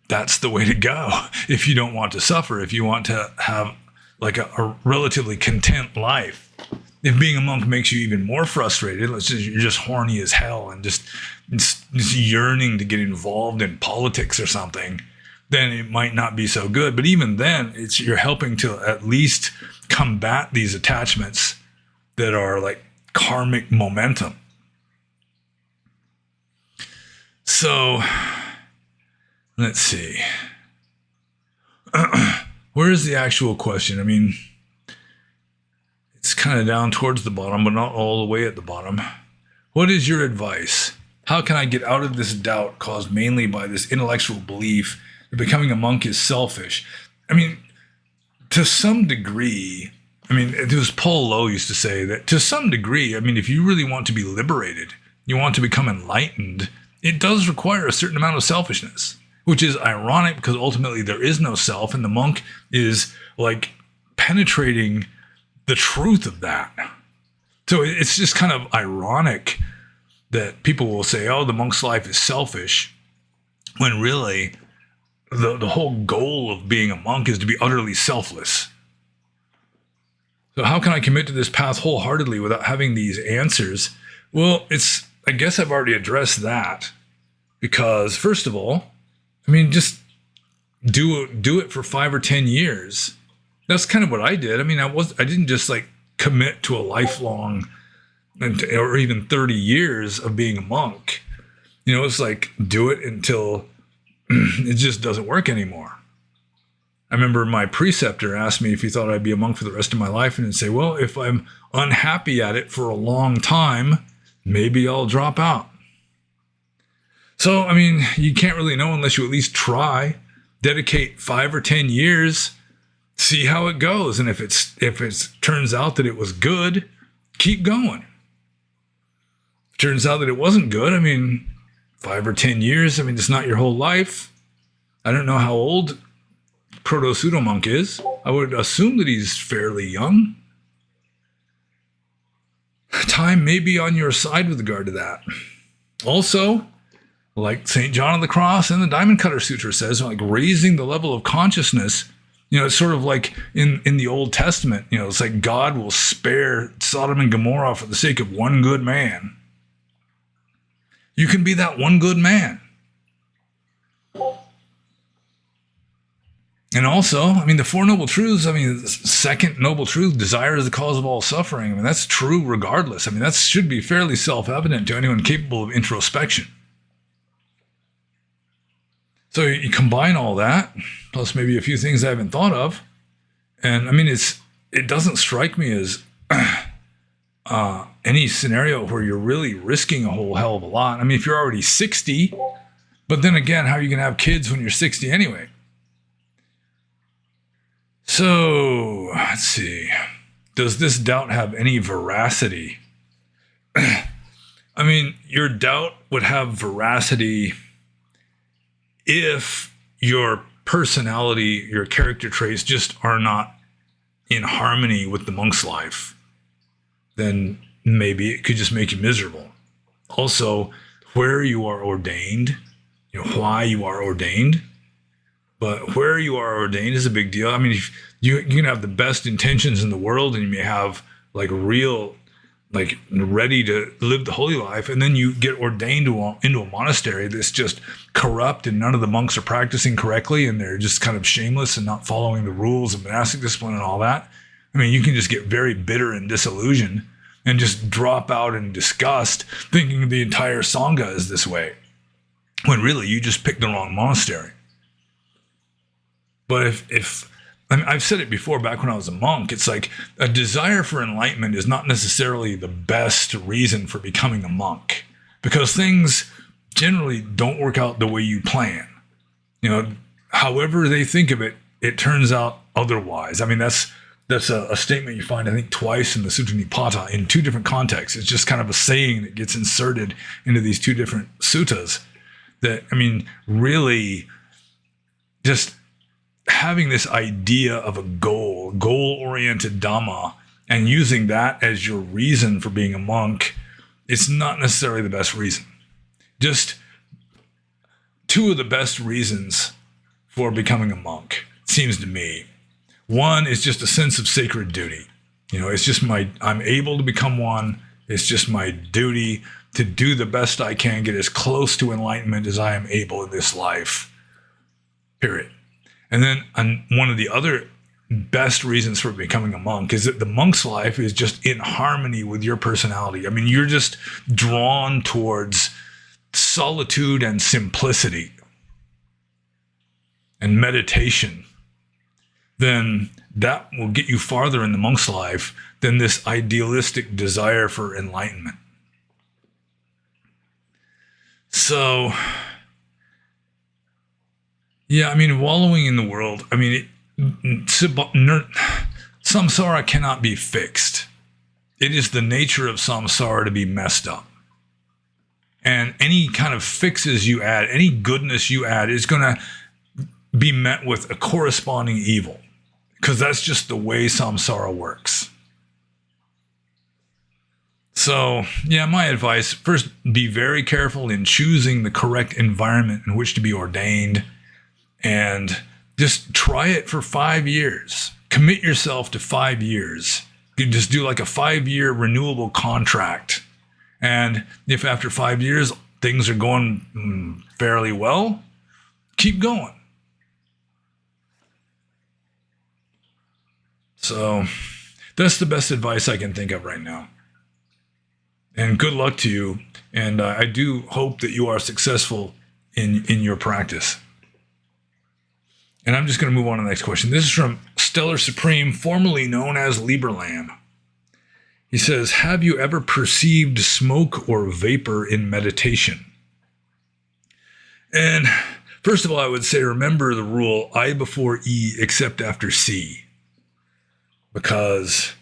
A: that's the way to go. If you don't want to suffer, if you want to have like a relatively content life. If being a monk makes you even more frustrated, you're just horny as hell and just yearning to get involved in politics or something, then it might not be so good. But even then, you're helping to at least combat these attachments that are like karmic momentum. So let's see. Where is the actual question? I mean, it's kind of down towards the bottom, but not all the way at the bottom. What is your advice? How can I get out of this doubt caused mainly by this intellectual belief that becoming a monk is selfish? I mean, to some degree, I mean, it was Paul Lowe used to say that to some degree, I mean, if you really want to be liberated, you want to become enlightened, it does require a certain amount of selfishness, which is ironic because ultimately there is no self, and the monk is like penetrating the truth of that. So it's just kind of ironic that people will say, oh, the monk's life is selfish, when really the whole goal of being a monk is to be utterly selfless. So how can I commit to this path wholeheartedly without having these answers? Well, I guess I've already addressed that, because first of all, I mean, just do it for 5 or 10 years. That's kind of what I did. I mean, I didn't just like commit to a lifelong or even 30 years of being a monk. You know, it's like do it until it just doesn't work anymore. I remember my preceptor asked me if he thought I'd be a monk for the rest of my life, and he'd say, well, if I'm unhappy at it for a long time, maybe I'll drop out. So, I mean, you can't really know unless you at least try. Dedicate 5 or 10 years, see how it goes. And if it turns out that it was good, keep going. If it turns out that it wasn't good, I mean, 5 or 10 years, I mean, it's not your whole life. I don't know how old Proto-Pseudo-Monk is. I would assume that he's fairly young. Time may be on your side with regard to that. Also, like St. John of the Cross and the Diamond Cutter Sutra says, like raising the level of consciousness, you know, it's sort of like in the Old Testament, you know, it's like God will spare Sodom and Gomorrah for the sake of one good man. You can be that one good man. And also, I mean, the Four Noble Truths, I mean, the second noble truth, desire is the cause of all suffering. I mean, that's true regardless. I mean, that should be fairly self-evident to anyone capable of introspection. So you combine all that, plus maybe a few things I haven't thought of. And I mean, it doesn't strike me as any scenario where you're really risking a whole hell of a lot. I mean, if you're already 60, but then again, how are you going to have kids when you're 60 anyway? So let's see. Does this doubt have any veracity? I mean, your doubt would have veracity if your personality, your character traits just are not in harmony with the monk's life. Then maybe it could just make you miserable. Also, where you are ordained, you know, why you are ordained. But where you are ordained is a big deal. I mean, if you can have the best intentions in the world, and you may have like real like ready to live the holy life, and then you get ordained into a monastery that's just corrupt and none of the monks are practicing correctly and they're just kind of shameless and not following the rules of monastic discipline and all that. I mean, you can just get very bitter and disillusioned and just drop out in disgust thinking the entire Sangha is this way, when really you just picked the wrong monastery. But if I mean, I've said it before back when I was a monk, it's like a desire for enlightenment is not necessarily the best reason for becoming a monk, because things generally don't work out the way you plan. You know, however they think of it, it turns out otherwise. I mean, that's a statement you find, I think, twice in the Sutta Nipata in two different contexts. It's just kind of a saying that gets inserted into these two different suttas that, I mean, really just having this idea of a goal-oriented Dhamma, and using that as your reason for being a monk, it's not necessarily the best reason. Just two of the best reasons for becoming a monk, it seems to me. One is just a sense of sacred duty. You know, it's just I'm able to become one. It's just my duty to do the best I can, get as close to enlightenment as I am able in this life, period. And then one of the other best reasons for becoming a monk is that the monk's life is just in harmony with your personality. I mean, you're just drawn towards solitude and simplicity and meditation. Then that will get you farther in the monk's life than this idealistic desire for enlightenment. So, yeah, I mean, wallowing in the world, I mean, samsara cannot be fixed. It is the nature of samsara to be messed up. And any kind of fixes you add, any goodness you add is going to be met with a corresponding evil, because that's just the way samsara works. So, yeah, my advice, first, be very careful in choosing the correct environment in which to be ordained. And just try it for 5 years. Commit yourself to 5 years. You just do like a 5-year renewable contract. And if after 5 years things are going fairly well, keep going. So that's the best advice I can think of right now. And good luck to you. And I do hope that you are successful in your practice. And I'm just going to move on to the next question. This is from Stellar Supreme, formerly known as Lieberland. He says, have you ever perceived smoke or vapor in meditation? And first of all, I would say, remember the rule, I before E except after C, because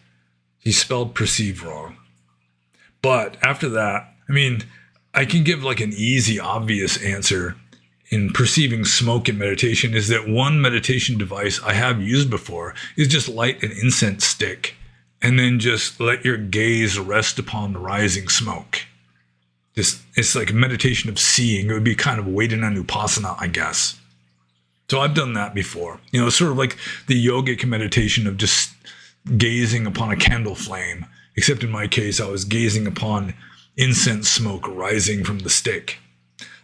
A: he spelled perceive wrong. But after that, I mean, I can give like an easy, obvious answer in perceiving smoke in meditation, is that one meditation device I have used before is just light an incense stick and then just let your gaze rest upon the rising smoke. It's like a meditation of seeing. It would be kind of waiting on Upasana, I guess. So I've done that before. You know, sort of like the yogic meditation of just gazing upon a candle flame, except in my case, I was gazing upon incense smoke rising from the stick.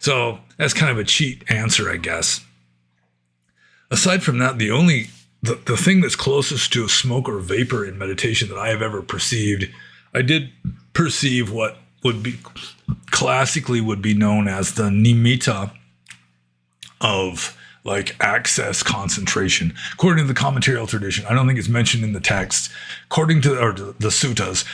A: So that's kind of a cheat answer, I guess. Aside from that, the thing that's closest to smoke or vapor in meditation that I have ever perceived, I did perceive what would be classically would be known as the nimitta of like access concentration. According to the commentarial tradition, I don't think it's mentioned in the text. According to the suttas,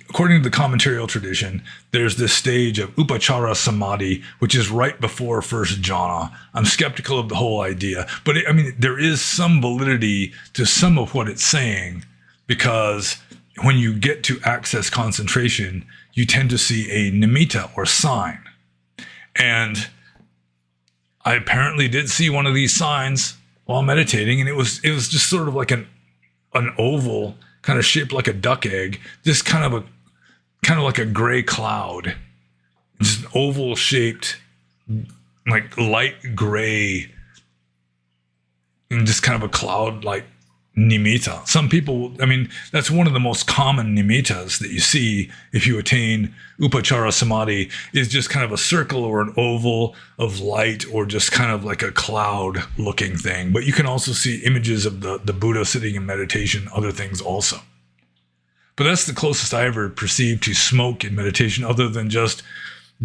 A: according to the commentarial tradition, there's this stage of upachara samadhi, which is right before first jhana. I'm skeptical of the whole idea, but I mean, there is some validity to some of what it's saying, because when you get to access concentration, you tend to see a nimitta or sign. And I apparently did see one of these signs while meditating, and it was just sort of like an oval, kind of shaped like a duck egg, just kind of like a gray cloud, just an oval shaped, like light gray, and just kind of a cloud like nimitta. Some people, I mean, that's one of the most common nimittas that you see if you attain upachara samadhi, is just kind of a circle or an oval of light, or just kind of like a cloud looking thing. But you can also see images of the Buddha sitting in meditation, other things also. But that's the closest I ever perceived to smoke in meditation, other than just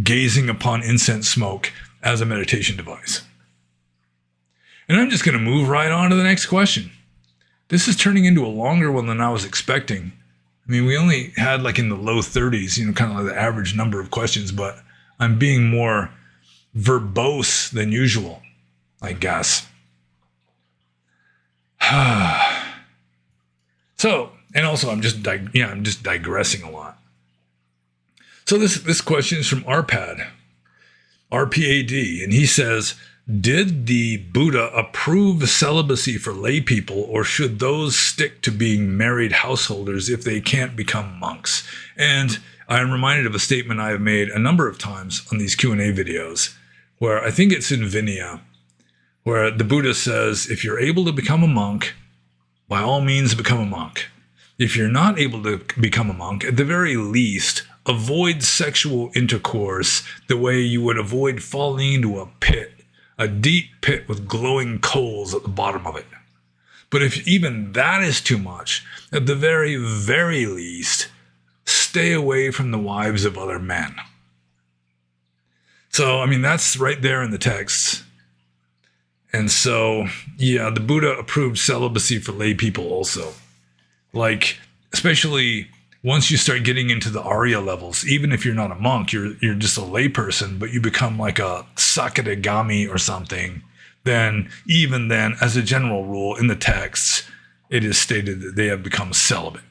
A: gazing upon incense smoke as a meditation device. And I'm just going to move right on to the next question. This is turning into a longer one than I was expecting. I mean, we only had like in the low 30s, kind of like the average number of questions, but I'm being more verbose than usual, I guess. So, and also I'm just digressing a lot. So this question is from RPAD, RPAD, and he says, did the Buddha approve celibacy for lay people, or should those stick to being married householders if they can't become monks? And I'm reminded of a statement I have made a number of times on these Q&A videos, where I think it's in Vinaya, where the Buddha says, if you're able to become a monk, by all means become a monk. If you're not able to become a monk, at the very least, avoid sexual intercourse the way you would avoid falling into a pit, a deep pit with glowing coals at the bottom of it. But if even that is too much, at the very, very least, stay away from the wives of other men. So, I mean, that's right there in the texts. And so, yeah, the Buddha approved celibacy for lay people also. Like, especially once you start getting into the Arya levels, even if you're not a monk, you're just a layperson, but you become like a Sakadagami or something, then even then, as a general rule in the texts, it is stated that they have become celibate.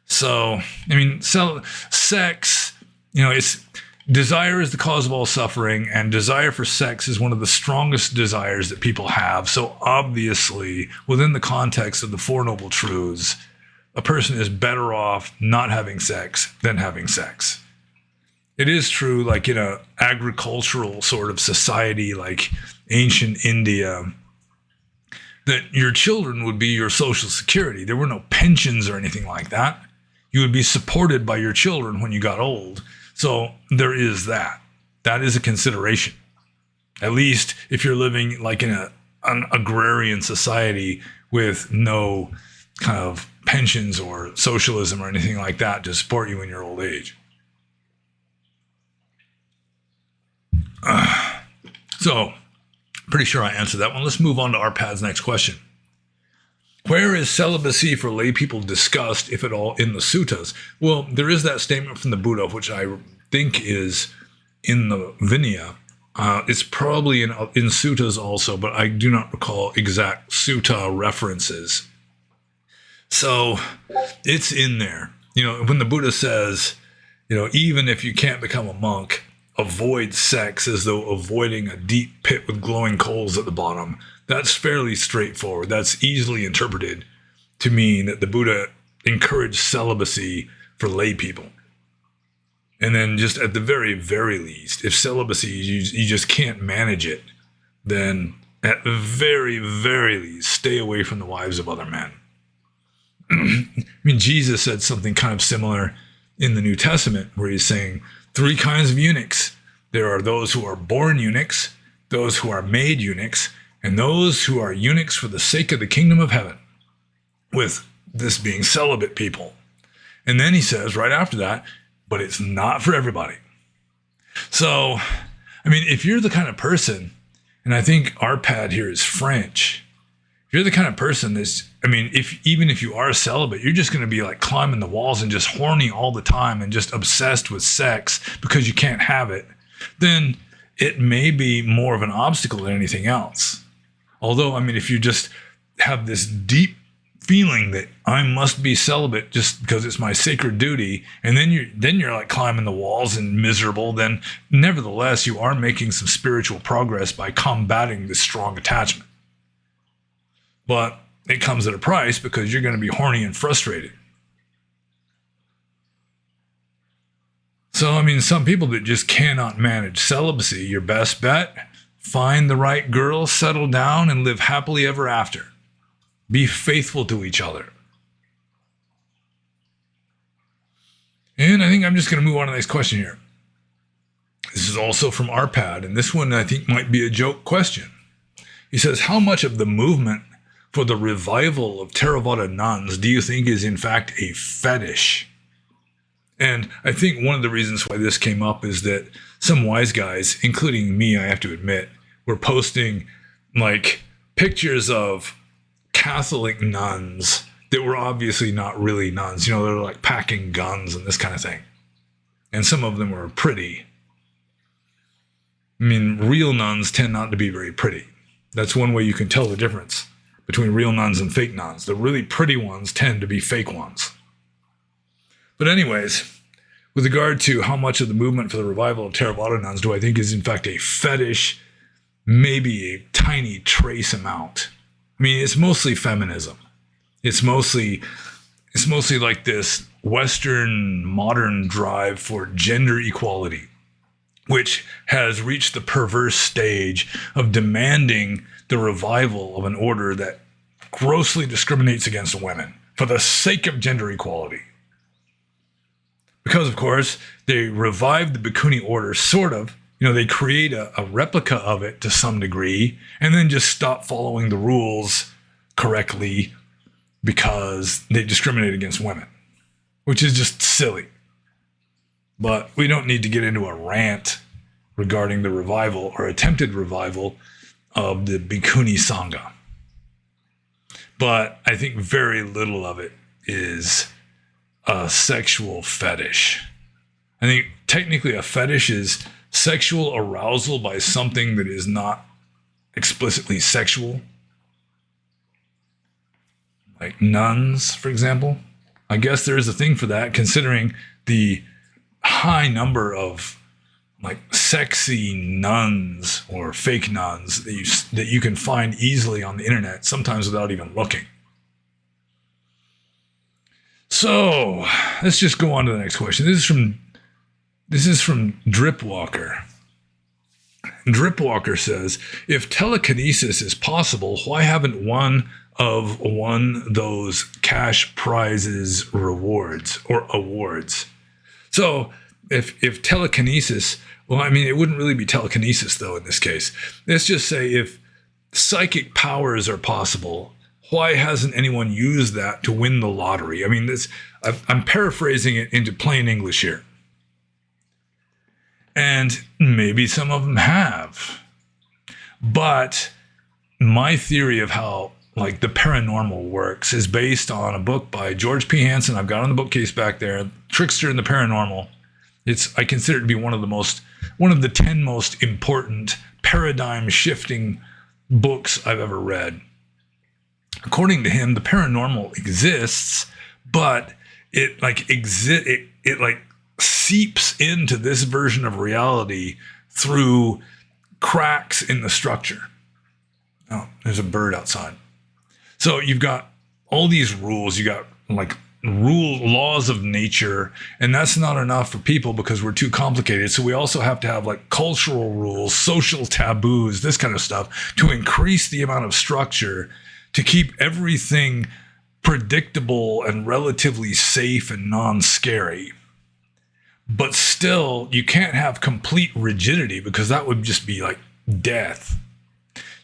A: So, I mean, sex, it's desire is the cause of all suffering, and desire for sex is one of the strongest desires that people have. So obviously, within the context of the Four Noble Truths, a person is better off not having sex than having sex. It is true, like in an agricultural sort of society like ancient India, that your children would be your social security. There were no pensions or anything like that. You would be supported by your children when you got old. So there is that. That is a consideration. At least if you're living like in an agrarian society with no kind of pensions or socialism or anything like that to support you in your old age. So, pretty sure I answered that one. Let's move on to Arpad's next question. Where is celibacy for lay people discussed, if at all, in the suttas? Well, there is that statement from the Buddha, which I think is in the Vinaya. It's probably in suttas also, but I do not recall exact sutta references. So it's in there. When the Buddha says, even if you can't become a monk, avoid sex as though avoiding a deep pit with glowing coals at the bottom, that's fairly straightforward. That's easily interpreted to mean that the Buddha encouraged celibacy for lay people. And then just at the very, very least, if celibacy, you just can't manage it, then at the very, very least, stay away from the wives of other men. I mean, Jesus said something kind of similar in the New Testament, where he's saying 3 kinds of eunuchs. There are those who are born eunuchs, those who are made eunuchs, and those who are eunuchs for the sake of the kingdom of heaven, with this being celibate people. And then he says right after that, but it's not for everybody. So, I mean, if you're the kind of person, and I think Arpad here is French, if you're the kind of person that's, even if you are celibate, you're just going to be like climbing the walls and just horny all the time and just obsessed with sex because you can't have it, then it may be more of an obstacle than anything else. Although, if you just have this deep feeling that I must be celibate just because it's my sacred duty, and then you're like climbing the walls and miserable, then nevertheless you are making some spiritual progress by combating this strong attachment. But it comes at a price, because you're going to be horny and frustrated. So, some people that just cannot manage celibacy, your best bet, find the right girl, settle down, and live happily ever after. Be faithful to each other. And I think I'm just going to move on to the next question here. This is also from Arpad, and this one I think might be a joke question. He says, how much of the movement for the revival of Theravada nuns do you think is in fact a fetish? And I think one of the reasons why this came up is that some wise guys, including me, I have to admit, were posting like pictures of Catholic nuns that were obviously not really nuns. You know, they're like packing guns and this kind of thing. And some of them were pretty. I mean, real nuns tend not to be very pretty. That's one way you can tell the difference between real nuns and fake nuns. The really pretty ones tend to be fake ones. But anyways, with regard to how much of the movement for the revival of Theravada nuns do I think is in fact a fetish, maybe a tiny trace amount. I mean, it's mostly feminism. It's mostly like this Western modern drive for gender equality, which has reached the perverse stage of demanding the revival of an order that grossly discriminates against women for the sake of gender equality. Because, of course, they revived the Bhikkhuni order, sort of. You know, they create a replica of it to some degree, and then just stop following the rules correctly because they discriminate against women, which is just silly. But we don't need to get into a rant regarding the revival or attempted revival of the Bhikkhuni Sangha. But I think very little of it is a sexual fetish. I think technically a fetish is sexual arousal by something that is not explicitly sexual. Like nuns, for example. I guess there is a thing for that, considering the high number of like sexy nuns or fake nuns that you can find easily on the internet, sometimes without even looking. So let's just go on to the next question. This is from Dripwalker. Dripwalker says, if telekinesis is possible, why haven't one those cash prizes rewards or awards? So if telekinesis, well, I mean, it wouldn't really be telekinesis though in this case. Let's just say if psychic powers are possible, why hasn't anyone used that to win the lottery? I mean, I'm paraphrasing it into plain English here. And maybe some of them have. But my theory of how like the paranormal works is based on a book by George P. Hansen. I've got on the bookcase back there, Trickster and the Paranormal. I consider it to be one of the 10 most important paradigm shifting books I've ever read. According to him, the paranormal exists, but it seeps into this version of reality through cracks in the structure. Oh, there's a bird outside. So you've got all these rules. You got like laws of nature, and that's not enough for people because we're too complicated. So we also have to have like cultural rules, social taboos, this kind of stuff to increase the amount of structure to keep everything predictable and relatively safe and non-scary. But still, you can't have complete rigidity because that would just be like death.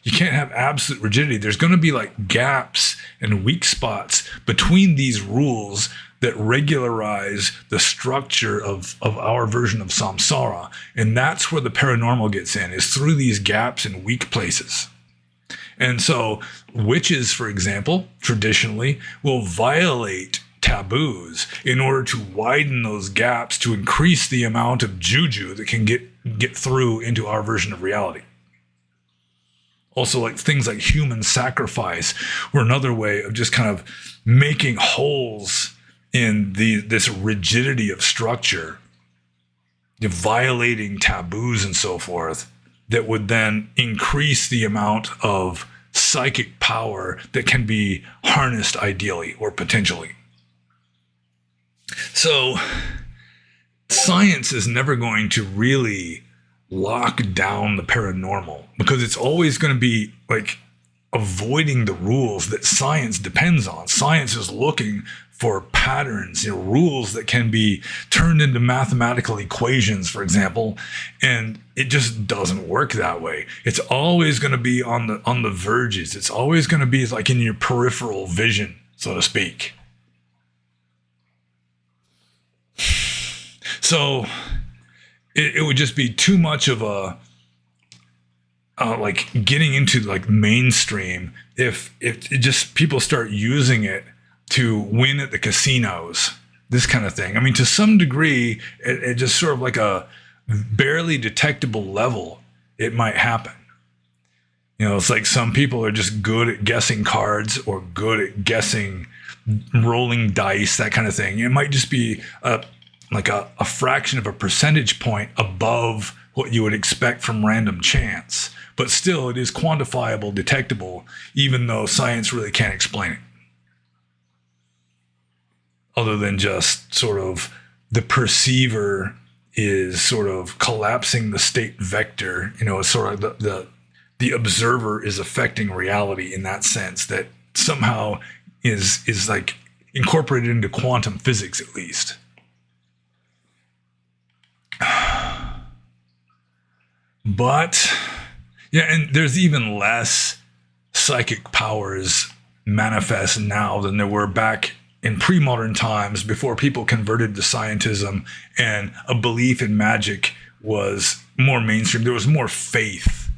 A: You can't have absolute rigidity. There's going to be like gaps and weak spots between these rules that regularize the structure of our version of samsara. And that's where the paranormal gets in, is through these gaps and weak places. And so witches, for example, traditionally will violate taboos in order to widen those gaps to increase the amount of juju that can get through into our version of reality. Also, like things like human sacrifice were another way of just kind of making holes in this rigidity of structure, violating taboos and so forth, that would then increase the amount of psychic power that can be harnessed ideally or potentially. So science is never going to really lock down the paranormal because it's always going to be like avoiding the rules that science depends on. Science is looking for patterns, rules that can be turned into mathematical equations, for example, and it just doesn't work that way. It's always going to be on the verges. It's always going to be like in your peripheral vision, so to speak. So it would just be too much of a like getting into like mainstream if it just people start using it to win at the casinos, this kind of thing. I mean, to some degree, it just sort of like a barely detectable level, it might happen. It's like some people are just good at guessing cards or good at guessing rolling dice, that kind of thing. It might just be a fraction of a percentage point above what you would expect from random chance. But still, it is quantifiable, detectable, even though science really can't explain it. Other than just sort of the perceiver is sort of collapsing the state vector. It's sort of the observer is affecting reality in that sense, that somehow is like incorporated into quantum physics, at least. But yeah, and there's even less psychic powers manifest now than there were back in pre-modern times, before people converted to scientism and a belief in magic was more mainstream. There was more faith.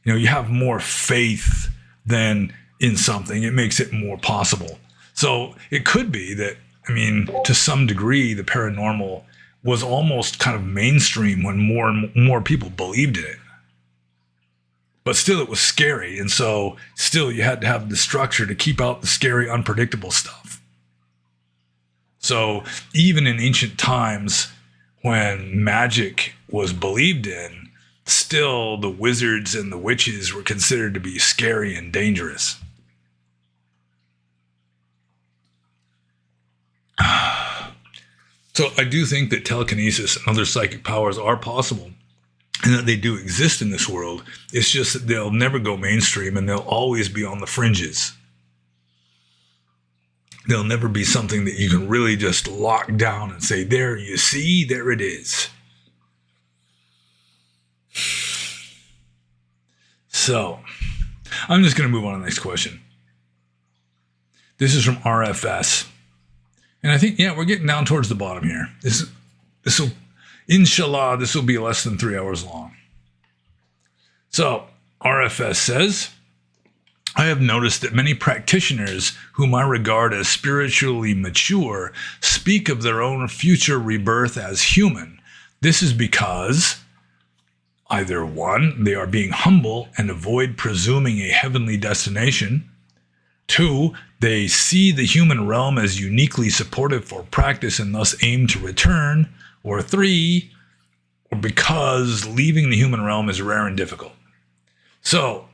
A: You have more faith than in something. It makes it more possible. So it could be that, to some degree, the paranormal was almost kind of mainstream when more and more people believed in it. But still, it was scary. And so still, you had to have the structure to keep out the scary, unpredictable stuff. So even in ancient times, when magic was believed in, still the wizards and the witches were considered to be scary and dangerous. So I do think that telekinesis and other psychic powers are possible, and that they do exist in this world. It's just that they'll never go mainstream, and they'll always be on the fringes. They'll never be something that you can really just lock down and say, there, you see, there it is. So, I'm just going to move on to the next question. This is from RFS. And I think, we're getting down towards the bottom here. This will, inshallah, this will be less than 3 hours long. So, RFS says, I have noticed that many practitioners whom I regard as spiritually mature speak of their own future rebirth as human. This is because either 1, they are being humble and avoid presuming a heavenly destination. 2, they see the human realm as uniquely supportive for practice and thus aim to return. Or 3, or because leaving the human realm is rare and difficult. So,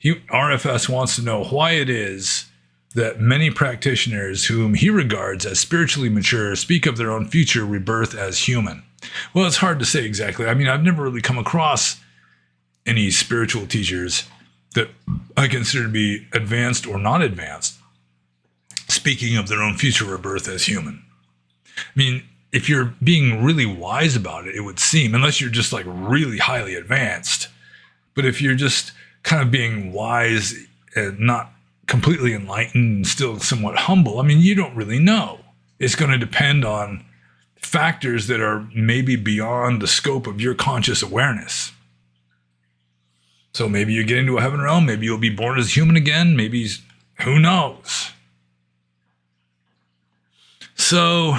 A: RFS wants to know why it is that many practitioners whom he regards as spiritually mature speak of their own future rebirth as human. Well, it's hard to say exactly. I've never really come across any spiritual teachers that I consider to be advanced or not advanced speaking of their own future rebirth as human. If you're being really wise about it, it would seem, unless you're just like really highly advanced, but if you're just kind of being wise and not completely enlightened and still somewhat humble, you don't really know. It's going to depend on factors that are maybe beyond the scope of your conscious awareness. So maybe you get into a heaven realm, maybe you'll be born as human again, maybe, who knows? So,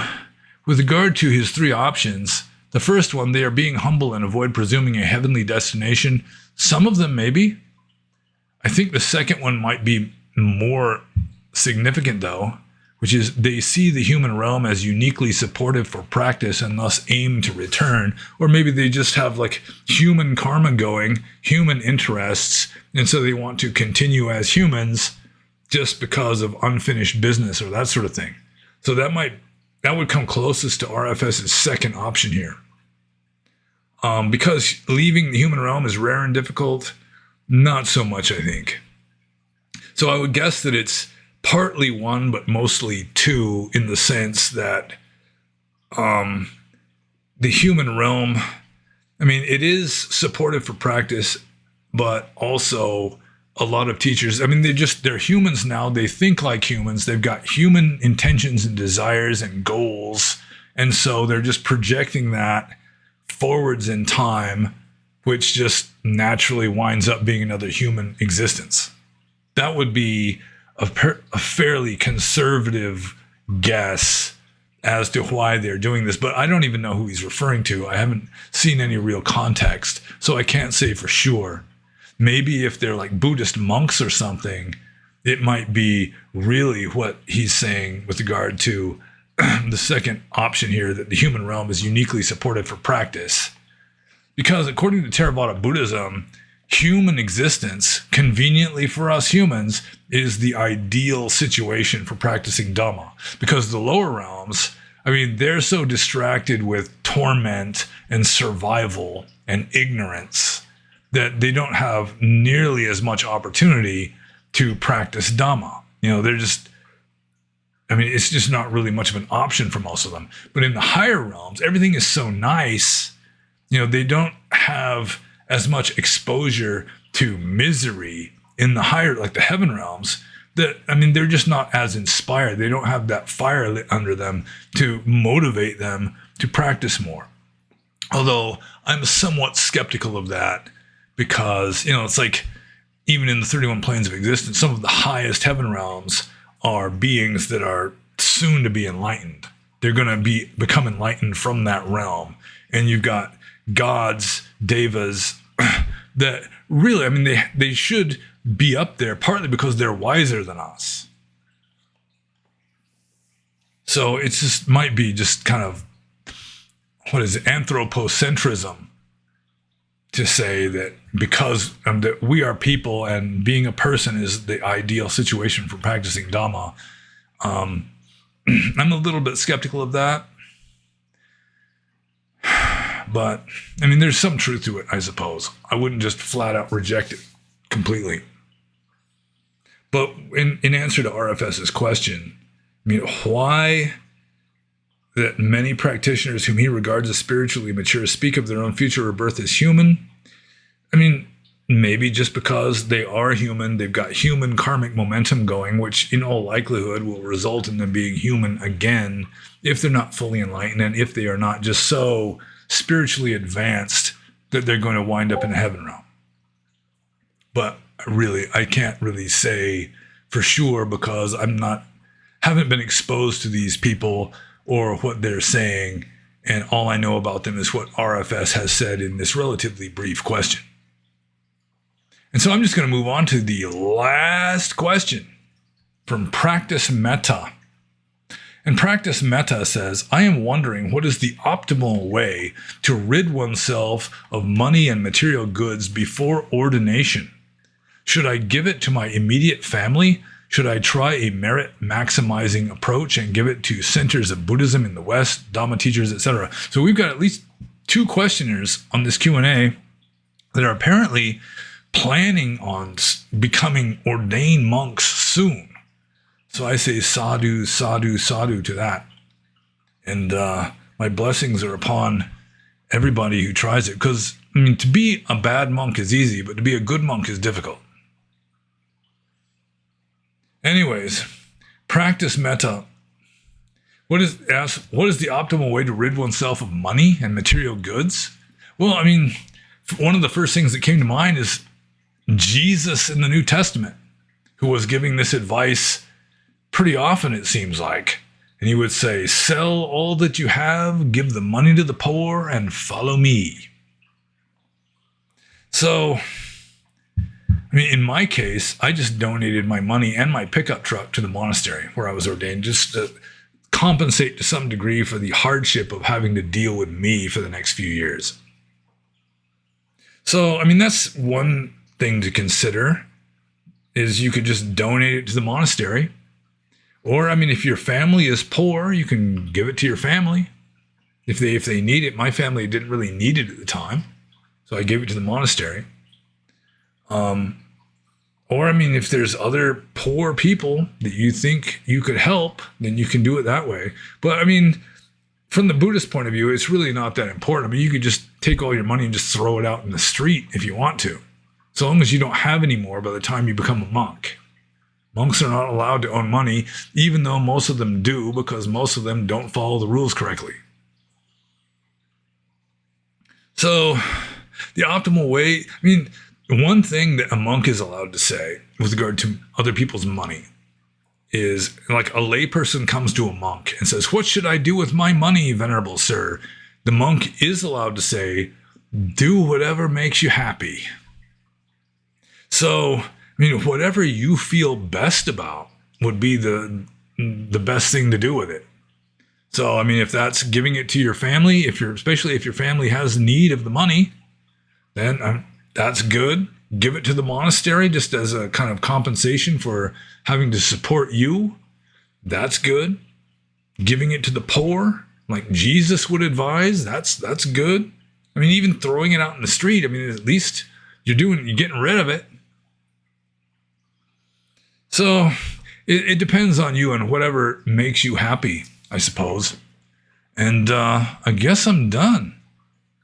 A: with regard to his 3 options, the first one, they are being humble and avoid presuming a heavenly destination. Some of them maybe. I think the second one might be more significant, though, which is they see the human realm as uniquely supportive for practice and thus aim to return. Or maybe they just have like human karma going, human interests, and so they want to continue as humans just because of unfinished business or that sort of thing. So that would come closest to RFS's second option here. Because leaving the human realm is rare and difficult, not so much, I think. So I would guess that it's partly one, but mostly two, in the sense that the human realm, I mean, it is supportive for practice, but also a lot of teachers, I mean, they're humans now. They think like humans. They've got human intentions and desires and goals. And so they're just projecting that forwards in time, which just naturally winds up being another human existence. That would be a fairly conservative guess as to why they're doing this, but I don't even know who he's referring to. I haven't seen any real context, so I can't say for sure. Maybe if they're like Buddhist monks or something, it might be really what he's saying with regard to the second option here, that the human realm is uniquely supported for practice. Because according to Theravada Buddhism, human existence, conveniently for us humans, is the ideal situation for practicing Dhamma. Because the lower realms, I mean, they're so distracted with torment and survival and ignorance that they don't have nearly as much opportunity to practice Dhamma. You know, they're just, I mean, it's just not really much of an option for most of them. But in the higher realms, everything is so nice, you know, they don't have as much exposure to misery in the higher, like the heaven realms, that, I mean, they're just not as inspired. They don't have that fire lit under them to motivate them to practice more. Although I'm somewhat skeptical of that because, you know, it's like even in the 31 planes of existence, some of the highest heaven realms are beings that are soon to be enlightened. They're going to become enlightened from that realm. And you've got gods, devas, that really, I mean, they should be up there partly because they're wiser than us. So it just might be just kind of, what is it, anthropocentrism to say that because that we are people and being a person is the ideal situation for practicing Dhamma. I'm a little bit skeptical of that. But, I mean, there's some truth to it, I suppose. I wouldn't just flat out reject it completely. But in answer to RFS's question, I mean, why that many practitioners whom he regards as spiritually mature speak of their own future rebirth as human? I mean, maybe just because they are human, they've got human karmic momentum going, which in all likelihood will result in them being human again if they're not fully enlightened and if they are not just so spiritually advanced that they're going to wind up in the heaven realm. But really, I can't really say for sure because haven't been exposed to these people or what they're saying, and all I know about them is what RFS has said in this relatively brief question. And so I'm just going to move on to the last question from Practice Metta. And Practice Metta says, I am wondering what is the optimal way to rid oneself of money and material goods before ordination? Should I give it to my immediate family? Should I try a merit maximizing approach and give it to centers of Buddhism in the West, Dhamma teachers, etc.? So we've got at least two questioners on this Q&A that are apparently planning on becoming ordained monks soon. So I say sadhu, sadhu, sadhu to that. And my blessings are upon everybody who tries it. Because, I mean, to be a bad monk is easy, but to be a good monk is difficult. Anyways, Practice Metta. What is the optimal way to rid oneself of money and material goods? Well, I mean, one of the first things that came to mind is Jesus in the New Testament, who was giving this advice pretty often, it seems like. And he would say, sell all that you have, give the money to the poor, and follow me. So, I mean, in my case, I just donated my money and my pickup truck to the monastery where I was ordained, just to compensate to some degree for the hardship of having to deal with me for the next few years. So, I mean, that's one thing to consider, is you could just donate it to the monastery. Or, I mean, if your family is poor, you can give it to your family. If they need it. My family didn't really need it at the time, so I gave it to the monastery. Or, I mean, if there's other poor people that you think you could help, then you can do it that way. But, I mean, from the Buddhist point of view, it's really not that important. I mean, you could just take all your money and just throw it out in the street if you want to, so long as you don't have any more by the time you become a monk. Monks are not allowed to own money, even though most of them do, because most of them don't follow the rules correctly. So, the optimal way, I mean, one thing that a monk is allowed to say with regard to other people's money is, like, a layperson comes to a monk and says, "What should I do with my money, venerable sir?" The monk is allowed to say, "Do whatever makes you happy." So, I mean, whatever you feel best about would be the best thing to do with it. So, I mean, if that's giving it to your family, especially if your family has need of the money, then that's good. Give it to the monastery just as a kind of compensation for having to support you. That's good. Giving it to the poor, like Jesus would advise, that's good. I mean, even throwing it out in the street, I mean, at least you're getting rid of it. So it depends on you and whatever makes you happy, I suppose. And I guess I'm done.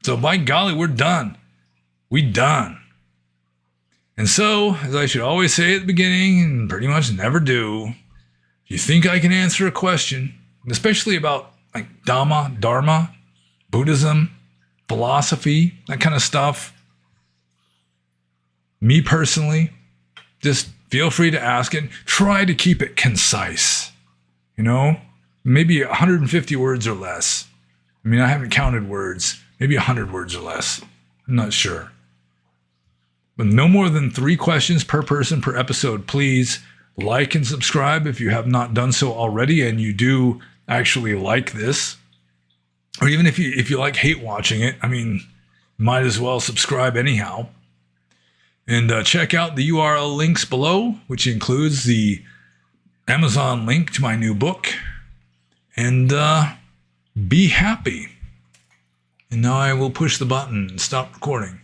A: So by golly, we're done. We done. And so, as I should always say at the beginning, and pretty much never do, if you think I can answer a question, especially about like Dharma, Buddhism, philosophy, that kind of stuff, me personally, just feel free to ask it. Try to keep it concise. Maybe 150 words or less. I mean, I haven't counted words. Maybe 100 words or less. I'm not sure. But no more than 3 questions per person per episode, please. Like and subscribe if you have not done so already and you do actually like this. Or even if you like hate watching it, I mean, might as well subscribe anyhow. And check out the URL links below, which includes the Amazon link to my new book. And be happy. And now I will push the button and stop recording.